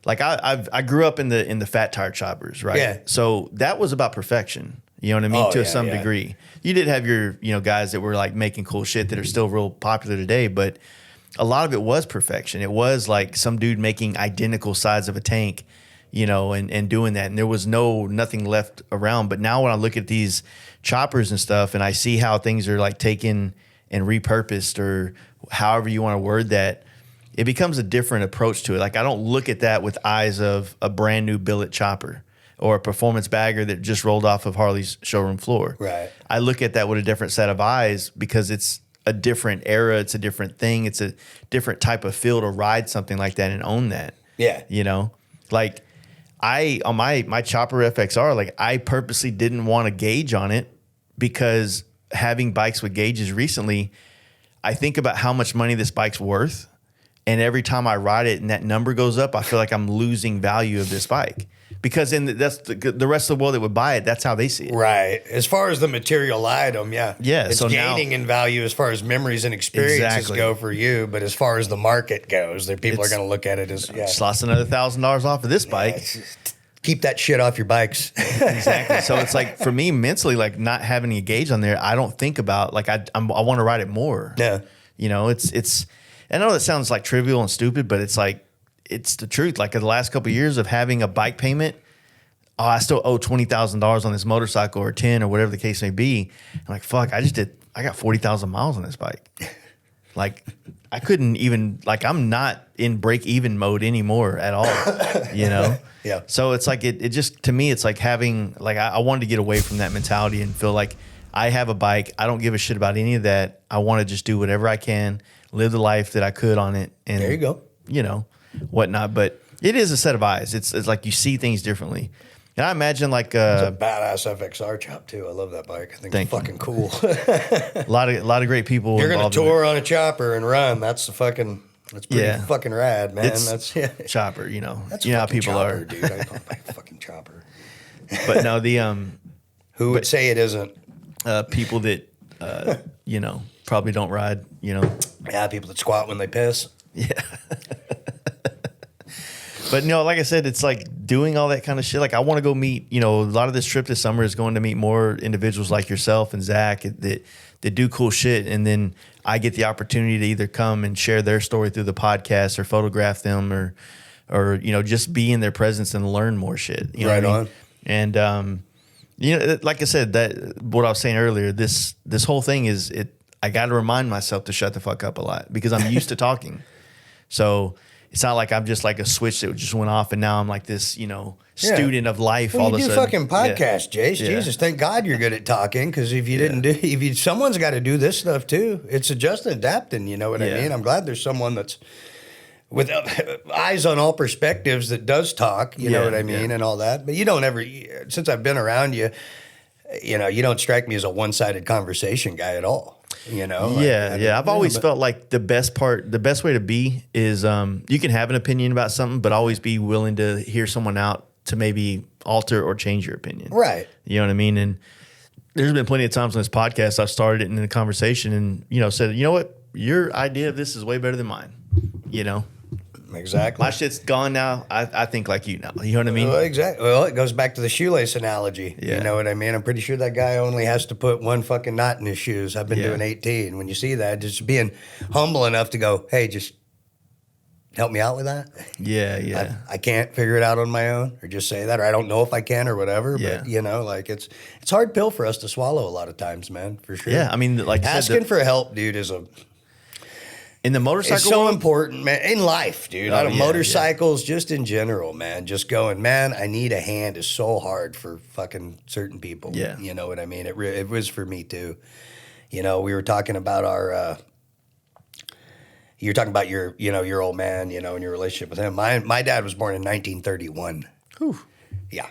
Like I grew up in the fat tire choppers, right? Yeah. So that was about perfection. You know what I mean? To some degree. You did have your guys that were like making cool shit that are still real popular today, but a lot of it was perfection. It was like some dude making identical sides of a tank, and doing that. And there was nothing left around. But now when I look at these choppers and stuff and I see how things are like taken and repurposed, or however you want to word that, it becomes a different approach to it. Like I don't look at that with eyes of a brand new billet chopper or a performance bagger that just rolled off of Harley's showroom floor. Right. I look at that with a different set of eyes because it's a different era. It's a different thing. It's a different type of feel to ride something like that and own that. Yeah. Like on my Chopper FXR, like I purposely didn't want a gauge on it because having bikes with gauges recently, I think about how much money this bike's worth. And every time I ride it and that number goes up, I feel like I'm losing value of this bike. Because that's the rest of the world that would buy it, that's how they see it. Right. As far as the material item, Yeah. It's so gaining in value as far as memories and experiences go for you. But as far as the market goes, people are going to look at it as, just lost another $1,000 off of this bike. Keep that shit off your bikes. Exactly. So it's like, for me mentally, like not having a gauge on there, I don't think about, like I want to ride it more. Yeah. It's I know that sounds like trivial and stupid, but it's like, it's the truth. Like in the last couple of years of having a bike payment, I still owe $20,000 on this motorcycle or 10 or whatever the case may be. I'm like, fuck, I got 40,000 miles on this bike. Like I couldn't even, like, I'm not in break even mode anymore at all, you know? Yeah. So it's like, it just, to me, it's like having, like, I wanted to get away from that mentality and feel like I have a bike. I don't give a shit about any of that. I want to just do whatever I can, live the life that I could on it. And there you go. You know, whatnot. But it is a set of eyes. It's like you see things differently. And I imagine like it's a badass FXR chop too. I love that bike. I think it's fucking cool. a lot of great people. You're gonna tour on a chopper and run. That's pretty fucking rad, man. That's chopper. You know, that's you know how people chopper, are, dude. I call it a fucking chopper. But no, the who would say it isn't? People that you know probably don't ride. You know, yeah, people that squat when they piss. Yeah. But no, like I said, it's like doing all that kind of shit. Like I want to go meet, you know, a lot of this trip this summer is going to meet more individuals like yourself and Zach that do cool shit. And then I get the opportunity to either come and share their story through the podcast or photograph them or, you know, just be in their presence and learn more shit. You know right what I mean? On. And, you know, like I said, that what I was saying earlier, this whole thing is I got to remind myself to shut the fuck up a lot because I'm used to talking. So it's not like I'm just like a switch that just went off and now I'm like this, you know, student of life. Well, all of a you do sudden. fucking podcast, Jace. Yeah. Jesus, thank God you're good at talking because if you didn't do, someone's got to do this stuff too. It's adjusting, adapting. You know what I mean? I'm glad there's someone that's with eyes on all perspectives that does talk. You know what I mean, and all that. But you don't ever. Since I've been around you, you know, you don't strike me as a one-sided conversation guy at all. You know, I've always felt like the best way to be is you can have an opinion about something, but always be willing to hear someone out to maybe alter or change your opinion. Right. You know what I mean? And there's been plenty of times on this podcast I've started it in a conversation and, you know, said, you know what, your idea of this is way better than mine. You know? Exactly. My shit's gone now. I think like you now. You know what I mean? Well, exactly. Well, it goes back to the shoelace analogy. Yeah. You know what I mean? I'm pretty sure that guy only has to put one fucking knot in his shoes. I've been doing 18. When you see that, just being humble enough to go, hey, just help me out with that. Yeah. I can't figure it out on my own, or just say that, or I don't know if I can or whatever. Yeah. But, you know, like it's a hard pill for us to swallow a lot of times, man, for sure. Yeah. I mean, like asking for help, dude, is in the motorcycle it's so world? important, man. In life, dude. Oh, Motorcycles, just in general, man. Just going, man, I need a hand is so hard for fucking certain people. Yeah. You know what I mean? It was for me, too. You know, we were talking about you're talking about your old man, you know, and your relationship with him. My dad was born in 1931. Whew. Yeah.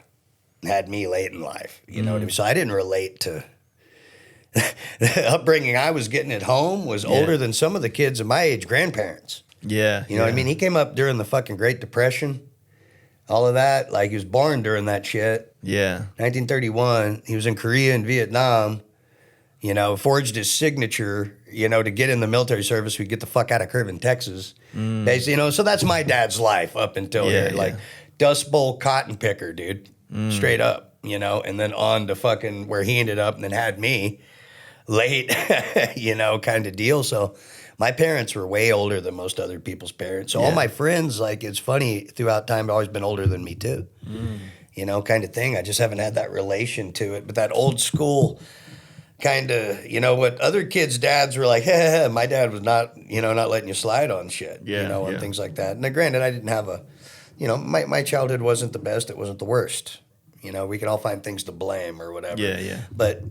Had me late in life. You know what I mean? So I didn't relate to the upbringing I was getting at home was older than some of the kids of my age, grandparents. Yeah. You know what I mean? He came up during the fucking Great Depression, all of that. Like, he was born during that shit. Yeah. 1931, he was in Korea and Vietnam, you know, forged his signature, you know, to get in the military service. We'd get the fuck out of Curvin, Texas. Basically, you know, so that's my dad's life up until here. Like, Dust Bowl cotton picker, dude. Straight up, you know, and then on to fucking where he ended up and then had me. Late, you know, kind of deal. So my parents were way older than most other people's parents. So all my friends, like, it's funny, throughout time, have always been older than me too. You know, kind of thing. I just haven't had that relation to it. But that old school kind of, you know, what other kids' dads were like, hey, my dad was not, you know, not letting you slide on shit, you know, and things like that. Now, granted, I didn't have you know, my childhood wasn't the best. It wasn't the worst. You know, we can all find things to blame or whatever. Yeah. But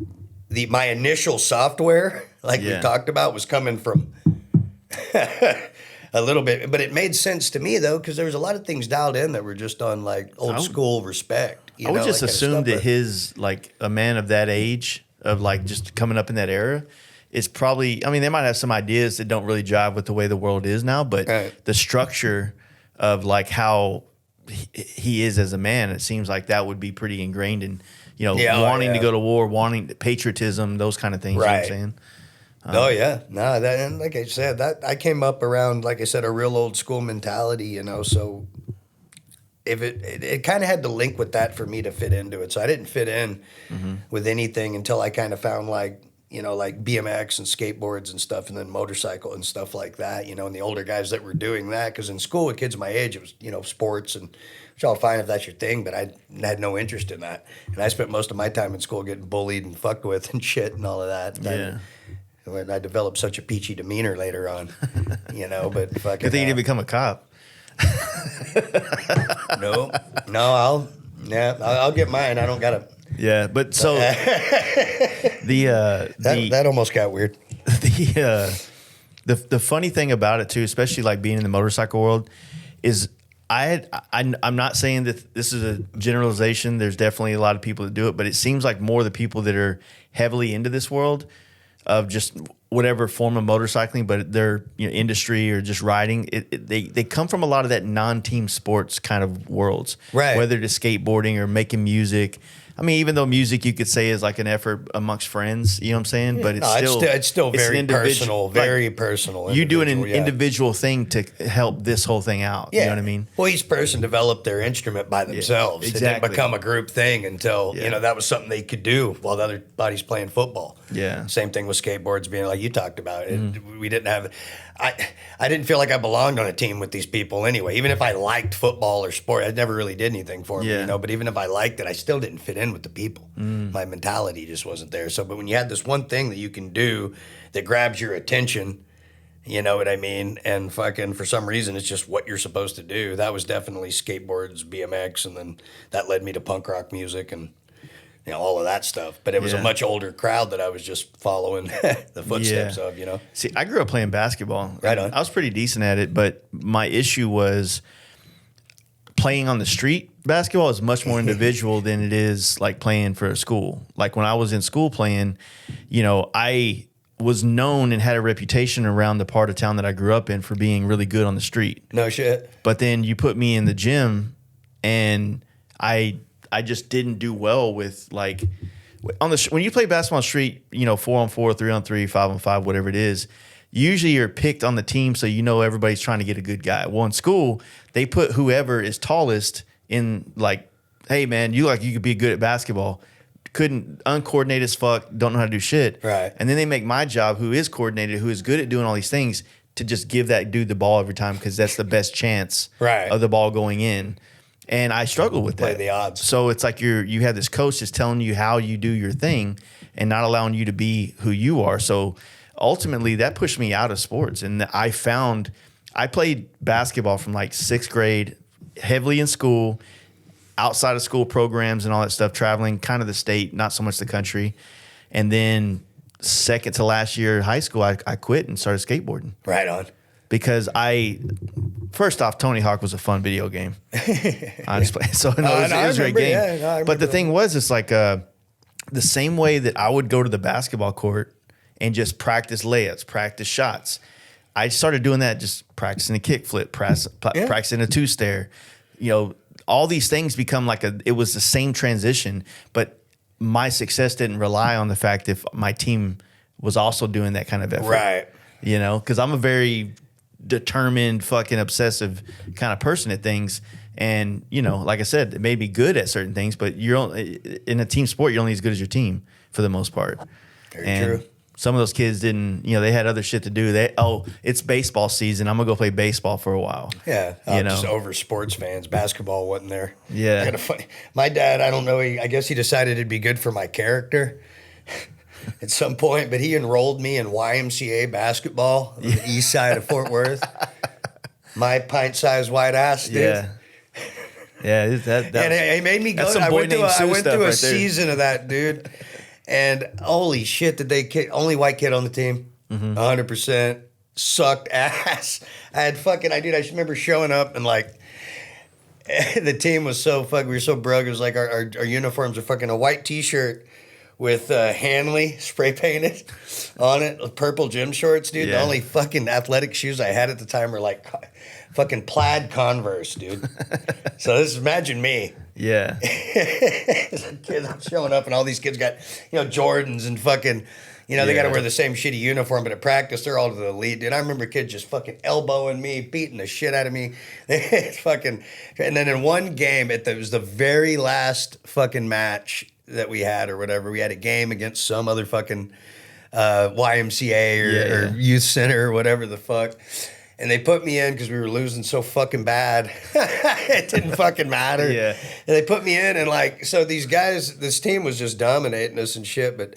my initial software, like we talked about, was coming from a little bit, but it made sense to me though, because there was a lot of things dialed in that were just on like old school respect. I would just assume that his, like, a man of that age, of like just coming up in that era, is probably, I mean, they might have some ideas that don't really jive with the way the world is now, but the structure of like how he is as a man, it seems like that would be pretty ingrained in, you know, wanting to go to war, wanting patriotism, those kind of things. Right. You know what I'm saying? And like I said, that I came up around, like I said, a real old school mentality, you know, so if it kind of had to link with that for me to fit into it. So I didn't fit in with anything until I kind of found like you know, like BMX and skateboards and stuff, and then motorcycle and stuff like that, you know, and the older guys that were doing that. Because in school with kids my age, it was, you know, sports, and it's all fine if that's your thing, but I had no interest in that. And I spent most of my time in school getting bullied and fucked with and shit and all of that. And I developed such a peachy demeanor later on, you know, but fucking. Good thing you didn't become a cop. No, I'll get mine. I don't got to. Yeah, but so that almost got weird. The funny thing about it too, especially like being in the motorcycle world, is I'm not saying that this is a generalization. There's definitely a lot of people that do it, but it seems like more the people that are heavily into this world of just whatever form of motorcycling, but their industry or just riding, they come from a lot of that non-team sports kind of worlds, right? Whether it's skateboarding or making music. I mean, even though music you could say is like an effort amongst friends, you know what I'm saying? Yeah. But it's still very personal, very personal. You do an individual thing to help this whole thing out. Yeah. You know what I mean? Well, each person developed their instrument by themselves. Yeah, exactly. It didn't become a group thing until, that was something they could do while the other body's playing football. Yeah. Same thing with skateboards being like you talked about. We didn't have... I didn't feel like I belonged on a team with these people anyway. Even if I liked football or sport, it never really did anything for me, But even if I liked it, I still didn't fit in with the people. My mentality just wasn't there. So, but when you had this one thing that you can do that grabs your attention, you know what I mean? And fucking for some reason, it's just what you're supposed to do. That was definitely skateboards, BMX, and then that led me to punk rock music and all of that stuff. But it was a much older crowd that I was just following the footsteps of, See, I grew up playing basketball. Right on. I was pretty decent at it, but my issue was playing on the street. Basketball is much more individual than it is like playing for a school. Like when I was in school playing, I was known and had a reputation around the part of town that I grew up in for being really good on the street. No shit. But then you put me in the gym and I just didn't do well with like when you play basketball on the street, 4-on-4, 3-on-3, 5-on-5, whatever it is. Usually you're picked on the team, so everybody's trying to get a good guy. Well, in school they put whoever is tallest in like, hey man, you could be good at basketball, uncoordinated as fuck, don't know how to do shit. Right. And then they make my job, who is coordinated, who is good at doing all these things, to just give that dude the ball every time because that's the best chance of the ball going in. And I struggle with that. Play the odds. So it's like you have this coach that's telling you how you do your thing and not allowing you to be who you are. So ultimately that pushed me out of sports. And I played basketball from like 6th grade, heavily in school, outside of school programs and all that stuff, traveling kind of the state, not so much the country. And then second to last year of high school, I quit and started skateboarding. Right on. Because first off, Tony Hawk was a fun video game. I just played, so it was a great game. Yeah, but the thing was, it's like the same way that I would go to the basketball court and just practice layups, practice shots. I started doing that, just practicing a kickflip, practicing a two-stair. All these things become like it was the same transition, but my success didn't rely on the fact that my team was also doing that kind of effort. Right. Because I'm a very determined, fucking obsessive kind of person at things. And, like I said, it made me good at certain things, but in a team sport, you're only as good as your team for the most part. Very true. Some of those kids didn't, they had other shit to do. It's baseball season. I'm going to go play baseball for a while. Yeah. Just over sports fans. Basketball wasn't there. Yeah. My dad, I don't know, I guess he decided it'd be good for my character at some point, but he enrolled me in YMCA basketball on the east side of Fort Worth. My pint-sized white ass, dude. Yeah. Yeah. And he made me go. I went through a season of that, dude. And holy shit, only white kid on the team, 100%, sucked ass. I remember showing up and like, the team was so we were so broke. It was like our uniforms are fucking a white t-shirt with Hanley spray painted on it, purple gym shorts, dude. Yeah. The only fucking athletic shoes I had at the time were like fucking plaid Converse, dude. So imagine me. Yeah. Kids, I'm showing up and all these kids got, Jordans and fucking, they got to wear the same shitty uniform, but at practice, they're all to the elite, dude. I remember kids just fucking elbowing me, beating the shit out of me. And then in one game, it was the very last fucking match that we had or whatever. We had a game against some other fucking YMCA or youth center or whatever the fuck. And they put me in because we were losing so fucking bad. It didn't fucking matter. Yeah. And they put me in, and like, so these guys, this team was just dominating us and shit, but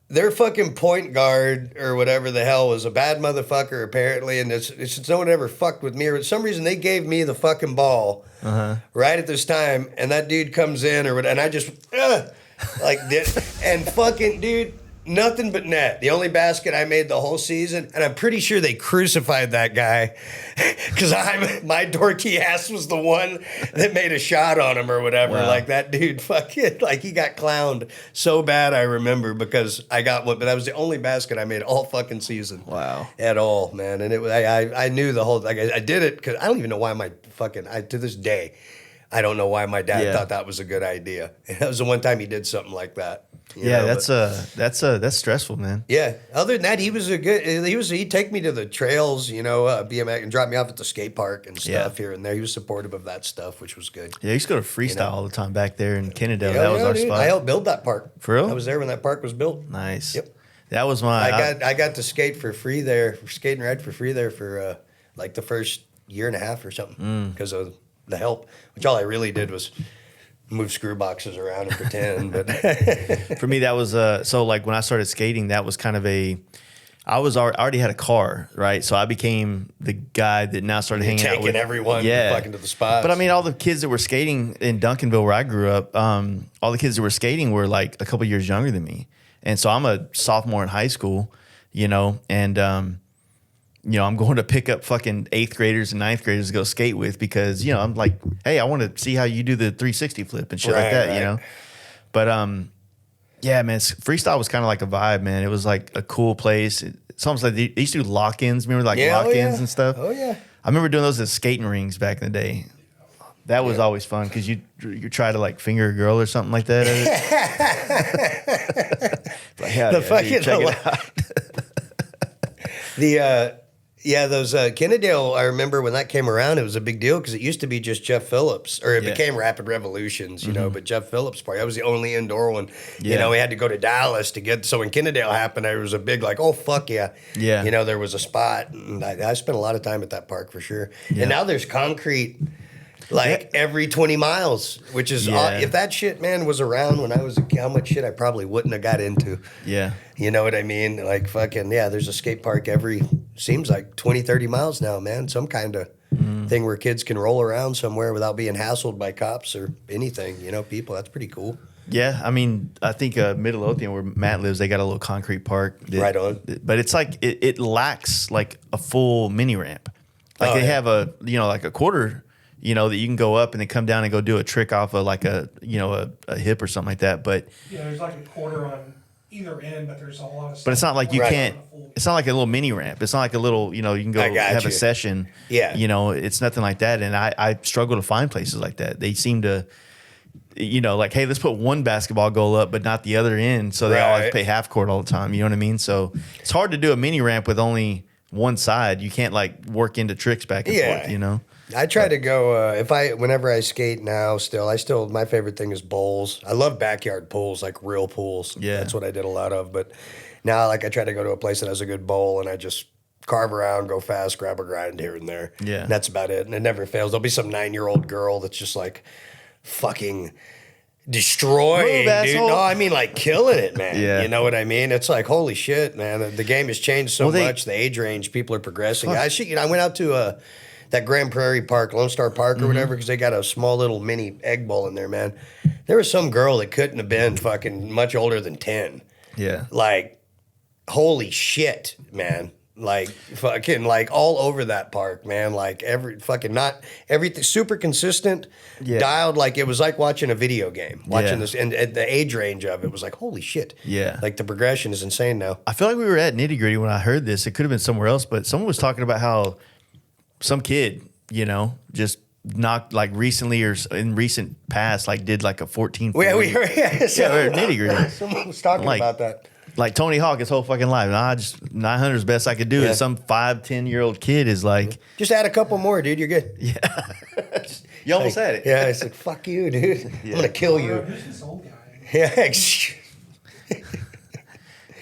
their fucking point guard or whatever the hell was a bad motherfucker apparently, and it's no one ever fucked with me. Or for some reason they gave me the fucking ball right at this time, and that dude comes in or whatever, and I just like this, and fucking dude. Nothing but net. The only basket I made the whole season, and I'm pretty sure they crucified that guy because my dorky ass was the one that made a shot on him or whatever. Wow. Like that dude, fucking like he got clowned so bad. I remember because I got one, but that was the only basket I made all fucking season. Wow, at all, man. And it was I knew the whole like I did it because I don't even know why to this day I don't know why my dad thought that was a good idea. And that was the one time he did something like that. You know, that's stressful, man. Yeah. Other than that, he'd take me to the trails, BMX and drop me off at the skate park and stuff here and there. He was supportive of that stuff, which was good. Yeah, he used to go to freestyle all the time back there in Kennedale. Yeah, that was our dude. spot. I helped build that park. For real? I was there when that park was built. Nice. Yep. That was my. I got to skate for free there, skate and ride for free there for like the first year and a half or something because of the help, which all I really did was move screw boxes around and pretend. But for me, that was so like when I started skating, that was kind of I already had a car, right? So I became the guy that now started hanging out with everyone fucking to the spots. But I mean, all the kids that were skating in Duncanville where I grew up, all the kids that were skating were like a couple years younger than me. And so I'm a sophomore in high school, and I'm going to pick up fucking 8th graders and 9th graders to go skate with because, I'm like, hey, I want to see how you do the 360 flip and shit like that, But, yeah, man, freestyle was kind of like a vibe, man. It was like a cool place. It's almost like they used to do lock-ins. Remember lock-ins and stuff? Oh, yeah. I remember doing those at skating rings back in the day. That was always fun because you try to like finger a girl or something like that. Like, check it out. Those Kennedale, I remember when that came around, it was a big deal because it used to be just Jeff Phillips, or it became Rapid Revolutions, but Jeff Phillips' part, that was the only indoor one. Yeah. We had to go to Dallas to get, so when Kennedale happened, there was a big like, oh, fuck yeah. Yeah. There was a spot, and I spent a lot of time at that park for sure. Yeah. And now there's concrete every 20 miles, which is, if that shit, man, was around when I was a kid, how much shit I probably wouldn't have got into. Yeah. You know what I mean? Like fucking, there's a skate park seems like 20, 30 miles now, man. Some kind of thing where kids can roll around somewhere without being hassled by cops or anything, people. That's pretty cool. Yeah, I mean, I think Midlothian, where Matt lives, they got a little concrete park. Right on. But it's like, it lacks like a full mini ramp. Like they have like a quarter, that you can go up and then come down and go do a trick off of like a hip or something like that. But yeah, there's like a quarter on either end, but there's a lot of stuff. but it's not like you can't. It's not like a little mini ramp. It's not like a little, you can go have a session. Yeah. It's nothing like that. And I struggle to find places like that. They seem to, like, hey, let's put one basketball goal up, but not the other end. So they all have to pay half court all the time. You know what I mean? So it's hard to do a mini ramp with only one side. You can't like work into tricks back and forth, I try to go whenever I skate now. My favorite thing is bowls. I love backyard pools, like real pools. Yeah, that's what I did a lot of. But now, like I try to go to a place that has a good bowl, and I just carve around, go fast, grab a grind here and there. Yeah, and that's about it. And it never fails. There'll be some 9-year-old girl that's just like fucking destroying, dude. No, I mean like killing it, man. Yeah, you know what I mean? It's like holy shit, man. The game has changed so much. The age range, people are progressing. I went out to that Grand Prairie Park, Lone Star Park or whatever, because they got a small little mini egg bowl in there, man. There was some girl that couldn't have been fucking much older than 10. Yeah. Like, holy shit, man. Like, fucking, like, all over that park, man. Like, not everything, super consistent, dialed, like, it was like watching a video game, watching this, and the age range of it was like, holy shit. Yeah. Like, the progression is insane now. I feel like we were at Nitty Gritty when I heard this. It could have been somewhere else, but someone was talking about how some kid, just knocked like recently or in recent past, like did like a 14. We heard, Nitty Gritty. Someone was talking about that. Like Tony Hawk his whole fucking life. Nah, just 900 is the best I could do. And some 5-10-year-old kid is like, just add a couple more, dude. You're good. Yeah. You almost had it. Yeah. It's like, fuck you, dude. I'm going to kill you. Who's this old guy? Yeah.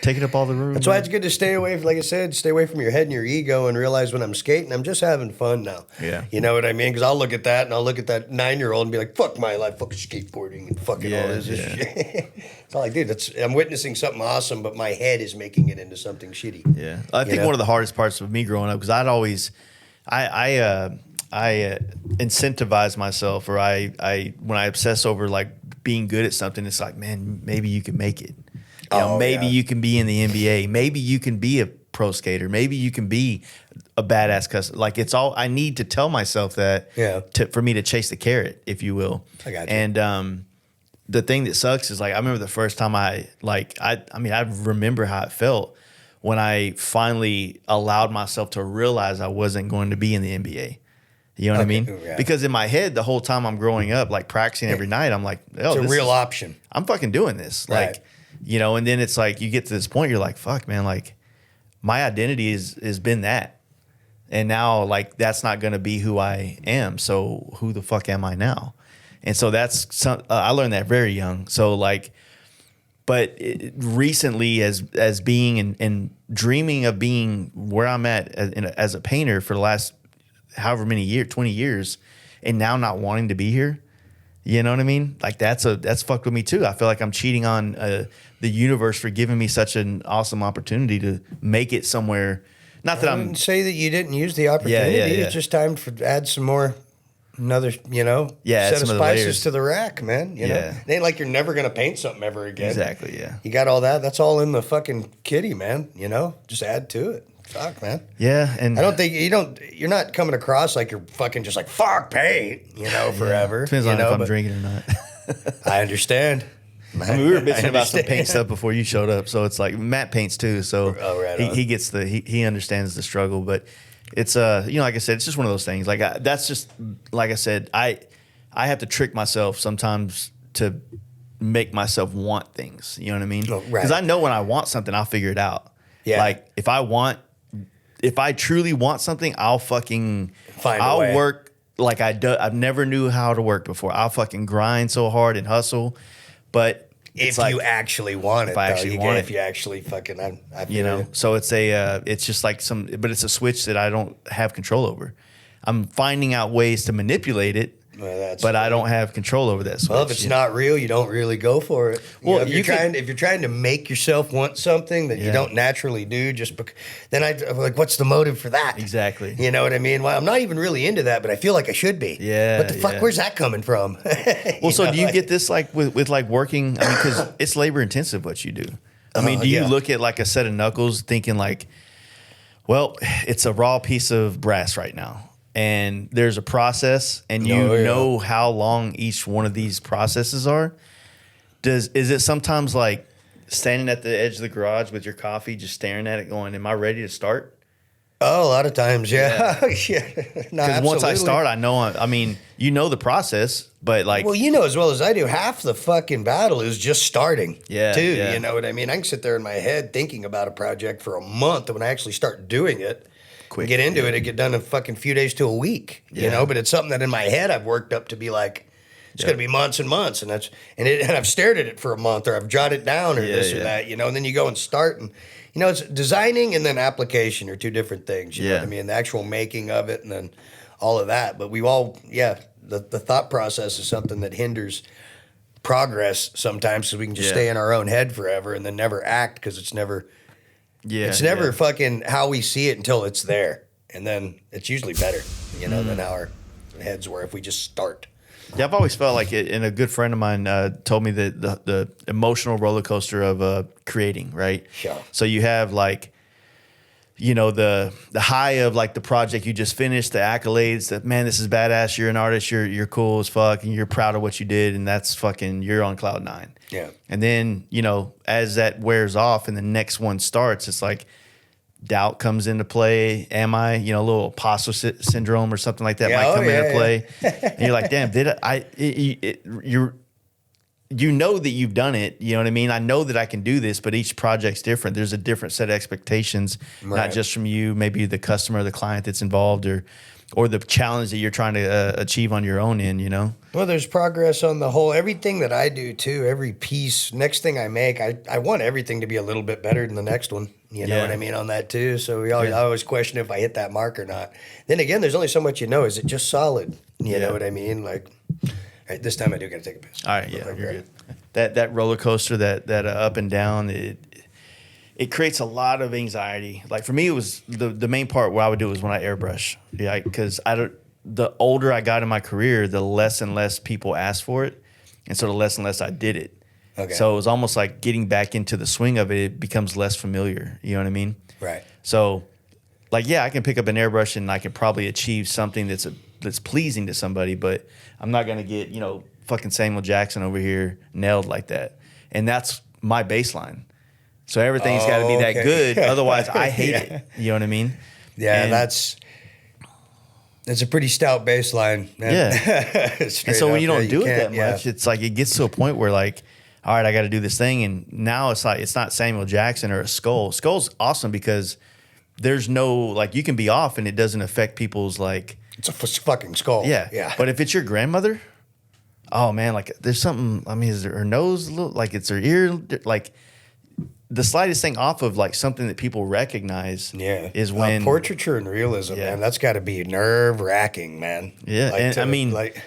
Taking up all the room. That's why it's good to stay away, like I said, stay away from your head and your ego and realize when I'm skating, I'm just having fun now. Yeah. You know what I mean? Because I'll look at that and I'll look at that 9-year-old and be like, fuck my life, fuck skateboarding and fucking all this shit. It's all like, dude, I'm witnessing something awesome, but my head is making it into something shitty. Yeah. I think one of the hardest parts of me growing up, because I'd always, I incentivize myself, or when I obsess over like being good at something, it's like, man, maybe you can make it. Maybe you can be in the NBA. Maybe you can be a pro skater. Maybe you can be a badass customer. Like it's all I need to tell myself that for me to chase the carrot, if you will. I got you. And the thing that sucks is like I remember the first time I remember how it felt when I finally allowed myself to realize I wasn't going to be in the NBA. You know what I mean? Yeah. Because in my head, the whole time I'm growing up, like practicing every night, I'm like, oh, it's a real option. I'm fucking doing this. Right. Like, and then it's like you get to this point, you're like, fuck, man, like my identity has been that. And now like that's not going to be who I am. So who the fuck am I now? And so I learned that very young. So like, but recently as being and dreaming of being where I'm at as a painter for the last however many years, 20 years, and now not wanting to be here. You know what I mean? Like that's fucked with me too. I feel like I'm cheating on the universe for giving me such an awesome opportunity to make it somewhere. Not that I wouldn't say that you didn't use the opportunity. It's just time to add some more, set of spices to the rack, man. You know? It ain't like you're never gonna paint something ever again. Exactly. Yeah. You got all that. That's all in the fucking kitty, man. Just add to it. Fuck, man. Yeah, and I don't think you're not coming across like you're fucking just like fuck paint, forever. Depends on if I'm drinking or not. I understand. I mean, we were bitching about some paint stuff before you showed up, so it's like Matt paints too, so he gets he understands the struggle, but it's like I said, it's just one of those things. Like that's just like I said, I have to trick myself sometimes to make myself want things. You know what I mean? Because I know when I want something, I'll figure it out. Yeah. Like if I truly want something, I'll fucking I'll work like I've never knew how to work before. I'll fucking grind so hard and hustle. But if you actually want it, if you actually fucking, I feel so it's just like but it's a switch that I don't have control over. I'm finding out ways to manipulate it. But I don't have control over that switch. Well, if it's not real, you don't really go for it. Well, if you're trying to make yourself want something that you don't naturally do, then I'm like, what's the motive for that? Exactly. You know what I mean? Well, I'm not even really into that, but I feel like I should be. Yeah. What the fuck? Where's that coming from? Well, so do you get this like with like working? I mean, because it's labor intensive what you do. I mean, do you look at like a set of knuckles thinking like, well, it's a raw piece of brass right now. And there's a process, and you know how long each one of these processes are. Is it sometimes like standing at the edge of the garage with your coffee, just staring at it, going, "Am I ready to start?" Oh, a lot of times, yeah. Because once I start, I know. I mean, the process, but like, well, as well as I do, half the fucking battle is just starting. Yeah, too. Yeah. You know what I mean? I can sit there in my head thinking about a project for a month, and when I actually start doing it. Quick, get into it and get done in a fucking few days to a week, but it's something that in my head I've worked up to be like, it's going to be months and months. And and I've stared at it for a month, or I've jotted it down or this or that, and then you go and start and, it's designing and then application are two different things. You know what I mean? The actual making of it and then all of that. But we all, the thought process is something that hinders progress sometimes because we can just stay in our own head forever and then never act because it's never... it's never fucking how we see it until it's there. And then it's usually better, than how our heads were if we just start. Yeah, I've always felt like it, and a good friend of mine told me that the emotional roller coaster of creating, right? Sure. So you have like, the high of like the project you just finished, the accolades that, man, this is badass. You're an artist. You're cool as fuck, and you're proud of what you did, and that's fucking, you're on cloud 9. Yeah. And then, as that wears off and the next one starts, it's like doubt comes into play. Am I, a little imposter syndrome or something like that might come into play. And you're like, damn, did you know that you've done it. You know what I mean? I know that I can do this, but each project's different. There's a different set of expectations, not just from you, maybe the customer, the client that's involved, or or the challenge that you're trying to achieve on your own end, you know? Well, there's progress on the whole, everything that I do too, every piece, next thing I make, I want everything to be a little bit better than the next one. You know what I mean on that too? So I always question if I hit that mark or not. Then again, there's only so much you know. Is it just solid? You know what I mean? Like, all right, this time I do got to take a piss. All right, yeah, you're good. That roller coaster, that up and down, it creates a lot of anxiety. Like for me, it was the main part where I would do was when I airbrush. Yeah, because the older I got in my career, the less and less people asked for it, and so the less and less I did it. Okay. So it was almost like getting back into the swing of it. It becomes less familiar. You know what I mean? Right. So, like, yeah, I can pick up an airbrush and I can probably achieve something that's pleasing to somebody, but I'm not gonna get fucking Samuel Jackson over here nailed like that. And that's my baseline. So everything's got to be that good. Otherwise, I hate it. You know what I mean? Yeah, and that's a pretty stout baseline. Man. Yeah. And so when you don't do it that much, it's like it gets to a point where like, all right, I got to do this thing. And now it's like, it's not Samuel Jackson or a skull. Skull's awesome because there's no, like, you can be off and it doesn't affect people's like. It's a fucking skull. Yeah. Yeah. But if it's your grandmother, oh man, like there's something, I mean, is her nose a little, like it's her ear, like the slightest thing off of like something that people recognize is when portraiture and realism, man, that's got to be nerve wracking, man. Yeah. Like, and I mean, like,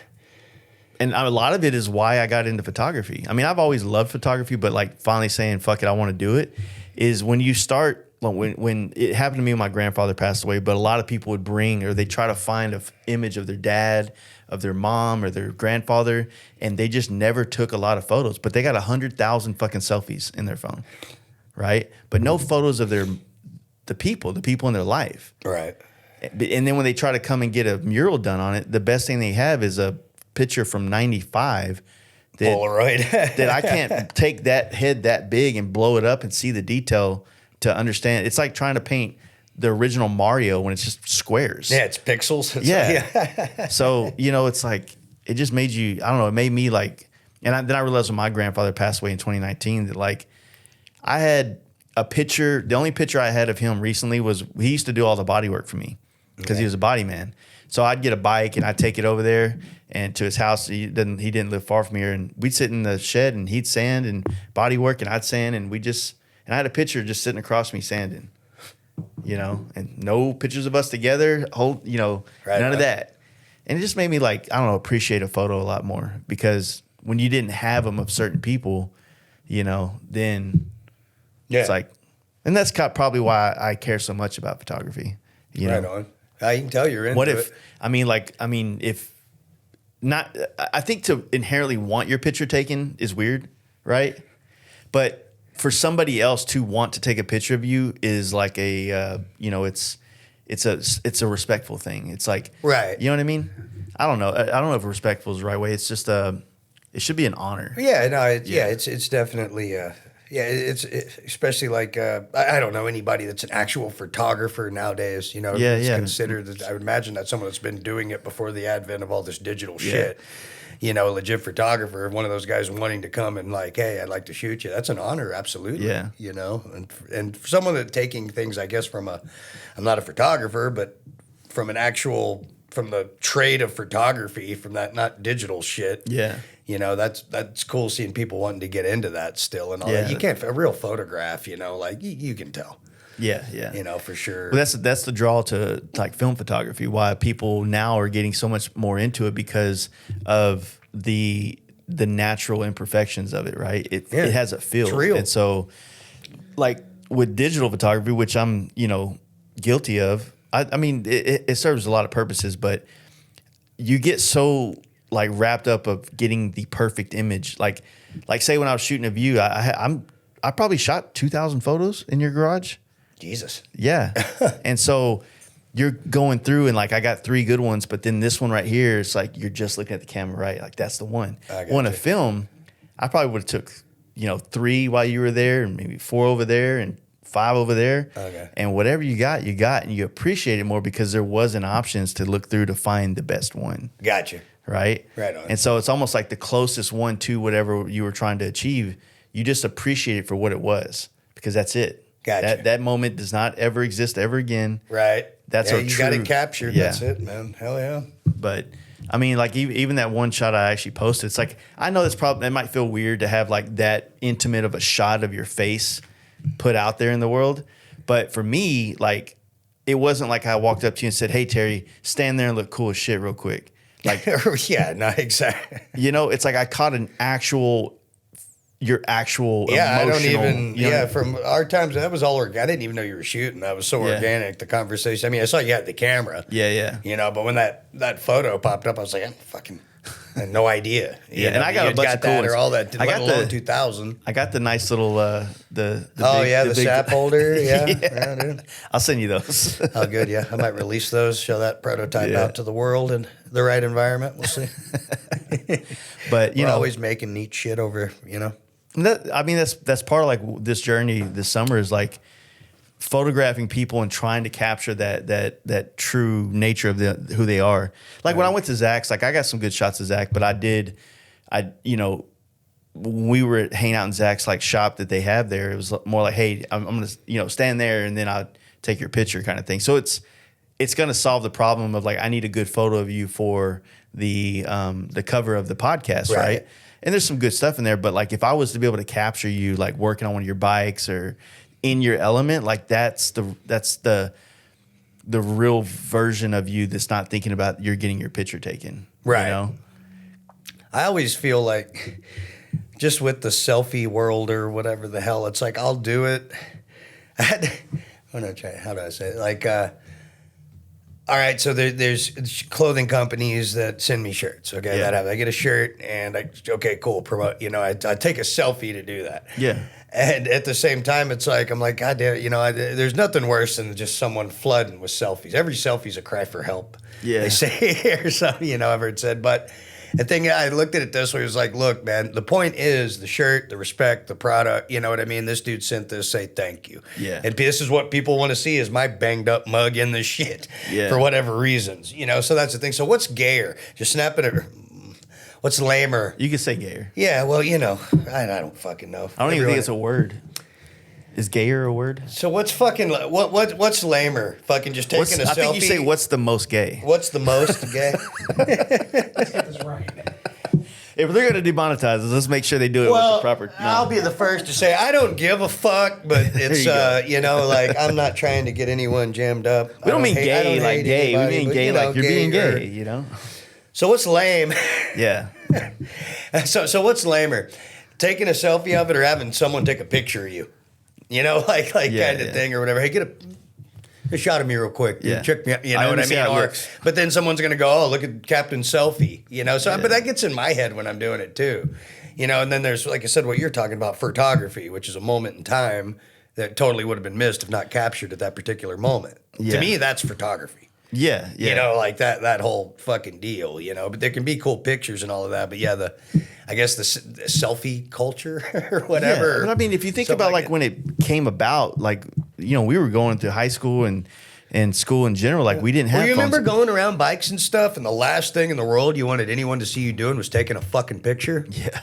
and a lot of it is why I got into photography. I mean, I've always loved photography, but like finally saying, fuck it, I want to do it is when you start, when it happened to me when my grandfather passed away, but a lot of people would bring, or they try to find an image of their dad, of their mom or their grandfather, and they just never took a lot of photos, but they got 100,000 fucking selfies in their phone, right? But no photos of the people in their life. Right. And then when they try to come and get a mural done on it, the best thing they have is a picture from 95 Polaroid. that I can't take that head that big and blow it up and see the detail to understand. It's like trying to paint the original Mario when it's just squares. Yeah, it's pixels. So, it's like, it just made you, I don't know, it made me like, and then I realized when my grandfather passed away in 2019 that like, I had a picture, the only picture I had of him recently was, he used to do all the body work for me because he was a body man. So I'd get a bike and I'd take it over there and to his house. He didn't live far from here, and we'd sit in the shed and he'd sand and body work and I'd sand, and I had a picture just sitting across from me sanding. And no pictures of us together, none of that. And it just made me like, I don't know, appreciate a photo a lot more, because when you didn't have them of certain people, then it's like, and that's probably why I care so much about photography. Right on. I can tell you're into what if, it. if not, I think to inherently want your picture taken is weird, right? But for somebody else to want to take a picture of you is like a, it's a respectful thing. It's like, right. You know what I mean? I don't know. I don't know if respectful is the right way. It's just it should be an honor. Yeah, no, it's definitely, it's especially like, I don't know anybody that's an actual photographer nowadays, it's considered that. I would imagine that someone that's been doing it before the advent of all this digital shit. A legit photographer, one of those guys wanting to come and like, hey, I'd like to shoot you. That's an honor, absolutely. Yeah. And for someone that taking things, I guess, I'm not a photographer, but from the trade of photography, from that, not digital shit. Yeah. That's cool seeing people wanting to get into that still and all that. You can't, a real photograph, like you can tell. Yeah. For sure. Well, that's the draw to like film photography, why people now are getting so much more into it, because of the natural imperfections of it, right? It has a feel. It's real. And so like with digital photography, which I'm, guilty of, I mean, it serves a lot of purposes, but you get so like wrapped up of getting the perfect image. Like say when I was shooting of you, I probably shot 2,000 photos in your garage. Jesus. Yeah. And so you're going through and like, I got 3 good ones, but then this one right here, it's like, you're just looking at the camera, right? Like that's the one. On a film, I probably would have took, 3 while you were there, and maybe 4 over there and 5 over there. Okay. And whatever you got, and you appreciate it more because there wasn't options to look through to find the best one. Gotcha. Right? Right on. And so it's almost like the closest one to whatever you were trying to achieve. You just appreciate it for what it was, because that's it. Gotcha. That moment does not ever exist ever again. Right. that's Yeah, our you true. got it captured. Yeah. That's it, man. Hell yeah. But I mean, like even that one shot I actually posted, it's like I know that's probably it might feel weird to have like that intimate of a shot of your face put out there in the world, but for me, like it wasn't like I walked up to you and said, "Hey Terry, stand there and look cool as shit real quick." Like yeah, no, exactly. it's like I caught your actual Yeah, I don't emotional, even. Yeah, from our times, that was all organic. I didn't even know you were shooting. That was so Yeah. organic. The conversation. I mean, I saw you had the camera. Yeah. But when that photo popped up, I was like, I had no idea. Yeah, and I got a bunch of cool that ones. or all that. I got let alone the 2000. I got the nice little the The big, sap holder. Yeah, Yeah. yeah, dude. I'll send you those. Oh, good. Yeah, I might release those. Show that prototype Yeah. out to the world in the right environment. We'll see. But We're always making neat shit over. that's part of like this journey this summer is like photographing people and trying to capture that true nature of who they are. Like when I went to Zach's, like I got some good shots of Zach, but when we were hanging out in Zach's like shop that they have there, it was more like, hey, I'm gonna stand there and then I'll take your picture kind of thing. So it's gonna solve the problem of like I need a good photo of you for the cover of the podcast, right? And there's some good stuff in there, but like if I was to be able to capture you like working on one of your bikes or in your element, like that's the real version of you that's not thinking about you're getting your picture taken. Right. You know? I always feel like just with the selfie world or whatever the hell, it's like I'll do it. How do I say it? Like, all right, so there's clothing companies that send me shirts. Okay, Yeah. I get a shirt and okay, cool, promote. I take a selfie to do that. Yeah. And at the same time, it's like, I'm like, God damn it, there's nothing worse than just someone flooding with selfies. Every selfie's a cry for help. Yeah. They say, or something, I've heard said. But the thing, I looked at it this way, it was like, look, man, the point is the shirt, the respect, the product, you know what I mean? This dude sent this, say thank you. Yeah. And this is what people want to see is my banged up mug in this shit for whatever reasons, so that's the thing. So what's gayer? Just snap it or what's lamer? You could say gayer. Yeah, well, I don't fucking know. I don't even think it's a word. Is gayer a word? So what's fucking what's lamer? Fucking just taking a selfie. I think you say what's the most gay. What's the most gay? Let's get this right. If they're going to demonetize us, let's make sure they do it with the proper. No. I'll be the first to say I don't give a fuck, but it's you like I'm not trying to get anyone jammed up. We don't mean gay like gay. Anybody, We mean but, gay like you're being or- gay. So what's lame? Yeah. So what's lamer? Taking a selfie of it or having someone take a picture of you? Like kind of thing or whatever. Hey, get a shot of me real quick. Yeah. Check me out. You know what I mean? How it looks. But then someone's going to go, oh, look at Captain Selfie. But that gets in my head when I'm doing it too. And then there's, like I said, what you're talking about, photography, which is a moment in time that totally would have been missed if not captured at that particular moment. Yeah. To me, that's photography. Yeah. Like that whole fucking deal, But there can be cool pictures and all of that. But yeah, the selfie culture or whatever. Yeah. But I mean, if you think about like when it came about, like, we were going through high school and school in general, like we didn't have Well, you remember phones. going around bikes and stuff, and the last thing in the world you wanted anyone to see you doing was taking a fucking picture? Yeah.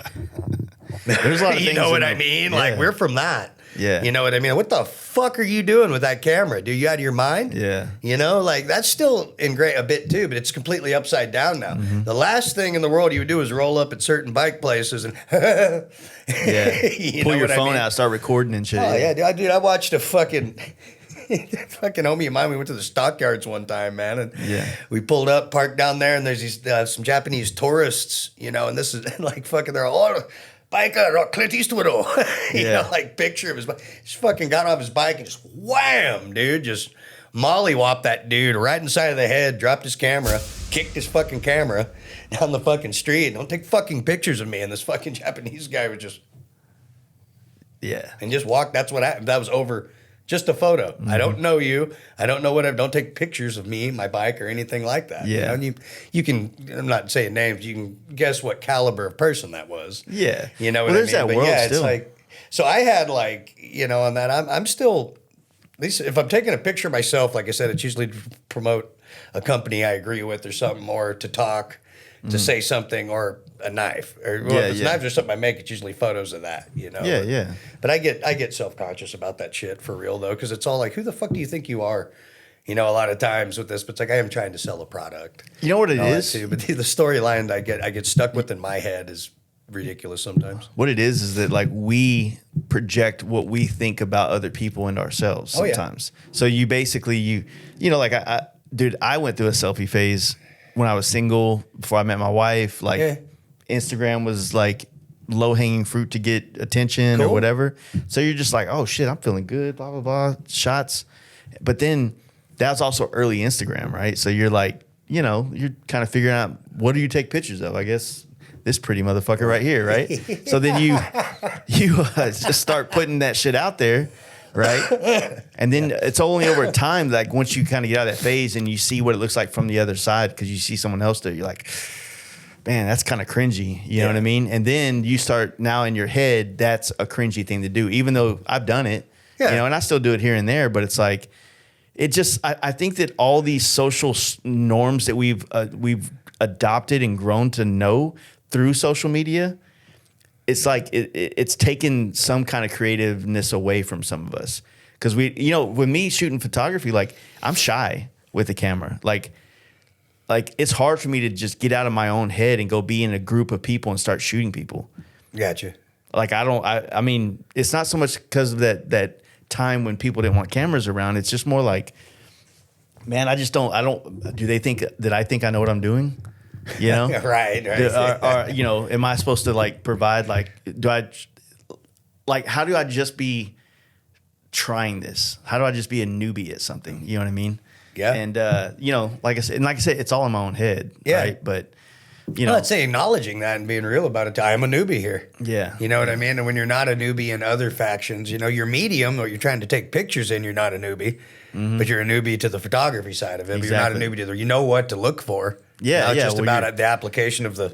There's a lot of You things know what in I the- mean? Yeah. Like, we're from that. Yeah. You know what I mean? What the fuck are you doing with that camera? Dude, you out of your mind? Yeah. Like that's still a bit too, but it's completely upside down now. Mm-hmm. The last thing in the world you would do is roll up at certain bike places and Yeah. You Pull know your what I phone mean? out, start recording and shit. Oh yeah, dude, I watched a fucking homie of mine. We went to the stockyards one time, man, and we pulled up, parked down there, and there's these some Japanese tourists, and this is like fucking they're all biker, Clint Eastwood, like picture of his bike. Just fucking got off his bike and just wham, dude, just mollywhopped that dude right inside of the head, dropped his camera, kicked his fucking camera down the fucking street. Don't take fucking pictures of me. And this fucking Japanese guy was just and just walked. That's what happened. That was over. Just a photo. Mm-hmm. I don't know you. I don't know whatever. Don't take pictures of me, my bike, or anything like that. Yeah. You can. I'm not saying names. You can guess what caliber of person that was. Yeah. You know what there's I mean? that world yeah, still. it's like. So I had on that. I'm still. At least if I'm taking a picture of myself, like I said, it's usually to promote a company I agree with or something, or to talk, to say something, or a knife, or if it's knives or something I make, it's usually photos of that, But I get self-conscious about that shit for real though, because it's all like, who the fuck do you think you are? a lot of times with this, but it's like I am trying to sell a product. You know what it and all that is? too, but the storyline I get stuck with in my head is ridiculous sometimes. What it is that like we project what we think about other people and ourselves Oh, yeah. sometimes. So you basically you know like I went through a selfie phase when I was single before I met my wife. Like Yeah. Instagram was like low hanging fruit to get attention or Cool. whatever. So you're just like, oh shit, I'm feeling good, blah blah blah, shots. But then that was also early Instagram, right? So you're like, you're kind of figuring out what do you take pictures of? I guess this pretty motherfucker right here, right? So then you just start putting that shit out there, right? And then it's only over time, like once you kind of get out of that phase and you see what it looks like from the other side, because you see someone else there, you're like, man, that's kind of cringy. You know what I mean? And then you start now in your head, that's a cringy thing to do, even though I've done it, and I still do it here and there, but it's like, it just, I think that all these social norms that we've adopted and grown to know through social media, it's like it's taken some kind of creativeness away from some of us. Because with me shooting photography, like I'm shy with the camera. Like it's hard for me to just get out of my own head and go be in a group of people and start shooting people. Gotcha. Like I mean, it's not so much because of that time when people didn't want cameras around. It's just more like, man, I don't. Do they think that I think I know what I'm doing? You know, right. Am I supposed to like provide how do I just be trying this? How do I just be a newbie at something? You know what I mean? Yeah. And like I said, it's all in my own head. Yeah. Right. But I'd say acknowledging that and being real about it. I am a newbie here. Yeah. You know what I mean? And when you're not a newbie in other factions, you're medium or you're trying to take pictures in, you're not a newbie, but you're a newbie to the photography side of it. Exactly. But you're not a newbie to you know what to look for. Yeah. Now it's yeah. just about the application of the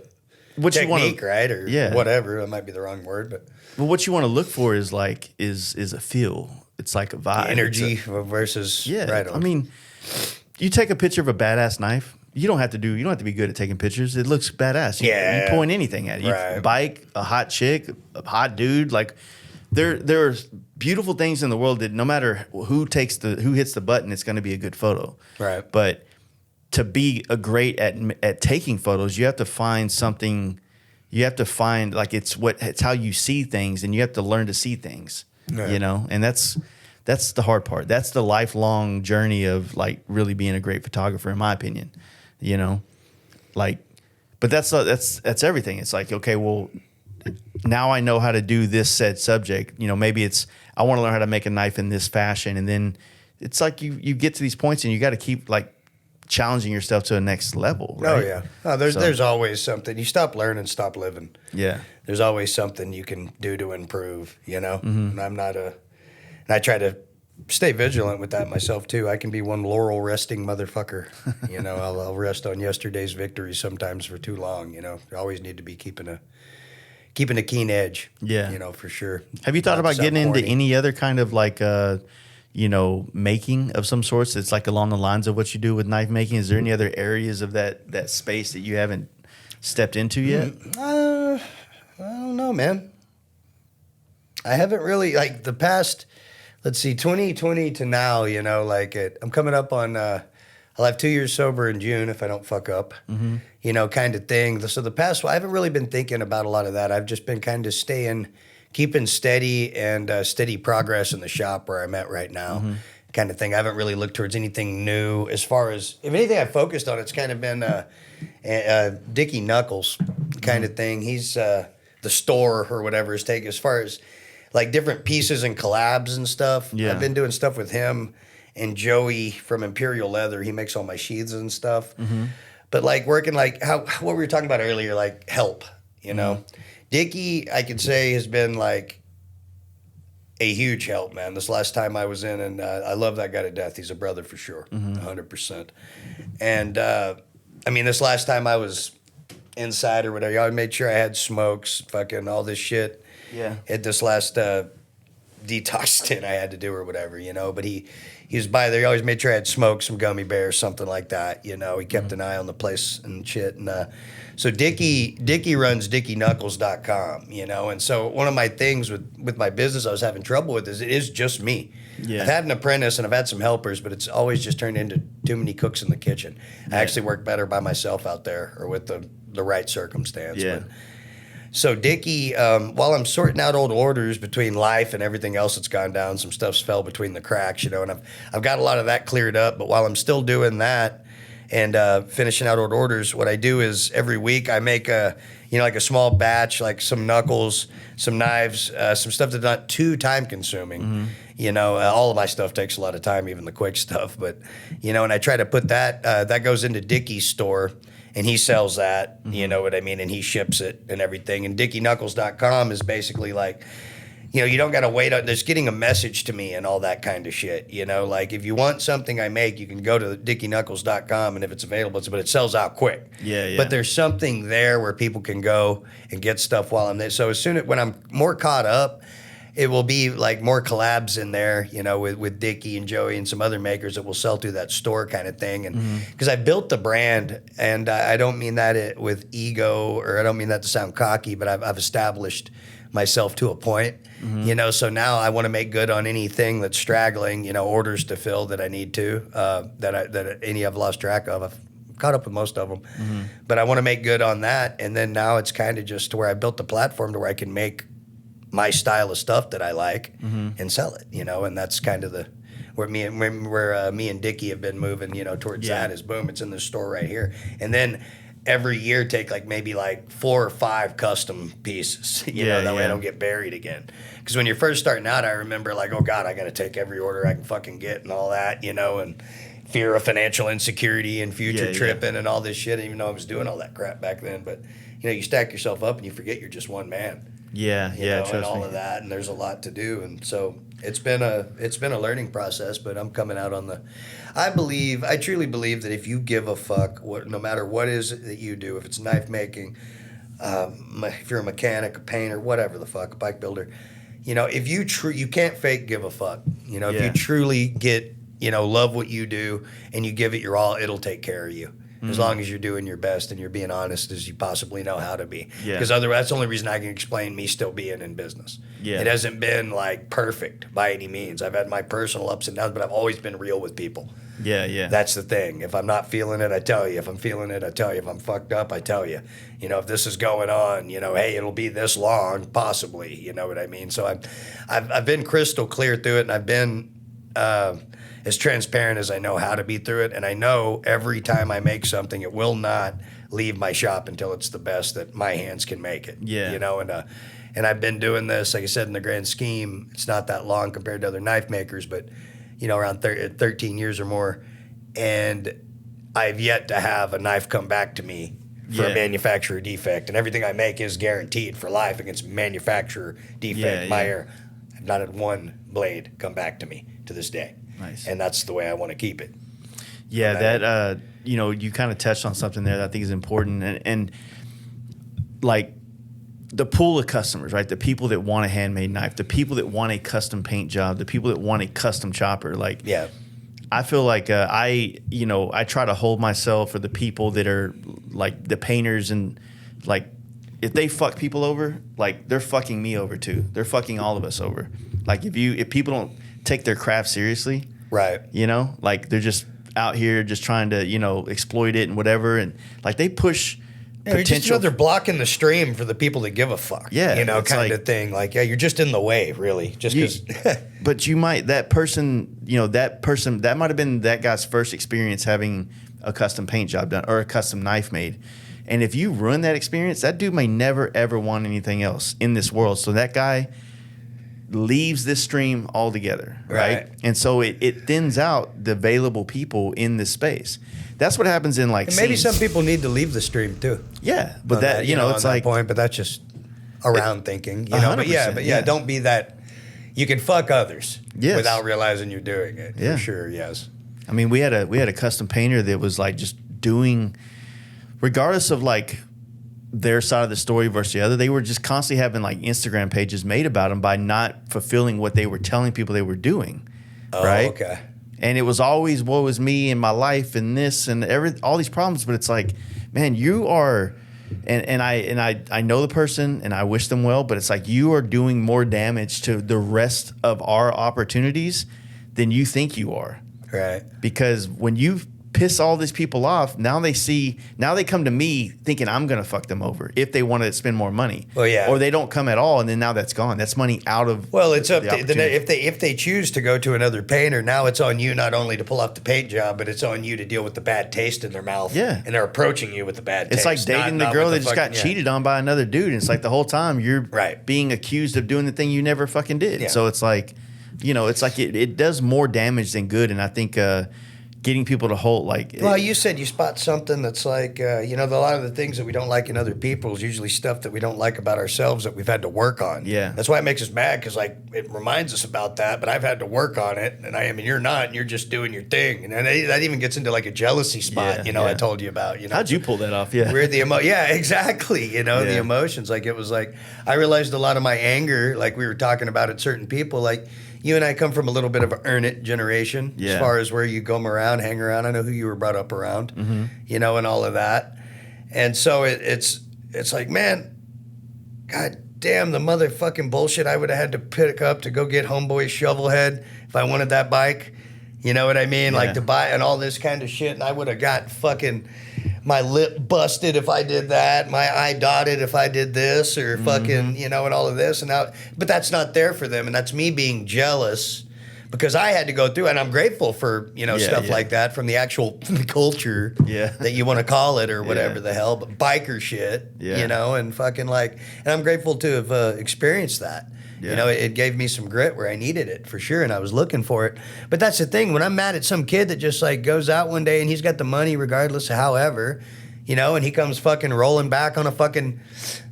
technique, right? Or whatever. That might be the wrong word, but what you want to look for is a feel. It's like a vibe. Energy versus right on. I mean, you take a picture of a badass knife. You don't have to be good at taking pictures. It looks badass. You point anything at it. Right. You bike, a hot chick, a hot dude. Like there are beautiful things in the world that no matter who hits the button, it's going to be a good photo. Right. But to be great at taking photos, you have to find something. You have to find it's how you see things, and you have to learn to see things. Right. And that's the hard part. That's the lifelong journey of like really being a great photographer, in my opinion. But that's everything. It's like, okay, well, now I know how to do this said subject. Maybe I want to learn how to make a knife in this fashion, and then it's like you get to these points, and you got to keep like challenging yourself to a next level. Right? Oh yeah. No, there's always something. You stop learning, stop living. Yeah. There's always something you can do to improve. Mm-hmm. And and I try to stay vigilant with that myself too. I can be one laurel resting motherfucker. I'll rest on yesterday's victories sometimes for too long. You always need to be keeping a keen edge. Yeah. For sure. Have you thought Not about to getting sound into corny. any other kind of like making of some sorts? It's like along the lines of what you do with knife making. Is there any other areas of that space that you haven't stepped into yet? I don't know, man. I haven't really the past. Let's see, 2020 to now, I'm coming up on, I'll have 2 years sober in June if I don't fuck up, kind of thing. So the past, I haven't really been thinking about a lot of that. I've just been kind of keeping steady and steady progress in the shop where I'm at right now, kind of thing. I haven't really looked towards anything new as far as, if anything I've focused on, it's kind of been Dickie Knuckles kind of thing. He's the store or whatever is taking as far as, like different pieces and collabs and stuff. Yeah. I've been doing stuff with him and Joey from Imperial Leather. He makes all my sheaths and stuff. But working what we were talking about earlier, help, Dickie, I could say, has been a huge help, man. This last time I was in, and I love that guy to death. He's a brother for sure, 100%. And this last time I was inside or whatever, I made sure I had smokes, fucking all this shit. Yeah. At this last detox stint I had to do or whatever, you know. But he was by there. He always made sure I had smoked some gummy bears, something like that, you know. He kept an eye on the place and shit. And so Dickie runs DickieKnuckles.com, you know. And so one of my things with my business I was having trouble with is it is just me. Yeah. I've had an apprentice and I've had some helpers, but it's always just turned into too many cooks in the kitchen. I actually work better by myself out there or with the right circumstance. Yeah. But, so Dickie, while I'm sorting out old orders between life and everything else that's gone down, some stuff's fell between the cracks, you know, and I've got a lot of that cleared up. But while I'm still doing that and finishing out old orders, what I do is every week I make like a small batch, like some knuckles, some knives, some stuff that's not too time consuming. Mm-hmm. You know, all of my stuff takes a lot of time, even the quick stuff. But, you know, and I try to put that goes into Dickie's store. And he sells that, you know what I mean, and he ships it and everything. And DickieKnuckles.com is basically like, you know, you don't got to wait on, there's getting a message to me and all that kind of shit, you know. Like, if you want something I make, you can go to DickieKnuckles.com, and if it's available, but it sells out quick. Yeah. But there's something there where people can go and get stuff while I'm there. So when I'm more caught up, it will be like more collabs in there, you know, with Dickie and Joey and some other makers that will sell through that store kind of thing. And because I built the brand, and I don't mean that with ego, or I don't mean that to sound cocky, but I've established myself to a point, you know. So now I want to make good on anything that's straggling, you know, orders to fill that I need to, that any I've lost track of. I've caught up with most of them, but I want to make good on that. And then now it's kind of just to where I built the platform to where I can make my style of stuff that I like and sell it, you know. And that's kind of where me and Dickie have been moving, you know, towards that is boom, it's in the store right here. And then every year take maybe 4 or 5 custom pieces, you know, that way I don't get buried again. Because when you're first starting out, I remember oh God, I got to take every order I can fucking get and all that, you know, and fear of financial insecurity and future tripping and all this shit, even though I was doing all that crap back then. But, you know, you stack yourself up and you forget you're just one man. Yeah, and all of that, and there's a lot to do, and so it's been a learning process. But I'm coming out on I truly believe that if you give a fuck, no matter what is it that you do, if it's knife making, if you're a mechanic, a painter, whatever the fuck, a bike builder, you know, if you can't fake give a fuck, you know, if you truly love what you do and you give it your all, it'll take care of you. As long as you're doing your best and you're being honest as you possibly know how to be. Because otherwise, that's the only reason I can explain me still being in business. Yeah. It hasn't been perfect by any means. I've had my personal ups and downs, but I've always been real with people. Yeah. That's the thing. If I'm not feeling it, I tell you. If I'm feeling it, I tell you. If I'm fucked up, I tell you. You know, if this is going on, you know, hey, it'll be this long, possibly. You know what I mean? So I've been crystal clear through it, and I've been as transparent as I know how to be through it. And I know every time I make something, it will not leave my shop until it's the best that my hands can make it. Yeah. You know, and I've been doing this, like I said, in the grand scheme, it's not that long compared to other knife makers, but, you know, around 13 years or more. And I've yet to have a knife come back to me for a manufacturer defect. And everything I make is guaranteed for life against manufacturer defect. I've not had one blade come back to me to this day. Nice. And that's the way I want to keep it. Yeah, you know, you kind of touched on something there that I think is important. And like the pool of customers, right? The people that want a handmade knife, the people that want a custom paint job, the people that want a custom chopper. I feel like I try to hold myself for the people that are like the painters, and like if they fuck people over, like they're fucking me over too. They're fucking all of us over. Like if people don't take their craft seriously, right? You know, like they're just out here just trying to, you know, exploit it and whatever, and like they push potential. They're blocking the stream for the people that give a fuck. Yeah, you know, kind of thing. Like, you're just in the way, really, just because. But that person that might have been that guy's first experience having a custom paint job done or a custom knife made. And if you ruin that experience, that dude may never ever want anything else in this world. So that guy leaves this stream altogether, right? And so it thins out the available people in this space. That's what happens in like. And maybe some people need to leave the stream too. Yeah, but that you know it's like point. But that's just around thinking, you know. But yeah, don't be that. You can fuck others without realizing you're doing it. For sure, yes. I mean, we had a custom painter that was like just doing, regardless of like their side of the story versus the other. They were just constantly having like Instagram pages made about them by not fulfilling what they were telling people they were doing. Oh, right? okay. And it was always woe was me and my life and this and all these problems. But it's like, man, you are, and I know the person and I wish them well, but it's like you are doing more damage to the rest of our opportunities than you think you are. Right. Because when you piss all these people off, now they come to me thinking I'm going to fuck them over if they want to spend more money. Well, yeah. Or they don't come at all, and then now that's gone. That's money out of. Well, it's up the to opportunity. if they choose to go to another painter. Now it's on you not only to pull off the paint job, but it's on you to deal with the bad taste in their mouth. Yeah. And they're approaching you with the bad taste. It's like dating the girl that just got yeah. cheated on by another dude. And it's like the whole time you're Right. being accused of doing the thing you never fucking did. Yeah. So it's like, it's like it does more damage than good. And I think getting people to hold like. Well, you said you spot something that's like, a lot of the things that we don't like in other people is usually stuff that we don't like about ourselves that we've had to work on. Yeah. That's why it makes us mad because, like, it reminds us about that, but I've had to work on it, and you're not, and you're just doing your thing. And that even gets into, like, a jealousy spot, Yeah, I yeah. told you about. How'd you pull that off? Yeah. We're yeah, exactly. The emotions. Like, it was like, I realized a lot of my anger, like we were talking about at certain people, like, you and I come from a little bit of an earn it generation as far as where you come around, hang around. I know who you were brought up around, and all of that. And so it's like, man, God damn the motherfucking bullshit I would have had to pick up to go get homeboy Shovelhead if I wanted that bike. You know what I mean? Yeah. Like to buy and all this kind of shit. And I would have got fucking my lip busted if I did that, my eye dotted if I did this, or fucking, and all of this. And now, but that's not there for them. And that's me being jealous because I had to go through, and I'm grateful for, stuff like that from the actual culture that you want to call it or whatever the hell, but biker shit, and fucking like, and I'm grateful to have experienced that. Yeah. It gave me some grit where I needed it for sure, and I was looking for it. But that's the thing, when I'm mad at some kid that just like goes out one day and he's got the money regardless of however, and he comes fucking rolling back on a fucking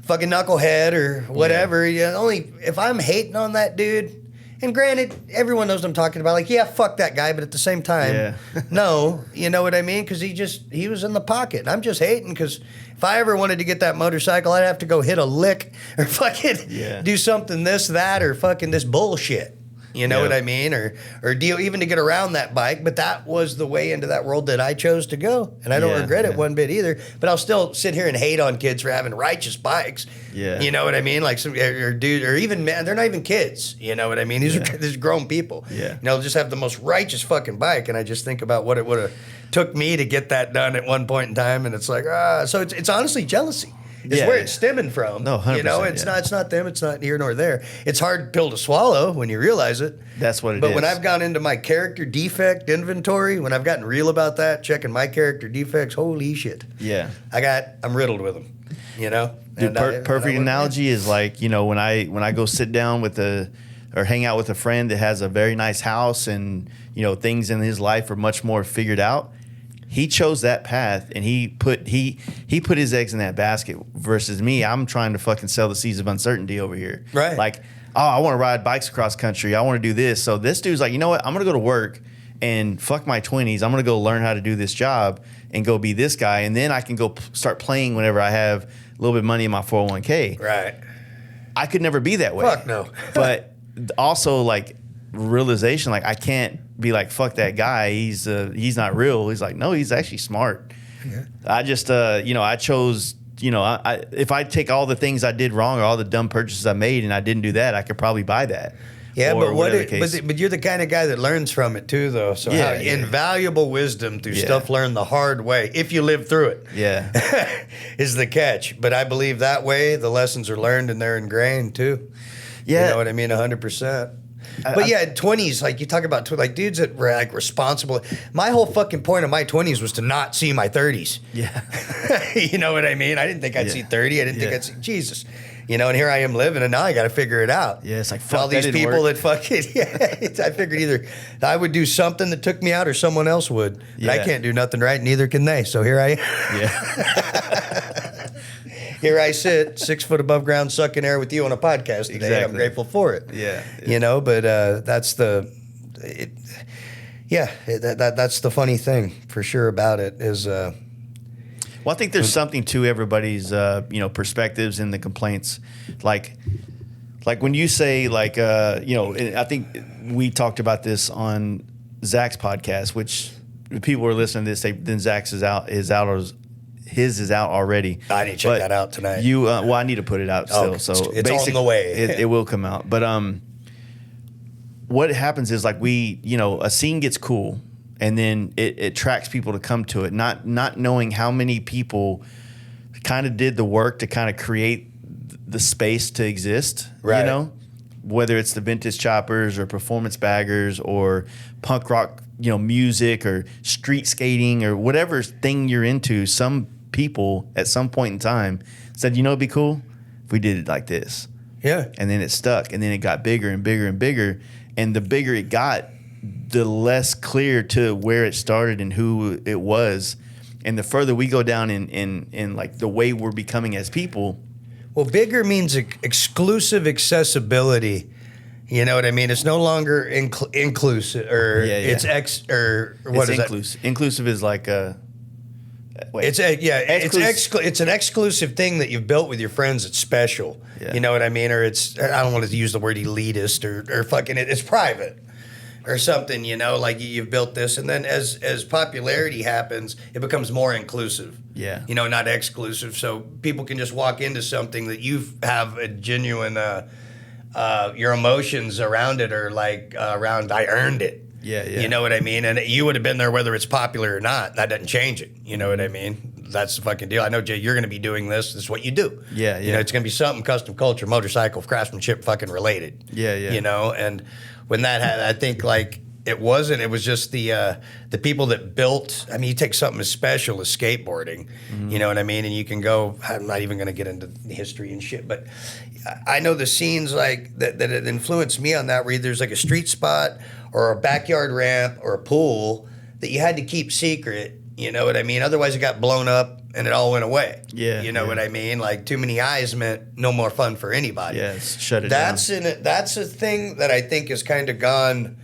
knucklehead or whatever. Only if I'm hating on that dude. And granted, everyone knows what I'm talking about. Like, yeah, fuck that guy, but at the same time, no, you know what I mean? Because he was in the pocket. And I'm just hating because if I ever wanted to get that motorcycle, I'd have to go hit a lick or fucking do something this, that, or fucking this bullshit. You know what I mean? Or deal even to get around that bike. But that was the way into that world that I chose to go. And I don't regret it one bit either. But I'll still sit here and hate on kids for having righteous bikes. Yeah. You know what I mean? Like some or dude or even men, they're not even kids. You know what I mean? These are grown people. Yeah. Just have the most righteous fucking bike. And I just think about what it would have took me to get that done at one point in time. And it's like, so it's honestly jealousy. Is where it's stemming from. No, 100%, it's not them. It's not here nor there. It's hard pill to swallow when you realize it. That's what it is. But when I've gone into my character defect inventory, when I've gotten real about that, checking my character defects, holy shit. Yeah. I'm riddled with them. Dude, perfect analogy is like, when I go sit down or hang out with a friend that has a very nice house and, things in his life are much more figured out. He chose that path and he put his eggs in that basket versus me. I'm trying to fucking sell the seeds of uncertainty over here. Right. Like, I want to ride bikes across country. I want to do this. So this dude's like, you know what? I'm going to go to work and fuck my 20s. I'm going to go learn how to do this job and go be this guy. And then I can go start playing whenever I have a little bit of money in my 401k. Right. I could never be that way. Fuck no. But also like realization, like I can't be like, fuck that guy. He's not real. He's like, no, he's actually smart. Yeah. I just, I chose, if I take all the things I did wrong or all the dumb purchases I made and I didn't do that, I could probably buy that. Yeah, but you're the kind of guy that learns from it too, though. So invaluable wisdom through stuff learned the hard way, if you live through it. Yeah, is the catch. But I believe that way the lessons are learned and they're ingrained too. Yeah, you know what I mean, 100%. But yeah, 20s, like you talk about, like dudes that were like responsible. My whole fucking point of my 20s was to not see my 30s. Yeah, you know what I mean? I didn't think I'd see 30. I didn't think I'd see Jesus. And here I am living, and now I got to figure it out. Yeah, it's like, fuck, all these people that fucking, I figured either I would do something that took me out or someone else would. And I can't do nothing right, neither can they. So here I am. Yeah. Here I sit, 6 foot above ground, sucking air with you on a podcast today. Exactly. I'm grateful for it. Yeah. But that's that's the funny thing for sure about it is. Well, I think there's something to everybody's, perspectives and the complaints. Like when you say I think we talked about this on Zach's podcast, which people are listening to this, then Zach's his is out already. I need to check that out tonight. I need to put it out still. So it's on the way. it will come out. But what happens is like a scene gets cool, and then it attracts people to come to it, not knowing how many people kind of did the work to kind of create the space to exist. Right. Whether it's the vintage choppers or performance baggers or punk rock, music or street skating or whatever thing you're into, some people at some point in time said, it'd be cool if we did it like this. Yeah. And then it stuck, and then it got bigger and bigger and bigger. And the bigger it got, the less clear to where it started and who it was. And the further we go down in like the way we're becoming as people. Well, bigger means exclusive accessibility. You know what I mean? It's no longer inclusive, or it's what is inclusive. That? Inclusive is like it's an exclusive thing that you've built with your friends. It's special. Yeah. You know what I mean? Or I don't want to use the word elitist or fucking it's private or something. Like you've built this, and then as popularity happens, it becomes more inclusive. Yeah. Not exclusive. So people can just walk into something that you have a genuine. Your emotions around it are like around I earned it. Yeah. You know what I mean? And you would have been there whether it's popular or not. That doesn't change it. You know what I mean? That's the fucking deal. I know, Jay, you're going to be doing this. This is what you do. Yeah. It's going to be something custom culture, motorcycle, craftsmanship fucking related. Yeah. And when that happened, I think like it wasn't. It was just the people that built. I mean, you take something as special as skateboarding. Mm-hmm. You know what I mean? And you can go. I'm not even going to get into history and shit, but I know the scenes like that had influenced me on that. Where there's like a street spot or a backyard ramp or a pool that you had to keep secret. You know what I mean? Otherwise, it got blown up and it all went away. Yeah. You know what I mean? Like too many eyes meant no more fun for anybody. Yes. Shut it down. That's a thing that I think has kind of gone.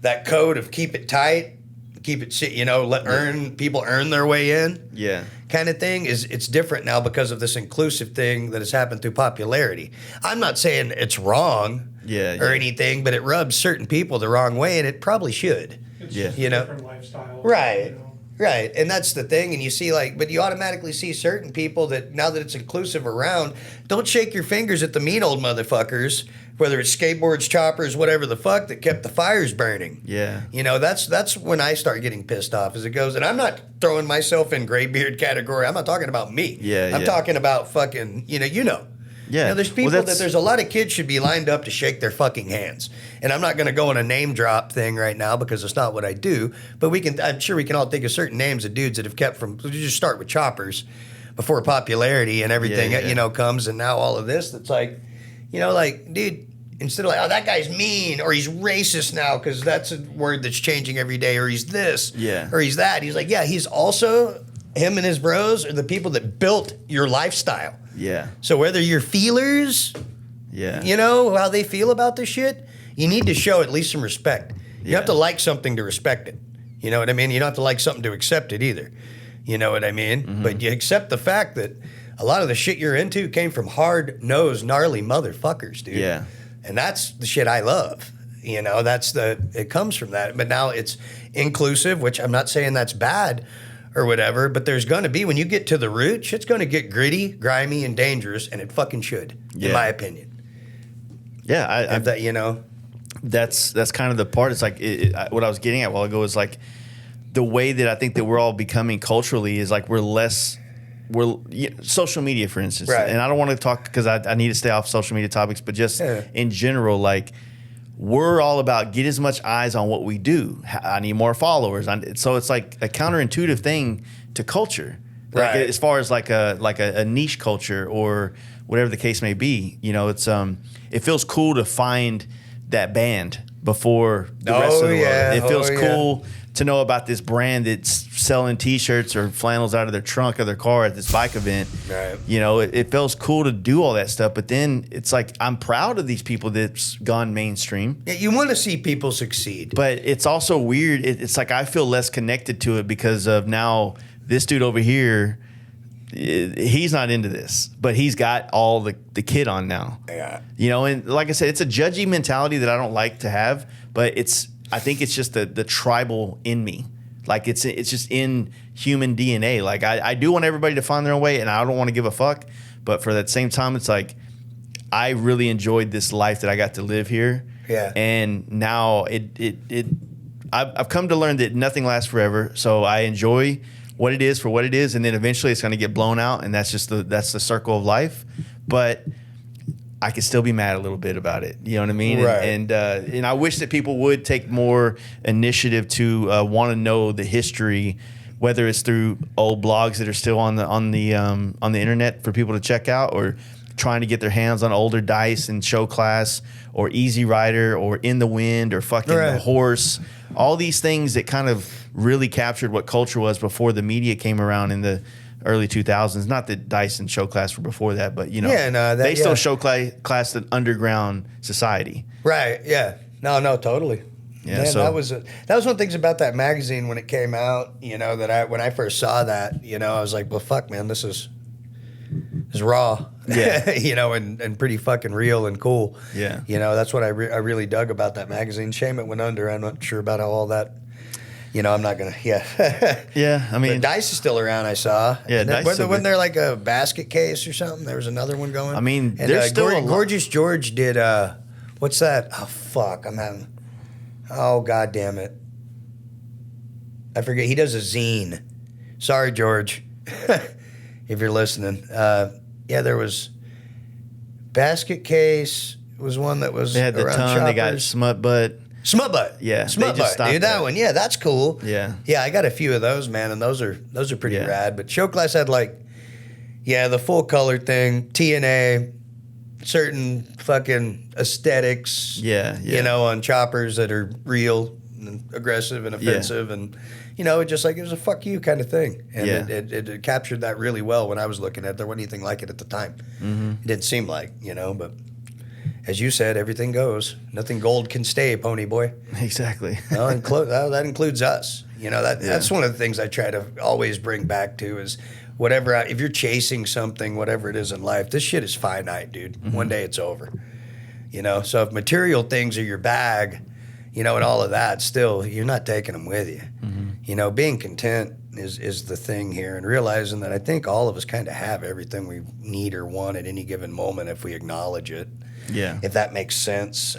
That code of keep it tight, keep it, people earn their way in. Yeah. Kind of thing it's different now because of this inclusive thing that has happened through popularity. I'm not saying it's wrong or anything, but it rubs certain people the wrong way, and it probably should. It's just a different lifestyle. Right. Right. And that's the thing. And you see but you automatically see certain people that now that it's inclusive around, don't shake your fingers at the mean old motherfuckers, whether it's skateboards, choppers, whatever the fuck that kept the fires burning. Yeah. That's when I start getting pissed off as it goes. And I'm not throwing myself in gray beard category. I'm not talking about me. Yeah. I'm talking about fucking, Yeah. There's people there's a lot of kids should be lined up to shake their fucking hands. And I'm not going to go on a name drop thing right now because it's not what I do. But I'm sure we can all think of certain names of dudes that have kept from, you just start with choppers before popularity and everything, comes. And now all of this, that's like, dude, instead of like, oh, that guy's mean or he's racist now because that's a word that's changing every day, or he's this or he's that. He's like, yeah, he's also, him and his bros are the people that built your lifestyle. Yeah. So whether you're feelers, how they feel about this shit, you need to show at least some respect. You have to like something to respect it. You know what I mean? You don't have to like something to accept it either. You know what I mean? Mm-hmm. But you accept the fact that a lot of the shit you're into came from hard-nosed, gnarly motherfuckers, dude. Yeah. And that's the shit I love. It comes from that. But now it's inclusive, which I'm not saying that's bad or whatever, but there's going to be, when you get to the root, shit's going to get gritty, grimy, and dangerous, and it fucking should, in my opinion. Yeah, that's kind of the part. It's like what I was getting at a while ago is like the way that I think that we're all becoming culturally is like social media, for instance. Right. And I don't want to talk because I need to stay off social media topics, but just in general, like we're all about get as much eyes on what we do. I need more followers. So it's like a counterintuitive thing to culture, like as far as like a niche culture or whatever the case may be. It's it feels cool to find that band before the rest of the world. It feels cool to know about this brand that's selling T-shirts or flannels out of their trunk of their car at this bike event. Right. It feels cool to do all that stuff, but then it's like I'm proud of these people that's gone mainstream. Yeah, you want to see people succeed. But it's also weird. It's like I feel less connected to it because of now this dude over here he's not into this, but he's got all the kit on now. Yeah. You know, and like I said, it's a judgy mentality that I don't like to have, but I think it's just the tribal in me. Like it's just in human DNA. Like I do want everybody to find their own way, and I don't want to give a fuck. But for that same time, it's like I really enjoyed this life that I got to live here. Yeah. And now I've come to learn that nothing lasts forever. So I enjoy what it is for what it is, and then eventually it's going to get blown out, and that's the circle of life. But I could still be mad a little bit about it. You know what I mean? Right. And I wish that people would take more initiative to want to know the history, whether it's through old blogs that are still on the internet for people to check out, or trying to get their hands on older dice and show class, or Easy Rider, or In the Wind, or fucking The Horse. All these things that kind of really captured what culture was before the media came around in the early 2000s. Not that dice and show class were before that, but you know, they still show class an underground society. Right. Yeah. No. Totally. Yeah. Man, So that was one of the things about that magazine when it came out. You know, that when I first saw that, you know, I was like, well, fuck, man, this is raw. Yeah. You know, and pretty fucking real and cool. Yeah. You know, that's what I really dug about that magazine. Shame it went under. I'm not sure about how all that. You know, I'm not gonna. Yeah. Yeah. I mean, the dice is still around. I saw. Yeah, And then, dice wasn't there like a basket case or something? There was another one going. I mean, and there's still a lot. Gorgeous George did. What's that? Oh fuck! I'm having. Oh god damn it! I forget. He does a zine. Sorry, George, if you're listening. Yeah, there was basket case. Was one that was. they had the around ton. Shoppers. They got Smut Butt. Smut Butt. Yeah, Smut they just Butt, stopped dude. That one. Yeah, that's cool. Yeah. Yeah, I got a few of those, man, and those are pretty Yeah. rad. But Show Class had like, yeah, the full color thing, TNA, certain fucking aesthetics. Yeah, yeah. You know, on choppers that are real and aggressive and offensive, and you know, it just like it was a fuck you kind of thing, and Yeah. it captured that really well when I was looking at it. There wasn't anything like it at the time. Mm-hmm. It didn't seem like, you know, but. As you said, everything goes. Nothing gold can stay, pony boy. Exactly. Well, that includes us. You know, that's one of the things I try to always bring back to is whatever. If you're chasing something, whatever it is in life, this shit is finite, dude. Mm-hmm. One day it's over. You know, so if material things are your bag, you know, and all of that, still, you're not taking them with you. Mm-hmm. You know, being content is the thing here, and realizing that I think all of us kind of have everything we need or want at any given moment if we acknowledge it. Yeah. If that makes sense.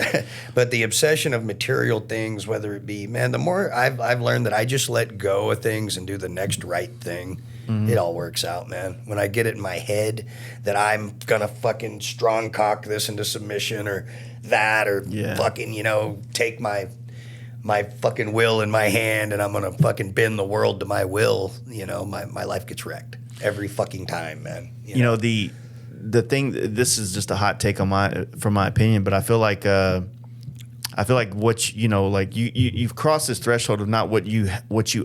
But the obsession of material things, whether it be, man, the more I've learned that I just let go of things and do the next right thing, it all works out, man. When I get it in my head that I'm gonna fucking strong cock this into submission or that, or fucking, you know, take my fucking will in my hand and I'm gonna fucking bend the world to my will, you know, my life gets wrecked every fucking time, man. You know, the thing, this is just a hot take from my opinion, but I feel like what you know, like you've crossed this threshold of not what you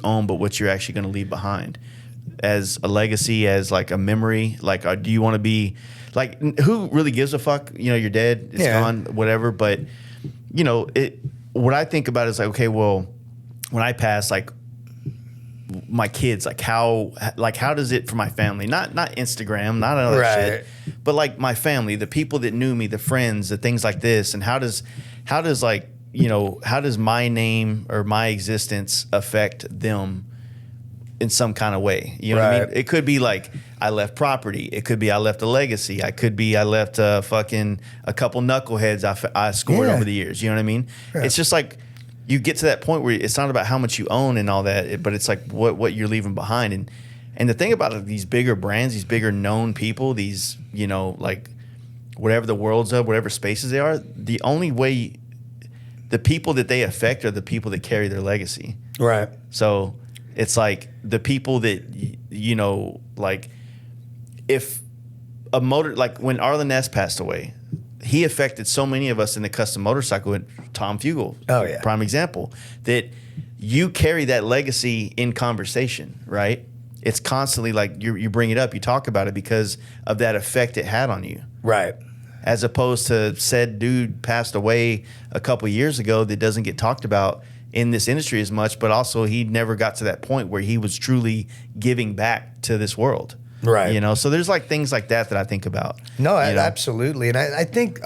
own, but what you're actually going to leave behind as a legacy, as like a memory. Like, do you want to be like, who really gives a fuck? You know, you're dead, it's gone, whatever. But you know, what I think about is like, okay, well, when I pass, like, my kids, like how does it for my family, not Instagram, not all that shit, but like my family, the people that knew me, the friends, the things like this, and how does like, you know, how does my name or my existence affect them in some kind of way? You know what I mean? It could be like I left property, it could be I left a legacy, I left fucking a couple knuckleheads I scored over the years. You know what I mean? It's just like, you get to that point where it's not about how much you own and all that, but it's like what you're leaving behind. And the thing about these bigger brands, these bigger known people, these, you know, like whatever the world's of, whatever spaces they are, the only way, the people that they affect are the people that carry their legacy. Right. So it's like the people that, you know, like if a motor, like when Arlen Ness passed away, he affected so many of us in the custom motorcycle with Tom Fugel. Oh, yeah. Prime example. That you carry that legacy in conversation, right? It's constantly like you bring it up, you talk about it because of that effect it had on you. Right. As opposed to said dude passed away a couple years ago that doesn't get talked about in this industry as much, but also he never got to that point where he was truly giving back to this world. Right. You know, so there's like things like that I think about. No, you know? absolutely. And I think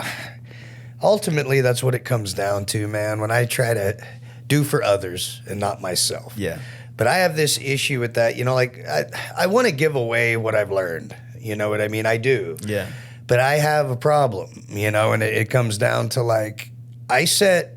ultimately that's what it comes down to, man, when I try to do for others and not myself. Yeah. But I have this issue with that, you know, like I want to give away what I've learned. You know what I mean? I do. Yeah. But I have a problem, you know, and it comes down to like, I set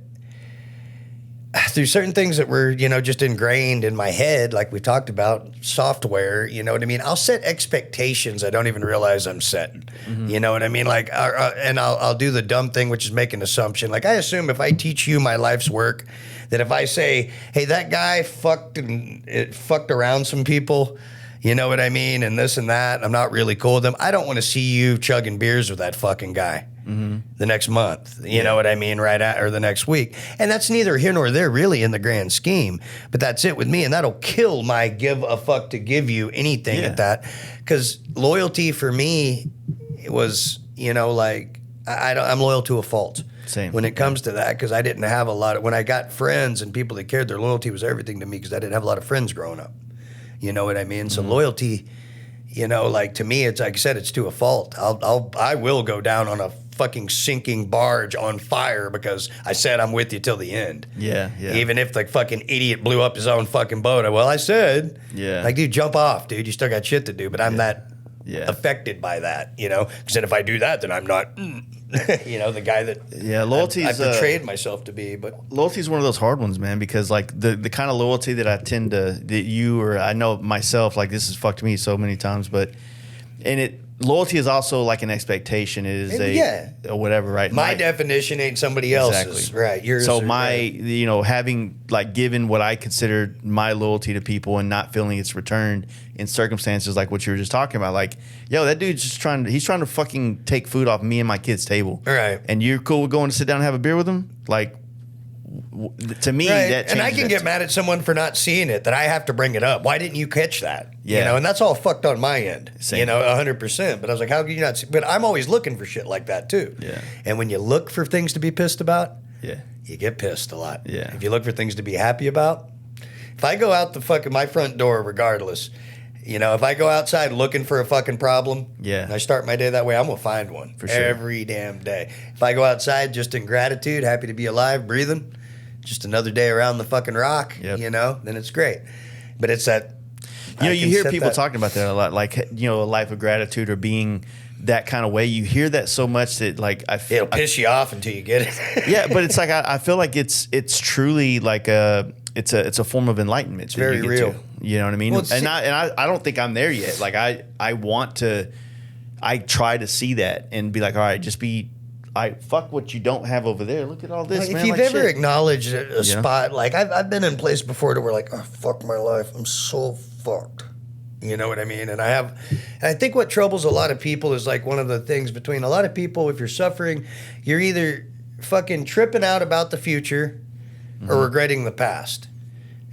through certain things that were, you know, just ingrained in my head, like we talked about, software, you know what I mean? I'll set expectations I don't even realize I'm setting. You know what I mean? Like, and I'll do the dumb thing, which is make an assumption. Like, I assume if I teach you my life's work, that if I say, hey, that guy fucked around some people, you know what I mean? And this and that, I'm not really cool with them. I don't want to see you chugging beers with that fucking guy the next month. You know what I mean? Or the next week. And that's neither here nor there really in the grand scheme. But that's it with me. And that'll kill my give a fuck to give you anything at that. Because loyalty for me was, you know, like, I'm loyal to a fault. Same. When it comes to that, because I didn't have a lot of, when I got friends and people that cared, their loyalty was everything to me because I didn't have a lot of friends growing up. You know what I mean? So loyalty, you know, like to me, it's like I said, it's to a fault. I will go down on a fucking sinking barge on fire because I said I'm with you till the end. Yeah, yeah. Even if the fucking idiot blew up his own fucking boat. Well, I said, like, dude, jump off, dude. You still got shit to do. But I'm that affected by that, you know? Because then if I do that, then I'm not, you know, the guy that loyalty I've portrayed myself to be. But loyalty is one of those hard ones, man, because like the kind of loyalty that I tend to, that you or I know myself, like this has fucked me so many times, but, and loyalty is also like an expectation. It is or whatever, right? My definition ain't somebody else's, right? Yours. So you know, having like given what I consider my loyalty to people and not feeling it's returned in circumstances like what you were just talking about, like, yo, that dude's just he's trying to fucking take food off me and my kid's table, right? And you're cool with going to sit down and have a beer with him, like. To me, that and I can get mad at someone for not seeing it, that I have to bring it up. Why didn't you catch that? Yeah. You know, and that's all fucked on my end. Same. You know, 100%. But I was like, how can you not see? But I'm always looking for shit like that too. Yeah. And when you look for things to be pissed about, you get pissed a lot. Yeah. If you look for things to be happy about, if I go out the fucking my front door, regardless, you know, if I go outside looking for a fucking problem, and I start my day that way, I'm gonna find one for sure every damn day. If I go outside just in gratitude, happy to be alive, breathing. Just another day around the fucking rock, you know, then it's great. But it's that, you know, you hear people talking about that a lot, like, you know, a life of gratitude or being that kind of way. You hear that so much that like it'll piss you off until you get it. Yeah, but it's like I feel like it's truly like it's a form of enlightenment. It's very real. You know what I mean? Well, and I don't think I'm there yet. Like I try to see that and be like, all right, just be. Fuck what you don't have over there. Look at all this, man. If you've ever acknowledged a spot, like I've been in place before to where like, oh, fuck my life. I'm so fucked. You know what I mean? And I think what troubles a lot of people is like one of the things between a lot of people, if you're suffering, you're either fucking tripping out about the future or regretting the past.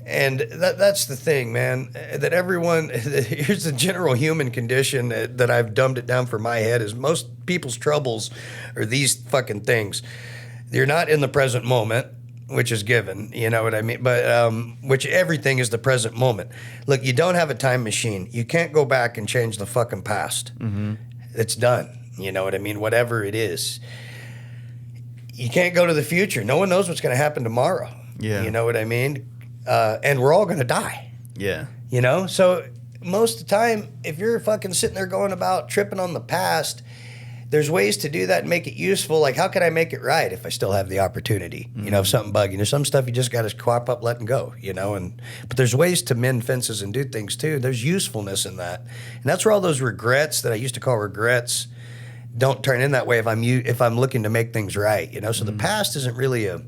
And that's the thing, man, that everyone, here's the general human condition that I've dumbed it down for my head is most people's troubles are these fucking things. You're not in the present moment, which is given, you know what I mean? But which everything is the present moment. Look, you don't have a time machine. You can't go back and change the fucking past. It's done. You know what I mean? Whatever it is. You can't go to the future. No one knows what's going to happen tomorrow. Yeah. You know what I mean? And we're all going to die. Yeah. You know? So most of the time, if you're fucking sitting there going about tripping on the past, there's ways to do that and make it useful. Like, how can I make it right if I still have the opportunity? You know, if something bugging. There's some stuff you just got to quap up, letting go, you know? But there's ways to mend fences and do things too. There's usefulness in that. And that's where all those regrets that I used to call regrets don't turn in that way if I'm looking to make things right, you know? So the past isn't really a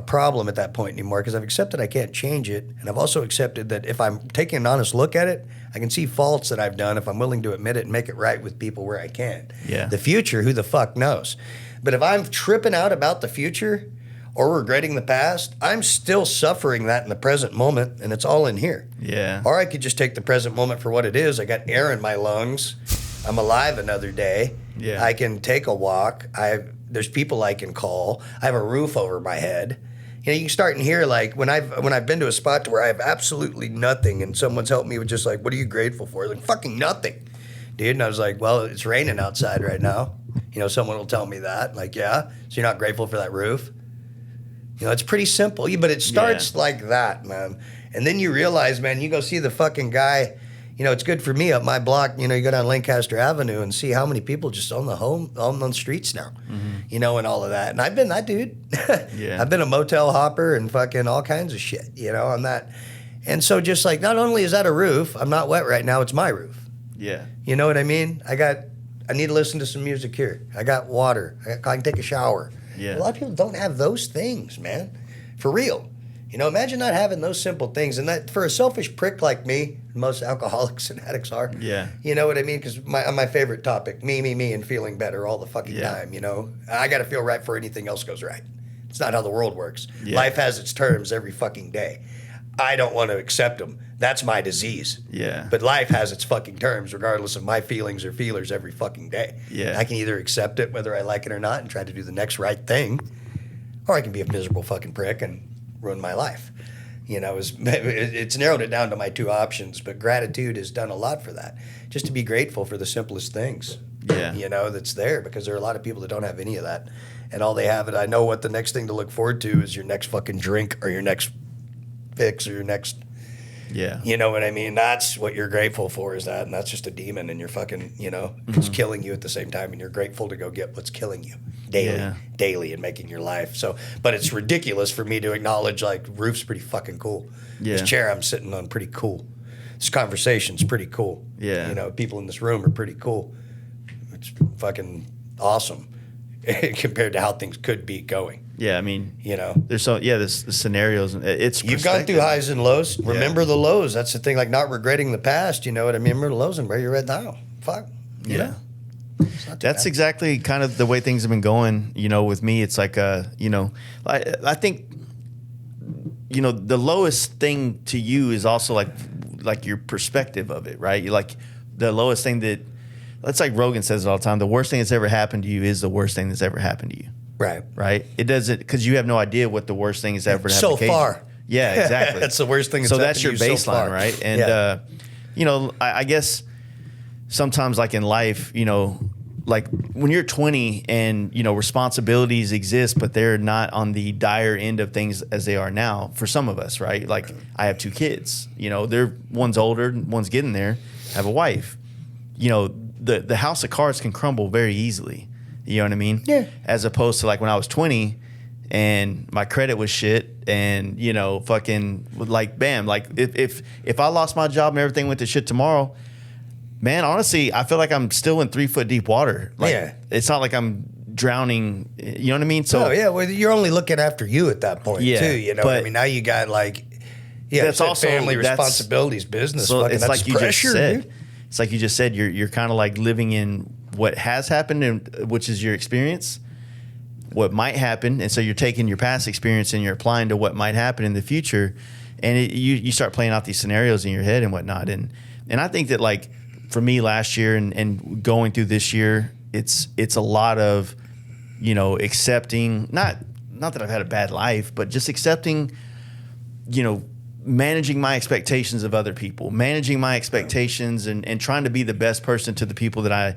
problem at that point anymore because I've accepted I can't change it. And I've also accepted that if I'm taking an honest look at it, I can see faults that I've done if I'm willing to admit it and make it right with people where I can. Yeah. The future, who the fuck knows? But if I'm tripping out about the future or regretting the past, I'm still suffering that in the present moment, and it's all in here. Yeah. Or I could just take the present moment for what it is. I got air in my lungs. I'm alive another day. Yeah. I can take a walk. There's people I can call. I have a roof over my head. You know, you can start in here, like when I've been to a spot to where I have absolutely nothing, and someone's helped me with just like, what are you grateful for? Like fucking nothing. dude. And I was like, well, it's raining outside right now. You know, someone will tell me that. Like, yeah. So you're not grateful for that roof? You know, it's pretty simple. But it starts like that, man. And then you realize, man, you go see the fucking guy. You know, it's good for me up my block. You know, you go down Lancaster Avenue and see how many people just own the streets now. You know, and all of that. And I've been that dude. I've been a motel hopper and fucking all kinds of shit. You know, on that. And so just like, not only is that a roof, I'm not wet right now. It's my roof. Yeah. You know what I mean? I need to listen to some music here. I got water. I can take a shower. Yeah. A lot of people don't have those things, man. For real. You know, imagine not having those simple things. And that for a selfish prick like me, most alcoholics and addicts are. Yeah. You know what I mean? Because my favorite topic, me, and feeling better all the fucking time, you know? I got to feel right before anything else goes right. It's not how the world works. Yeah. Life has its terms every fucking day. I don't want to accept them. That's my disease. Yeah. But life has its fucking terms regardless of my feelings or feelers every fucking day. Yeah. I can either accept it whether I like it or not and try to do the next right thing, or I can be a miserable fucking prick and ruin my life. You know, it's narrowed it down to my two options, but gratitude has done a lot for that. Just to be grateful for the simplest things. Yeah. You know, that's there, because there are a lot of people that don't have any of that. And all they have, and I know what the next thing to look forward to is your next fucking drink or your next fix or your next, you know what I mean? That's what you're grateful for, is that, and that's just a demon, and you're fucking, you know, it's killing you at the same time, and you're grateful to go get what's killing you daily and making your life. So, but it's ridiculous for me to acknowledge, like, roof's pretty fucking cool. This chair I'm sitting on, pretty cool. This conversation's pretty cool. You know, people in this room are pretty cool. It's fucking awesome compared to how things could be going. Yeah, I mean, you know, there's the scenarios. It's you've gone through highs and lows. Remember the lows. That's the thing. Like, not regretting the past. You know what I mean? Remember the lows and where you're at now. Fuck. You know? That's exactly kind of the way things have been going. You know, with me, it's like you know, I think, you know, the lowest thing to you is also like your perspective of it, right? You're like the lowest thing that. That's like Rogan says it all the time. The worst thing that's ever happened to you is the worst thing that's ever happened to you. Right. Right. It doesn't, because you have no idea what the worst thing is ever happened. So far. Yeah, exactly. That's the worst thing. So that's your baseline, right? And you know, I guess sometimes, like in life, you know, like when you're 20 and you know responsibilities exist, but they're not on the dire end of things as they are now for some of us, right? Like I have 2 kids. You know, one's older, one's getting there. I have a wife. You know, the house of cards can crumble very easily. You know what I mean? Yeah. As opposed to like when I was 20 and my credit was shit and, you know, fucking like, bam, like if I lost my job and everything went to shit tomorrow, man, honestly, I feel like I'm still in 3-foot deep water. Like, it's not like I'm drowning. You know what I mean? So well, you're only looking after you at that point too. You know, I mean, now you got like, that's also family responsibilities, business. So it's like you just said. Dude. It's like you just said. You're kind of like living in what has happened, and which is your experience, what might happen, and so you're taking your past experience and you're applying to what might happen in the future, and you start playing out these scenarios in your head and whatnot. And I think that, like, for me last year and going through this year, it's a lot of, you know, accepting, not that I've had a bad life, but just accepting, you know, managing my expectations of other people, managing my expectations and trying to be the best person to the people that I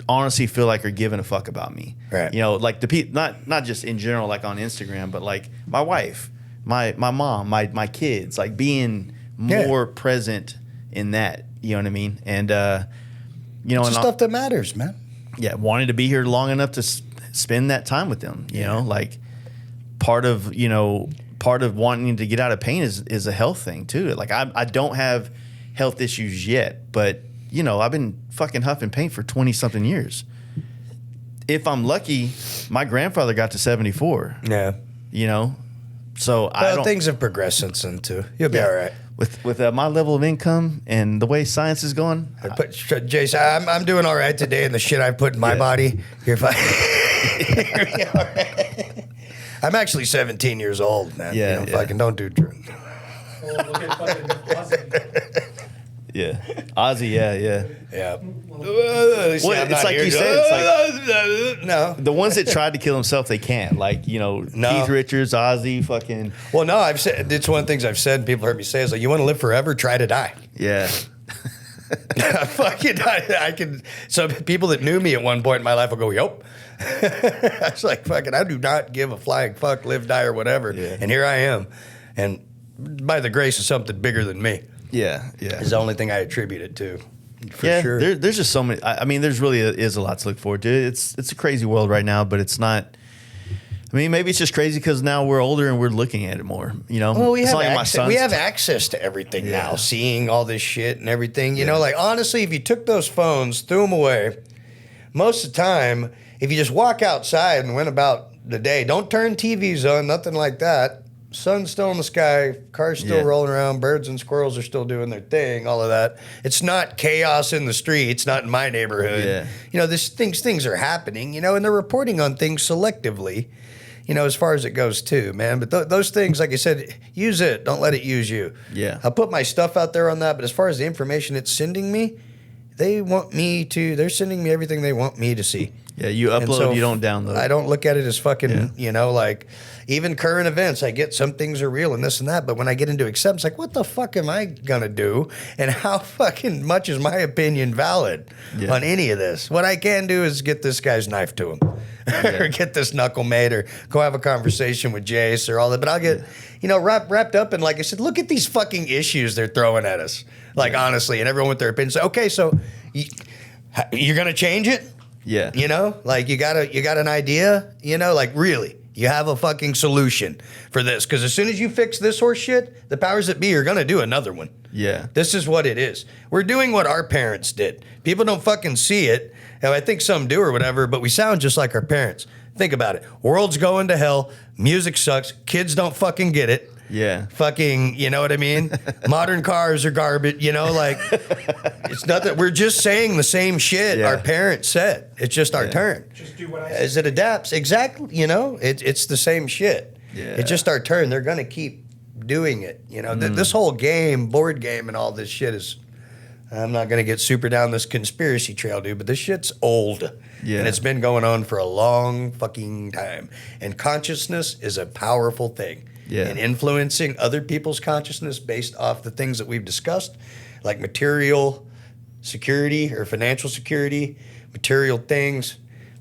honestly feel like are giving a fuck about me. Right. You know, like the people, not just in general, like on Instagram, but like my wife, my mom, my kids, like being more present in that, you know what I mean? And, you know, it's stuff that matters, man. Yeah. Wanting to be here long enough to spend that time with them, you know, like part of wanting to get out of pain is a health thing too. Like I don't have health issues yet, but you know, I've been fucking huffing paint for 20 something years. If I'm lucky, my grandfather got to 74. Yeah. You know, so things have progressed since then too. You'll be all right. With my level of income and the way science is going. Jason, I'm doing all right today, and the shit I put in my body, you're fine. You're all right. I'm actually 17 years old, man. Yeah, you know, fucking don't do drugs. Oh, look at fucking Ozzy. Yeah, Ozzy. Yeah. Well, it's like you said. It's like no, the ones that tried to kill himself, they can't. Like, you know, Keith Richards, Ozzy, fucking. Well, no, I've said it's one of the things I've said. And people heard me say is like, you want to live forever, try to die. Yeah. I can. Some people that knew me at one point in my life will go, "Yup." I was like, "Fucking, I do not give a flying fuck, live, die, or whatever." Yeah. And here I am, and by the grace of something bigger than me, Yeah. is the only thing I attribute it to. For sure. There's just so many. I mean, there's really is a lot to look forward to. It's a crazy world right now, but it's not. I mean, maybe it's just crazy because now we're older and we're looking at it more. You know, Well, we It's have, not like my access, son's we have access to everything Yeah. now, seeing all this shit and everything. You know, like, honestly, if you took those phones, threw them away, most of the time, if you just walk outside and went about the day, don't turn TVs on, nothing like that. Sun's still in the sky, cars still Yeah. rolling around, birds and squirrels are still doing their thing, all of that. It's not chaos in the streets, not in my neighborhood. Yeah. You know, things are happening, you know, and they're reporting on things selectively, you know, as far as it goes too, man. But those things, like I said, use it. Don't let it use you. Yeah. I'll put my stuff out there on that, but as far as the information it's sending me, they're sending me everything they want me to see. Yeah, you And upload, so you don't download. I don't look at it as fucking, Yeah. you know, like even current events. I get some things are real and this and that, but when I get into acceptance, like, what the fuck am I gonna do? And how fucking much is my opinion valid Yeah. on any of this? What I can do is get this guy's knife to him, or get this knuckle made, or go have a conversation with Jace or all that. But I'll get, you know, wrapped up in, like I said, look at these fucking issues they're throwing at us. Like, honestly, and everyone with their opinions. Okay, so you're gonna change it? Yeah. You know, like you got an idea, you know, like really, you have a fucking solution for this. Because as soon as you fix this horse shit, the powers that be are going to do another one. Yeah. This is what it is. We're doing what our parents did. People don't fucking see it. And I think some do or whatever, but we sound just like our parents. Think about it. World's going to hell. Music sucks. Kids don't fucking get it. Yeah. Fucking, you know what I mean? Modern cars are garbage, you know, like it's not that we're just saying the same shit Yeah. our parents said. It's just our turn. Just do what I As said. it adapts, exactly, you know, it's the same shit. Yeah. It's just our turn. They're going to keep doing it. You know, this whole board game and all this shit is, I'm not going to get super down this conspiracy trail, dude, but this shit's old. Yeah. And it's been going on for a long fucking time. And consciousness is a powerful thing. Yeah. And influencing other people's consciousness based off the things that we've discussed, like material security or financial security, material things,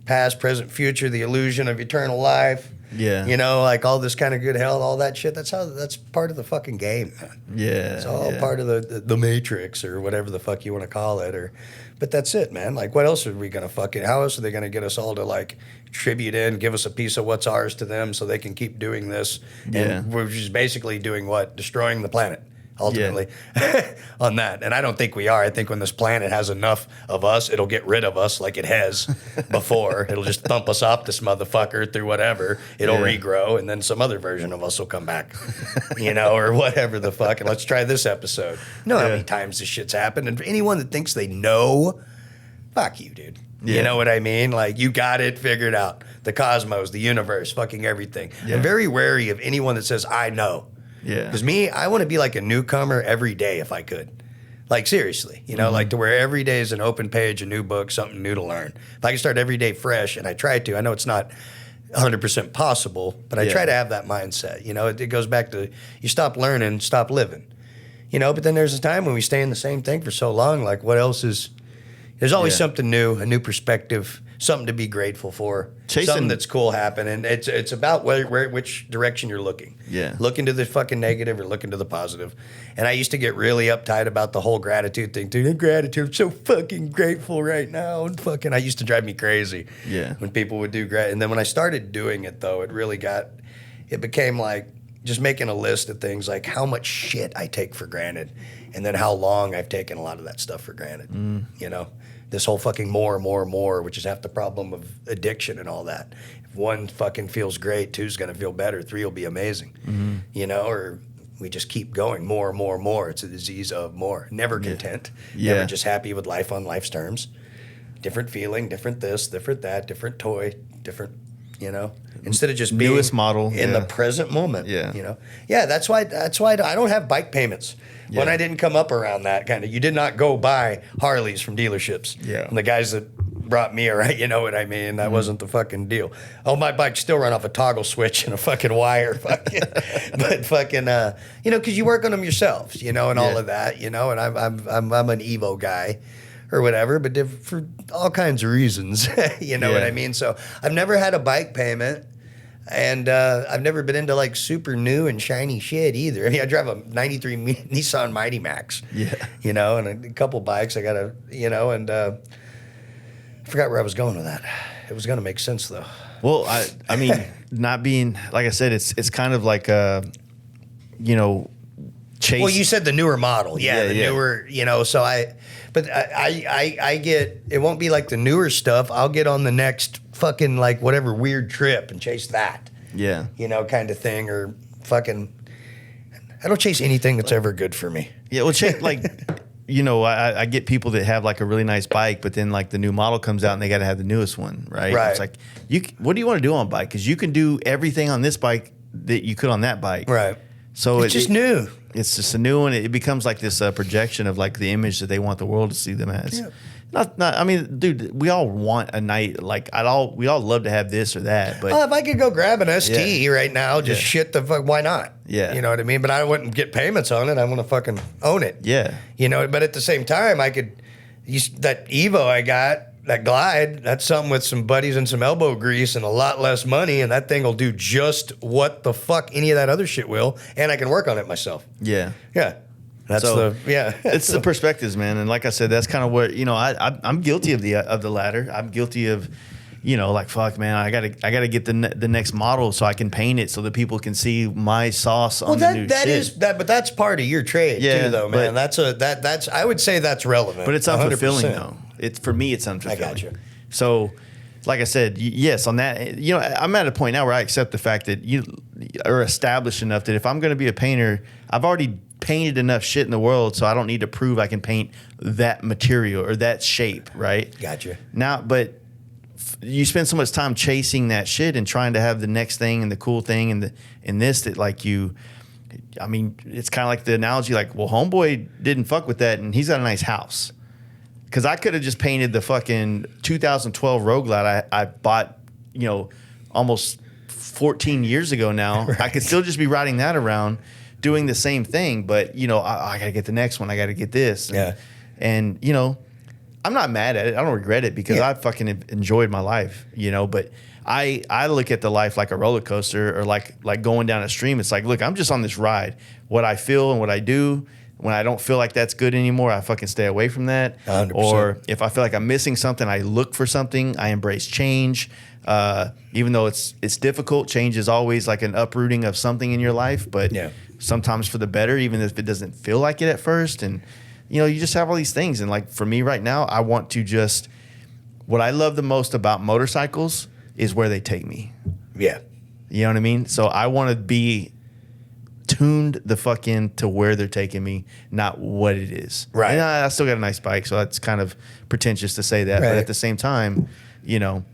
past, present, future, the illusion of eternal life. Yeah. You know, like all this kind of good health, all that shit. That's part of the fucking game, man. Yeah. It's all part of the matrix or whatever the fuck you want to call it. But that's it, man. Like, what else are we going to how else are they going to get us all to, like, tribute in, give us a piece of what's ours to them so they can keep doing this? Yeah. And we're just basically doing what? Destroying the planet, ultimately, on that. And I don't think we are. I think when this planet has enough of us, it'll get rid of us like it has before. It'll just thump us off this motherfucker through whatever. It'll regrow, and then some other version of us will come back, you know, or whatever the fuck. And let's try this episode. You know how many times this shit's happened? And for anyone that thinks they know, fuck you, dude. Yeah. You know what I mean? Like, you got it figured out. The cosmos, the universe, fucking everything. Yeah. I'm very wary of anyone that says, I know. Yeah. Because I want to be like a newcomer every day if I could. Like, seriously, you know, like to where every day is an open page, a new book, something new to learn. If I can start every day fresh, and I try to, I know it's not 100% possible, but I try to have that mindset. You know, it goes back to you stop learning, stop living. You know, but then there's a time when we stay in the same thing for so long, like what else is, there's always something new, a new perspective, something to be grateful for, something that's cool happen, and it's about which direction you're looking. Yeah. Looking to the fucking negative or looking to the positive. And I used to get really uptight about the whole gratitude thing. Dude, gratitude, I'm so fucking grateful right now. And fucking, I used to drive me crazy. Yeah. When people would do and then when I started doing it, though, it became like just making a list of things like how much shit I take for granted, and then how long I've taken a lot of that stuff for granted. You know, this whole fucking more, which is half the problem of addiction and all that. If one fucking feels great, two's going to feel better, three will be amazing. You know, or we just keep going more. It's a disease of more. Never content. Never just happy with life on life's terms. Different feeling, different this, different that, different toy, different, you know. Instead of just being Newest model in the present moment. Yeah. You know. Yeah, that's why I don't have bike payments. When I didn't come up around that kind of, you did not go buy Harleys from dealerships. Yeah. And the guys that brought me around. You know what I mean? That wasn't the fucking deal. Oh, my bike still run off a toggle switch and a fucking wire. But fucking, you know, because you work on them yourselves, you know, and all of that, you know. And I'm an Evo guy or whatever, but for all kinds of reasons, you know what I mean? So I've never had a bike payment. And I've never been into like super new and shiny shit either. I mean, I drive a 93 Nissan Mighty Max, you know, and a couple bikes. I got a, you know, and I forgot where I was going with that. It was going to make sense though. Well, I mean, not being, like I said, it's kind of like you know, chase. Well, you said the newer model. Yeah, the newer, you know, so I get, it won't be like the newer stuff. I'll get on the next fucking like whatever weird trip and chase that. Yeah. You know, kind of thing, or fucking, I don't chase anything that's ever good for me. Yeah, well, like, you know, I get people that have like a really nice bike, but then like the new model comes out and they got to have the newest one, right? Right. It's like, what do you want to do on a bike? Because you can do everything on this bike that you could on that bike. Right. So it's just new. It's just a new one. It becomes like this projection of like the image that they want the world to see them as. Yeah. Not. I mean, dude, we all want a night like we all love to have this or that. But if I could go grab an ST right now, just shit the fuck, why not? Yeah, you know what I mean. But I wouldn't get payments on it. I want to fucking own it. Yeah, you know. But at the same time, I could use that Evo I got. That Glide, that's something with some buddies and some elbow grease and a lot less money, and that thing will do just what the fuck any of that other shit will, and I can work on it myself. Yeah. Yeah. That's it's the perspectives, man. And like I said, that's kind of what, you know, I'm guilty of the latter. I'm guilty of, you know, like, fuck, man, I gotta get the next model so I can paint it so that people can see my sauce on the new shit. But that's part of your trade too, though, man. That's I would say that's relevant. But it's unfulfilling 100%. Though. For me, it's unfulfilling. I got you. So, like I said, yes, on that, you know, I'm at a point now where I accept the fact that you are established enough that if I'm going to be a painter, I've already painted enough shit in the world, so I don't need to prove I can paint that material or that shape, right? Gotcha. Now, but you spend so much time chasing that shit and trying to have the next thing and the cool thing and this that like you. I mean, it's kind of like the analogy, like, well, homeboy didn't fuck with that, and he's got a nice house. Because I could have just painted the fucking 2012 Road Glide I bought, you know, almost 14 years ago now. Right. I could still just be riding that around, doing the same thing. But, you know, I got to get the next one. I got to get this. And, you know, I'm not mad at it. I don't regret it because I fucking enjoyed my life, you know. But I look at the life like a roller coaster or like going down a stream. It's like, look, I'm just on this ride. What I feel and what I do. When I don't feel like that's good anymore, I fucking stay away from that. 100%. Or if I feel like I'm missing something, I look for something. I embrace change. Even though it's difficult, change is always like an uprooting of something in your life, but sometimes for the better, even if it doesn't feel like it at first. And, you know, you just have all these things. And like for me right now, I want to just, what I love the most about motorcycles is where they take me. Yeah. You know what I mean? So I want to be tuned the fuck in to where they're taking me, not what it is. Right. And I still got a nice bike, so that's kind of pretentious to say that. Right. But at the same time, you know,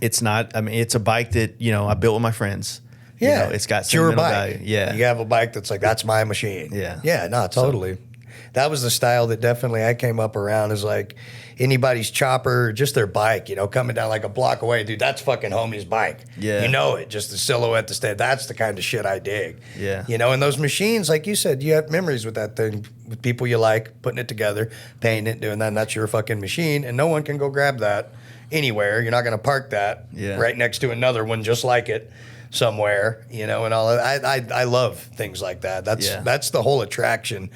it's not, I mean, it's a bike that, you know, I built with my friends. Yeah. You know, it's got sentimental value. Yeah. You have a bike that's like, that's my machine. Yeah. Yeah, no, totally. So, that was the style that definitely I came up around is like anybody's chopper, just their bike, you know, coming down like a block away. Dude, that's fucking homie's bike. Yeah. You know it, just the silhouette, the stand. That's the kind of shit I dig. Yeah. You know, and those machines, like you said, you have memories with that thing, with people you like, putting it together, painting it, doing that, and that's your fucking machine. And no one can go grab that anywhere. You're not going to park that right next to another one just like it somewhere, you know, and all that. I love things like that. That's the whole attraction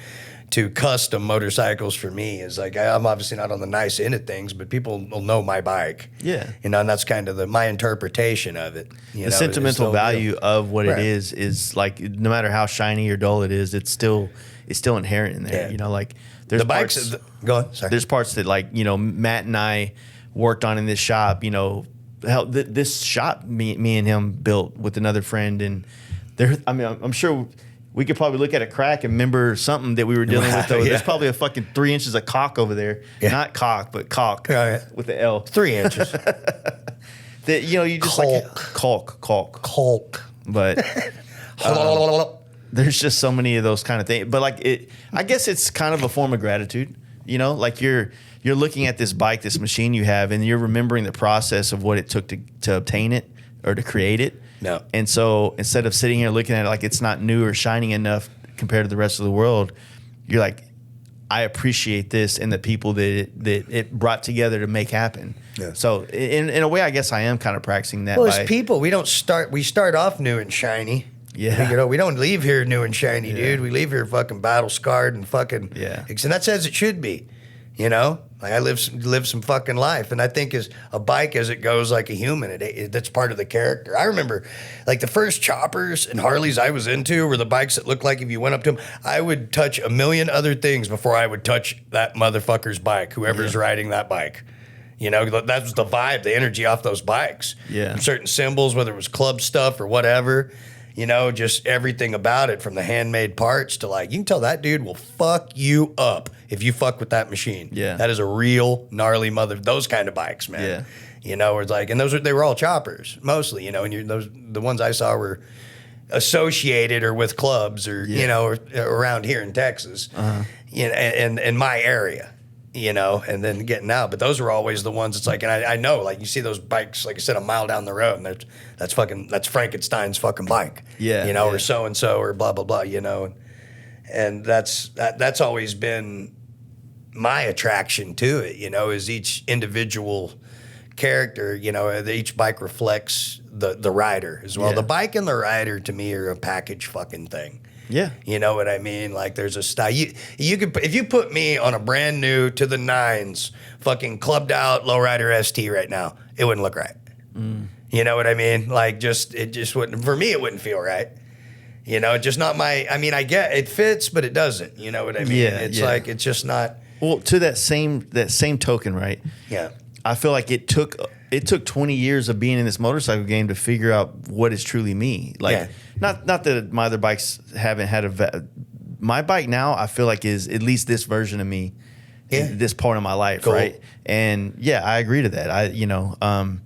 to custom motorcycles for me is like, I'm obviously not on the nice end of things, but people will know my bike. Yeah. You know, and that's kind of my interpretation of it. The sentimental value of what it is like, no matter how shiny or dull it is, it's still inherent in there. Yeah. You know, like there's the bikes. Go on. Sorry. There's parts that like, you know, Matt and I worked on in this shop, you know, this shop me and him built with another friend. And there, I mean, I'm sure we could probably look at a crack and remember something that we were dealing with. Though. Yeah. There's probably a fucking 3 inches of caulk over there. Yeah. Not caulk, but caulk with the L. 3 inches. That, you know, you just caulk. But there's just so many of those kind of things. But like I guess it's kind of a form of gratitude. You know, like you're you're looking at this bike, this machine you have, and you're remembering the process of what it took to obtain it or to create it. No. And so instead of sitting here looking at it like it's not new or shining enough compared to the rest of the world, you're like, I appreciate this and the people that it brought together to make happen. Yeah. So in a way, I guess I am kind of practicing that. Well, as people, we start off new and shiny. Yeah. We don't leave here new and shiny, dude. We leave here fucking battle scarred and fucking, and that's as it should be. Like I live some fucking life, and I think as a bike as it goes, like a human, that's part of the character. I remember, like the first choppers and Harleys I was into were the bikes that looked like if you went up to them, I would touch a million other things before I would touch that motherfucker's bike. Whoever's riding that bike, that was the vibe, the energy off those bikes. Yeah, certain symbols, whether it was club stuff or whatever. Just everything about it, from the handmade parts to like, you can tell that dude will fuck you up if you fuck with that machine. Yeah. That is a real gnarly those kind of bikes, man. Yeah. Where it's like, and they were all choppers mostly, and the ones I saw were associated or with clubs or, or around here in Texas, and in my area. And then getting out. But those were always the ones it's like, and I know, like, you see those bikes, like I said, a mile down the road, and that's Frankenstein's fucking bike. Yeah. Or so-and-so or blah, blah, blah, And that's always been my attraction to it, is each individual character, each bike reflects the rider as well. Yeah. The bike and the rider, to me, are a package fucking thing. Yeah. You know what I mean? Like there's a style. You could, if you put me on a brand new to the nines fucking clubbed out lowrider ST right now, it wouldn't look right. You know what I mean? Like it just wouldn't, for me, it wouldn't feel right. Just not I get it fits, but it doesn't. You know what I mean? Yeah, it's like, it's just not. Well, to that same token, right? Yeah. I feel like it took 20 years of being in this motorcycle game to figure out what is truly me. Like, not that my other bikes haven't had my bike now, I feel like is at least this version of me, this part of my life, right? And I agree to that.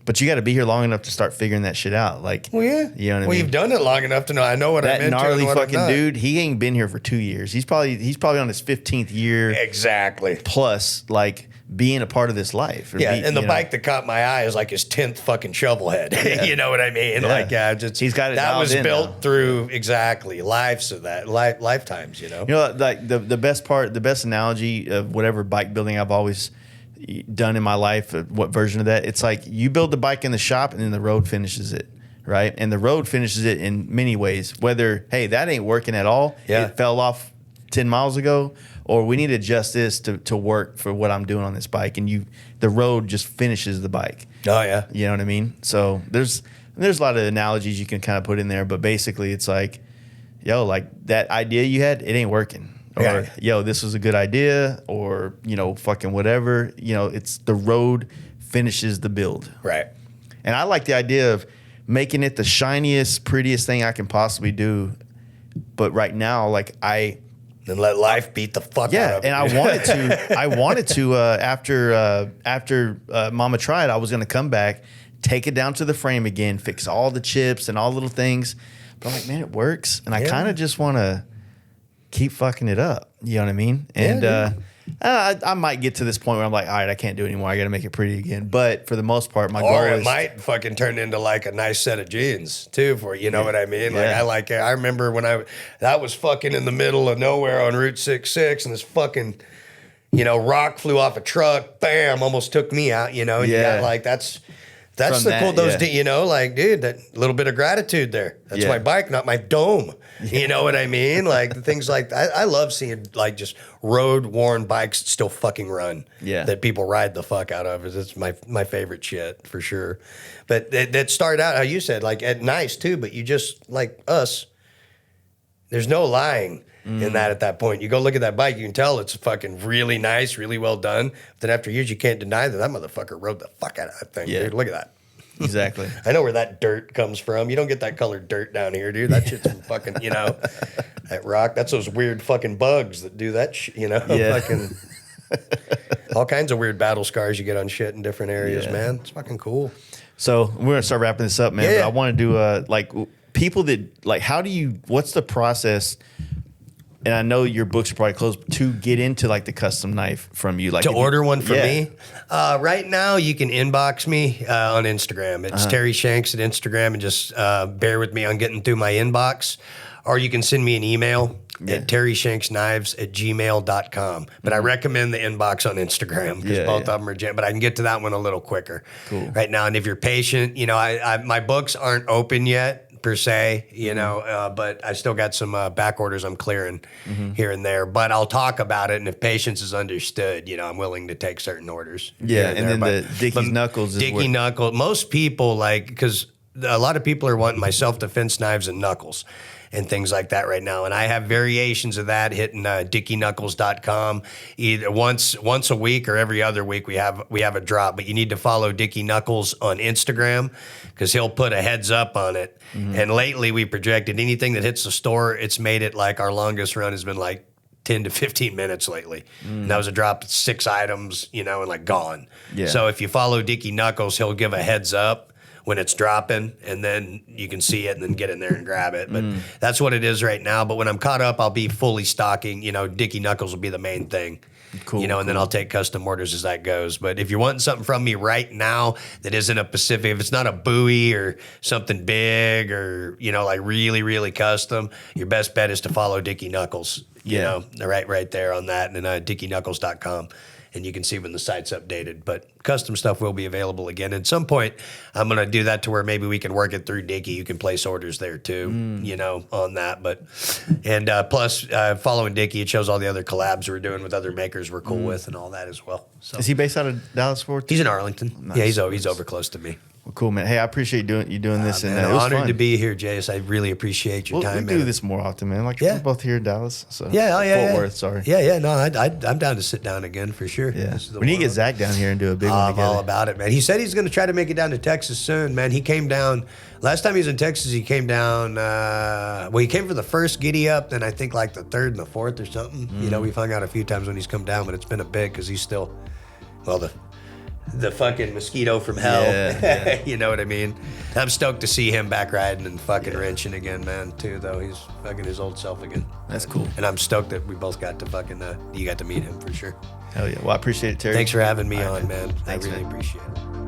But you got to be here long enough to start figuring that shit out. Like, well, yeah, you know what I mean? You've done it long enough to know. I know what I'm into. That gnarly and what fucking I'm not. dude, he ain't been here for 2 years. He's probably on his 15th year exactly plus, like, being a part of this life. And the bike that caught my eye is like his 10th fucking shovel head. You know what I mean? Yeah. Like, he's got it. That was built now. through lives of that, lifetimes. Like the best analogy of whatever bike building I've always done in my life, what version of that? It's like you build the bike in the shop and then the road finishes it. Right. And the road finishes it in many ways, whether, hey, that ain't working at all. Yeah. It fell off 10 miles ago, or we need to adjust this to work for what I'm doing on this bike. And the road just finishes the bike. Oh yeah. You know what I mean? So there's a lot of analogies you can kind of put in there, but basically it's like, like that idea you had, it ain't working. Or, this was a good idea, or, fucking whatever. It's the road finishes the build. Right. And I like the idea of making it the shiniest, prettiest thing I can possibly do. But right now, like then let life beat the fuck out of it. And I wanted to after Mama tried, I was going to come back, take it down to the frame again, fix all the chips and all little things. But I'm like, man, it works. And I kind of just want to keep fucking it up. You know what I mean? And I might get to this point where I'm like, all right, I can't do it anymore. I got to make it pretty again. But for the most part, my goal is... might fucking turn into like a nice set of jeans too for you know what I mean? Like I remember when that was fucking in the middle of nowhere on Route 66 and this fucking, rock flew off a truck, bam, almost took me out, and you got like, that's the cool, like, dude, that little bit of gratitude there. That's my bike, not my dome. You know what I mean? Like things like that. I love seeing like just road worn bikes that still fucking run. Yeah. That people ride the fuck out of. It's my favorite shit for sure. But that started out how you said, like at nice too, but you just like us, there's no lying in that at that point. You go look at that bike, you can tell it's fucking really nice, really well done. But then after years, you can't deny that motherfucker rode the fuck out of that thing, dude. Look at that. Exactly. I know where that dirt comes from. You don't get that colored dirt down here, dude. That shit's from fucking, that rock. That's those weird fucking bugs that do that shit, fucking all kinds of weird battle scars you get on shit in different areas, man. It's fucking cool. So we're going to start wrapping this up, man. Yeah. But I want to do like people that, like, what's the process and I know your books are probably closed, to get into like the custom knife from you, like To if you- order one from Yeah. me, right now you can inbox me on Instagram. It's Terry Shanks at Instagram, and just bear with me on getting through my inbox. Or you can send me an email at terryshanksknives@gmail.com. But I recommend the inbox on Instagram because Yeah, both yeah. of them are but I can get to that one a little quicker. Cool. Right now, and if you're patient, you know, I my books aren't open yet per se, you know, but I still got some back orders I'm clearing here and there. But I'll talk about it, and if patience is understood, you know, I'm willing to take certain orders. Yeah, here and there. then the Dickie's Knuckles is Dickie where- Knuckle. Most people like, because a lot of people are wanting my self-defense knives and knuckles and things like that right now. And I have variations of that hitting dickieknuckles.com. Either once a week or every other week we have a drop. But you need to follow Dickie Knuckles on Instagram because he'll put a heads up on it. And lately we projected anything that hits the store, it's made it like our longest run has been like 10 to 15 minutes lately. And that was a drop of 6 items, you know, and like gone. Yeah. So if you follow Dickie Knuckles, he'll give a heads up when it's dropping, and then you can see it and then get in there and grab it. But that's what it is right now. But when I'm caught up, I'll be fully stocking. You know, Dickie Knuckles will be the main thing. Cool, You know, and then I'll take custom orders as that goes. But if you're wanting something from me right now that isn't a Pacific, if it's not a Bowie or something big or, you know, like really, really custom, your best bet is to follow Dickie Knuckles. You Yeah. know, right there on that, and dickieknuckles.com. And you can see when the site's updated. But custom stuff will be available again. At some point, I'm going to do that to where maybe we can work it through Dickie. You can place orders there too, you know, on that. But plus, following Dickie, it shows all the other collabs we're doing with other makers we're cool with and all that as well. So Is he based out of Dallas Fort? he's in Arlington. Yeah, he's over close to me. Well, cool, man. Hey, I appreciate you doing this, and Man, it was honored fun. to be here, Jace. I really appreciate your We time, do man. this more often, man. Like Yeah. we're both here in Dallas, so Yeah, Fort yeah. Worth. Sorry. Yeah. No, I'm down to sit down again for sure. Yeah. This is the We need to one. get Zach down here and do a big one I'm together. all about it, man. He said he's going to try to make it down to Texas soon, man. He came down last time he was in Texas. He came down. He came for the first giddy up, then I think like the third and the fourth or something. You know, we've hung out a few times when he's come down, but it's been a big because he's still, well, the fucking mosquito from hell. Yeah. You know what I mean? I'm stoked to see him back riding and fucking wrenching again, man. Too though, he's fucking his old self again. That's cool. And I'm stoked that we both got to fucking. You got to meet him for sure. Hell yeah. Well, I appreciate it, Terry. Thanks for having me All right, on, man. Thanks, I really man. appreciate it.